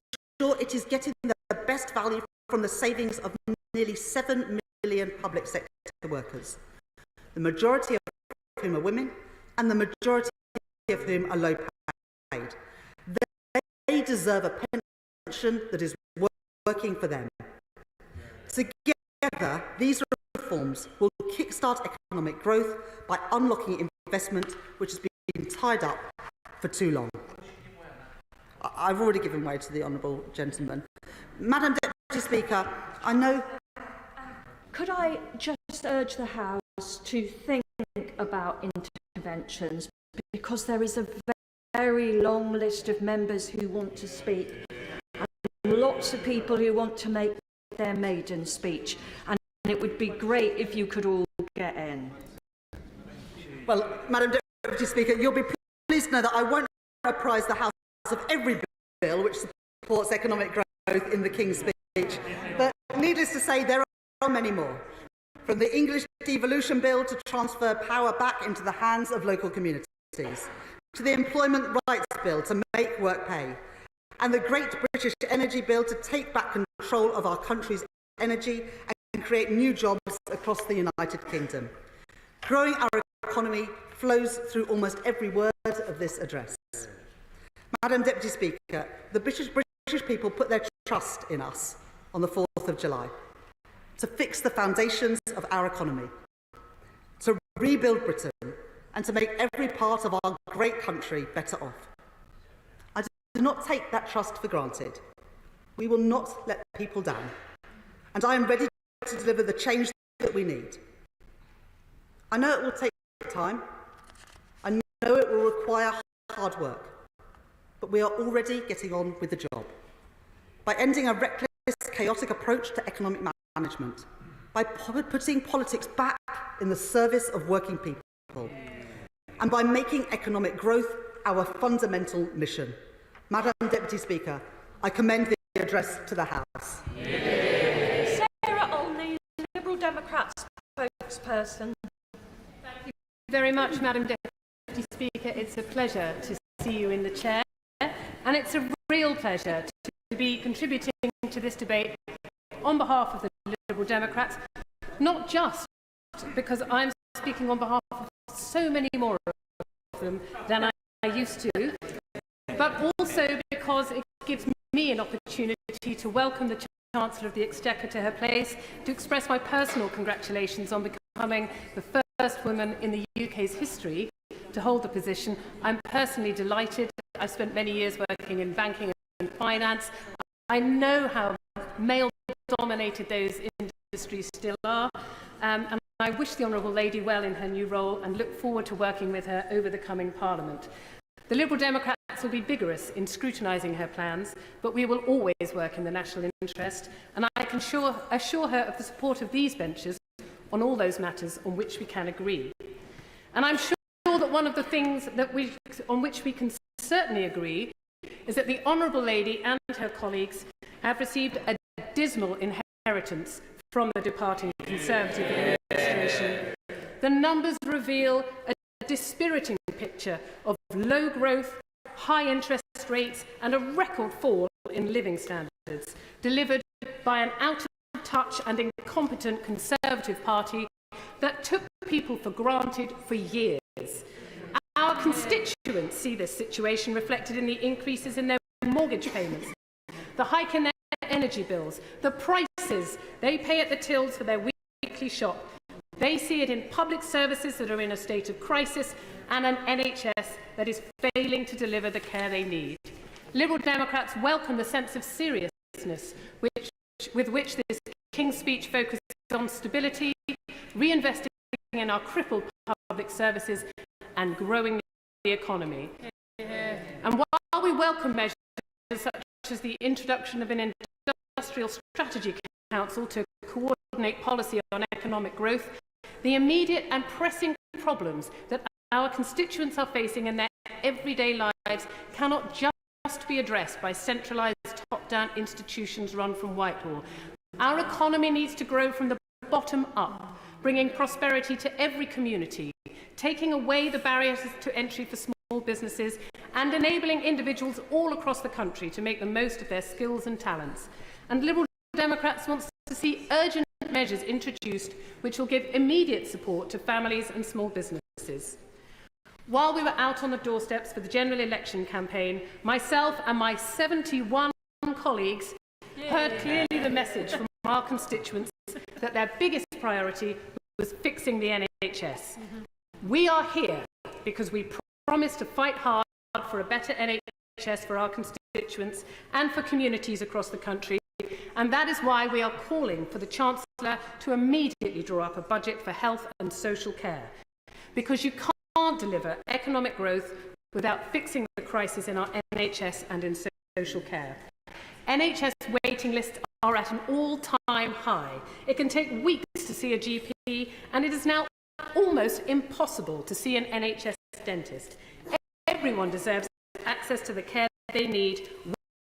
it is getting the best value from the savings of nearly 7 million public sector workers, the majority of whom are women and the majority of whom are low paid. They deserve a pension that is working for them. Together, these reforms will kickstart economic growth by unlocking investment which has been tied up for too long. I've already given way to the Honourable Gentleman. Madam Deputy Speaker, I know... Could I just urge the House to think about interventions, because there is a very long list of members who want to speak and lots of people who want to make their maiden speech, and it would be great if you could all get in. Well, Madam Deputy Speaker, you'll be pleased to know that I won't apprise the House of every bill which supports economic growth in the King's Speech, but needless to say, there are many more. From the English Devolution Bill to transfer power back into the hands of local communities, to the Employment Rights Bill to make work pay, and the Great British Energy Bill to take back control of our country's energy and create new jobs across the United Kingdom. Growing our economy flows through almost every word of this address. Madam Deputy Speaker, the British people put their trust in us on the 4th of July. to fix the foundations of our economy, to rebuild Britain and to make every part of our great country better off. I do not take that trust for granted. We will not let people down, and I am ready to deliver the change that we need. I know it will take time. I know it will require hard work, but we are already getting on with the job. By ending a reckless, chaotic approach to economic management, by putting politics back in the service of working people, and by making economic growth our fundamental mission. Madam Deputy Speaker, I commend the address to the House. Sarah Olney, Liberal Democrats spokesperson. Thank you very much, Madam Deputy Speaker. It's a pleasure to see you in the chair, and it's a real pleasure to be contributing to this debate on behalf of the Liberal Democrats, not just because I'm speaking on behalf of so many more of them than I used to, but also because it gives me an opportunity to welcome the Chancellor of the Exchequer to her place, to express my personal congratulations on becoming the first woman in the UK's history to hold the position. I'm personally delighted. I've spent many years working in banking and finance. I know how male-dominated those industries still are, and I wish the Honourable Lady well in her new role and look forward to working with her over the coming Parliament. The Liberal Democrats will be vigorous in scrutinising her plans, but we will always work in the national interest, and I can assure her of the support of these benches on all those matters on which we can agree. And I'm sure that one of the things on which we can certainly agree is that the Honourable Lady and her colleagues have received a dismal inheritance from the departing Conservative administration. The numbers reveal a dispiriting picture of low growth, high interest rates and a record fall in living standards, delivered by an out-of-touch and incompetent Conservative Party that took people for granted for years. Our constituents see this situation reflected in the increases in their mortgage payments, the hike in their energy bills, the prices they pay at the tills for their weekly shop. They see it in public services that are in a state of crisis and an NHS that is failing to deliver the care they need. Liberal Democrats welcome the sense of seriousness with which this King's Speech focuses on stability, reinvesting in our crippled public services and growing the economy. And while we welcome measures such as the introduction of an Industrial Strategy Council to coordinate policy on economic growth, the immediate and pressing problems that our constituents are facing in their everyday lives cannot just be addressed by centralised top-down institutions run from Whitehall. Our economy needs to grow from the bottom up, bringing prosperity to every community, taking away the barriers to entry for small businesses and enabling individuals all across the country to make the most of their skills and talents. And Liberal Democrats want to see urgent measures introduced which will give immediate support to families and small businesses. While we were out on the doorsteps for the general election campaign, myself and my 71 colleagues heard clearly the message from our constituents that their biggest priority was fixing the NHS. We are here because we promised to fight hard for a better NHS for our constituents and for communities across the country, and that is why we are calling for the Chancellor to immediately draw up a budget for health and social care. Because you can't deliver economic growth without fixing the crisis in our NHS and in social care. NHS waiting lists are at an all-time high. It can take weeks to see a GP, and it is now almost impossible to see an NHS dentist. Everyone deserves access to the care they need,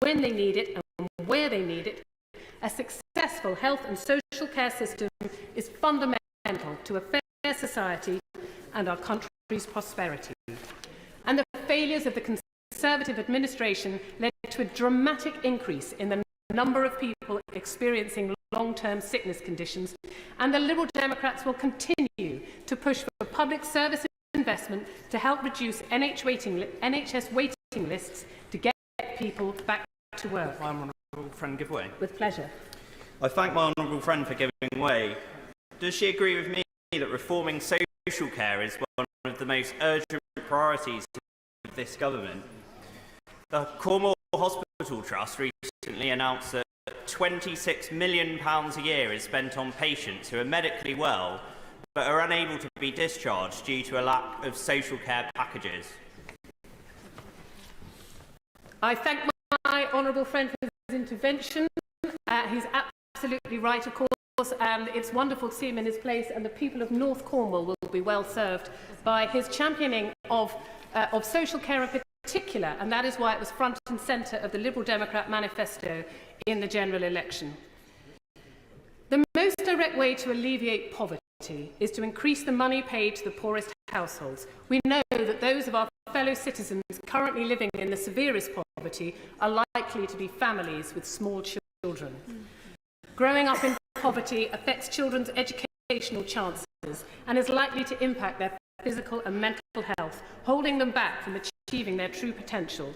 when they need it, and where they need it. A successful health and social care system is fundamental to a fair society and our country's prosperity. And the failures of the Conservative administration led to a dramatic increase in the number of people experiencing long-term sickness conditions, and the Liberal Democrats will continue to push for public service investment to help reduce NHS waiting lists to get people back to work. My honourable friend give way. With pleasure. I thank my honourable friend for giving way. Does she agree with me that reforming social care is one of the most urgent priorities of this government? The Cornwall Hospital Trust recently announced that £26 million a year is spent on patients who are medically well but are unable to be discharged due to a lack of social care packages. I thank my honourable friend for his intervention. He's absolutely right, of course, and it's wonderful to see him in his place, and the people of North Cornwall will be well served by his championing of social care in particular, and that is why it was front and centre of the Liberal Democrat manifesto in the general election. The most direct way to alleviate poverty is to increase the money paid to the poorest households. We know that those of our fellow citizens currently living in the severest poverty are likely to be families with small children. Growing up in poverty affects children's educational chances and is likely to impact their physical and mental health, holding them back from achieving their true potential.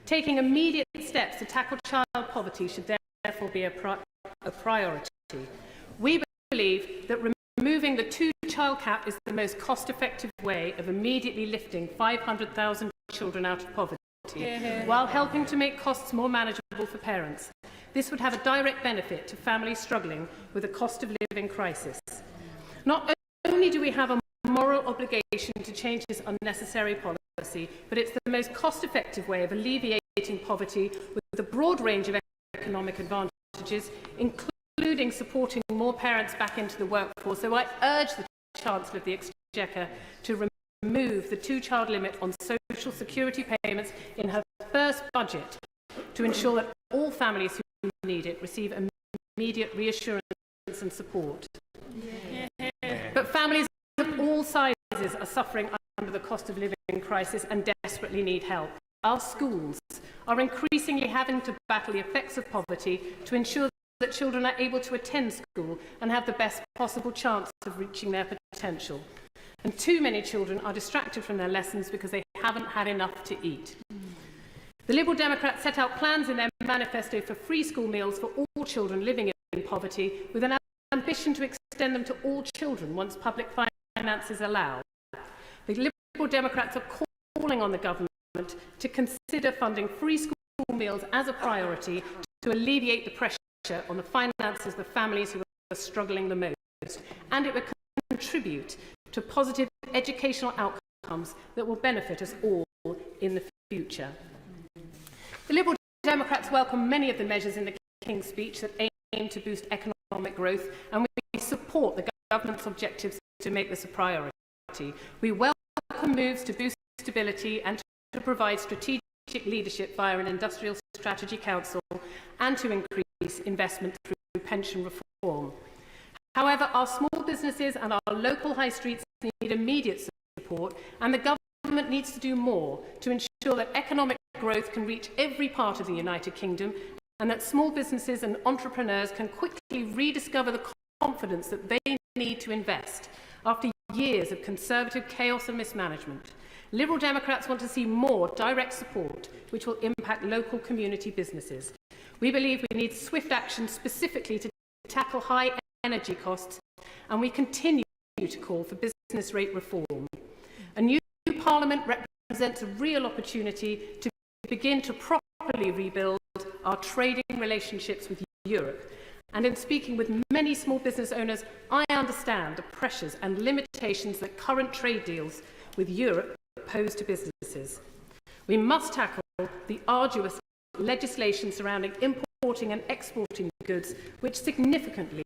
Taking immediate steps to tackle child poverty should therefore be a priority. We believe that removing the two-child cap is the most cost-effective way of immediately lifting 500,000 children out of poverty, while helping to make costs more manageable for parents. This would have a direct benefit to families struggling with a cost of living crisis. Not only do we have a moral obligation to change this unnecessary policy, but it's the most cost-effective way of alleviating poverty with a broad range of economic advantages, including supporting more parents back into the workforce. So I urge the Chancellor of the Exchequer to remove the two-child limit on social security payments in her first budget to ensure that all families who need it receive immediate reassurance and support. But families of all sizes are suffering under the cost of living crisis and desperately need help. Our schools are increasingly having to battle the effects of poverty to ensure that children are able to attend school and have the best possible chance of reaching their potential. And too many children are distracted from their lessons because they haven't had enough to eat. The Liberal Democrats set out plans in their manifesto for free school meals for all children living in poverty, with an ambition to extend them to all children once public finances allow. The Liberal Democrats are calling on the government to consider funding free school meals as a priority to alleviate the pressure on the finances of the families who are struggling the most, and it would contribute to positive educational outcomes that will benefit us all in the future. The Liberal Democrats welcome many of the measures in the King's speech that aim to boost economic growth, and we support the government's objectives to make this a priority. We welcome moves to boost stability and to provide strategic leadership via an Industrial Strategy Council and to increase investment through pension reform. However, our small businesses and our local high streets need immediate support, and the government needs to do more to ensure that economic growth can reach every part of the United Kingdom and that small businesses and entrepreneurs can quickly rediscover the confidence that they need to invest after years of Conservative chaos and mismanagement. Liberal Democrats want to see more direct support which will impact local community businesses. We believe we need swift action specifically to tackle high energy costs, and we continue to call for business rate reform. A new Parliament represents a real opportunity to begin to properly rebuild our trading relationships with Europe. And in speaking with many small business owners, I understand the pressures and limitations that current trade deals with Europe pose to businesses. We must tackle the arduous legislation surrounding importing and exporting goods, which significantly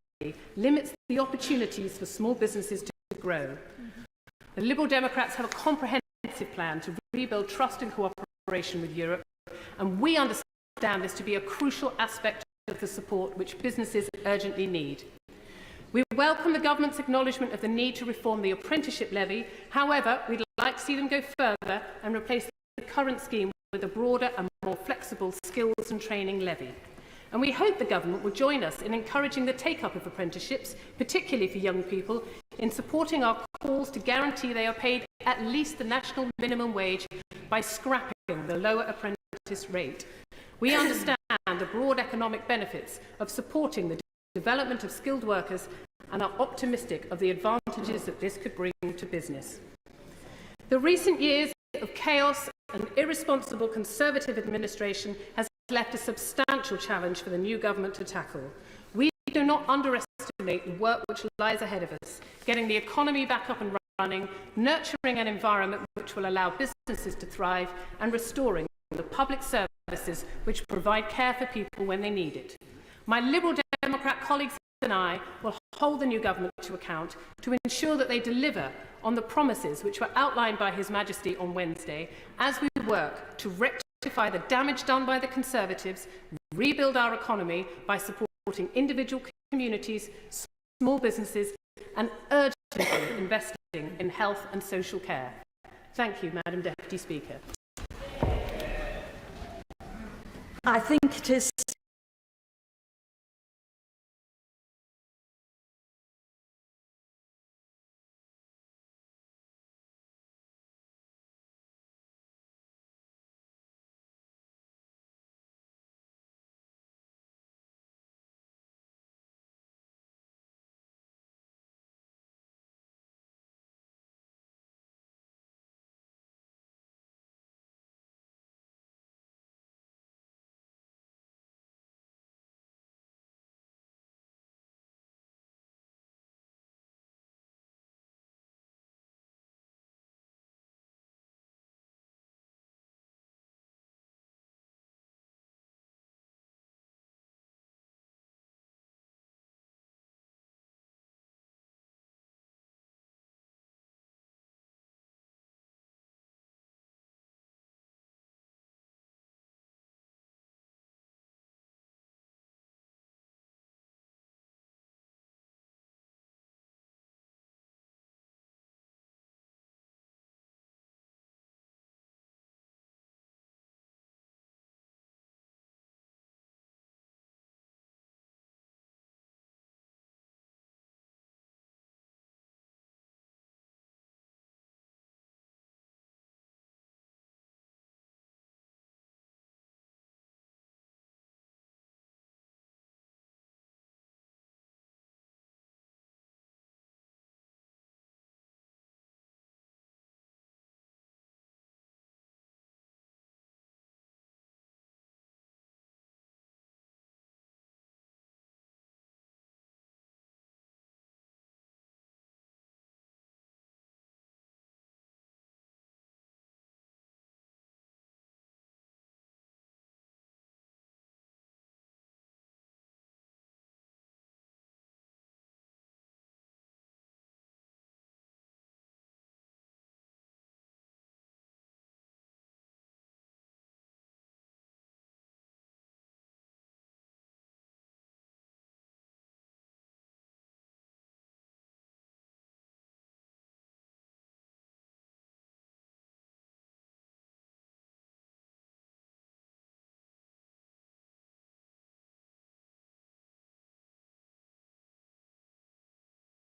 limits the opportunities for small businesses to grow. The Liberal Democrats have a comprehensive plan to rebuild trust and cooperation with Europe, and we understand this to be a crucial aspect of the support which businesses urgently need. We welcome the government's acknowledgement of the need to reform the apprenticeship levy. However, we'd like to see them go further and replace the current scheme with a broader and more flexible skills and training levy. And we hope the government will join us in encouraging the take-up of apprenticeships, particularly for young people, in supporting our calls to guarantee they are paid at least the national minimum wage by scrapping the lower apprentice rate. We understand the broad economic benefits of supporting the development of skilled workers and are optimistic of the advantages that this could bring to business. The recent years of chaos and irresponsible Conservative administration has left a substantial challenge for the new government to tackle. We do not underestimate the work which lies ahead of us, getting the economy back up and running, nurturing an environment which will allow businesses to thrive, and restoring the public services which provide care for people when they need it. My Liberal Democrat colleagues and I will hold the new government to account to ensure that they deliver on the promises which were outlined by His Majesty on Wednesday as we work to rectify the damage done by the Conservatives, rebuild our economy by supporting individual communities, small businesses and urgently investing in health and social care. Thank you, Madam Deputy Speaker. I think it is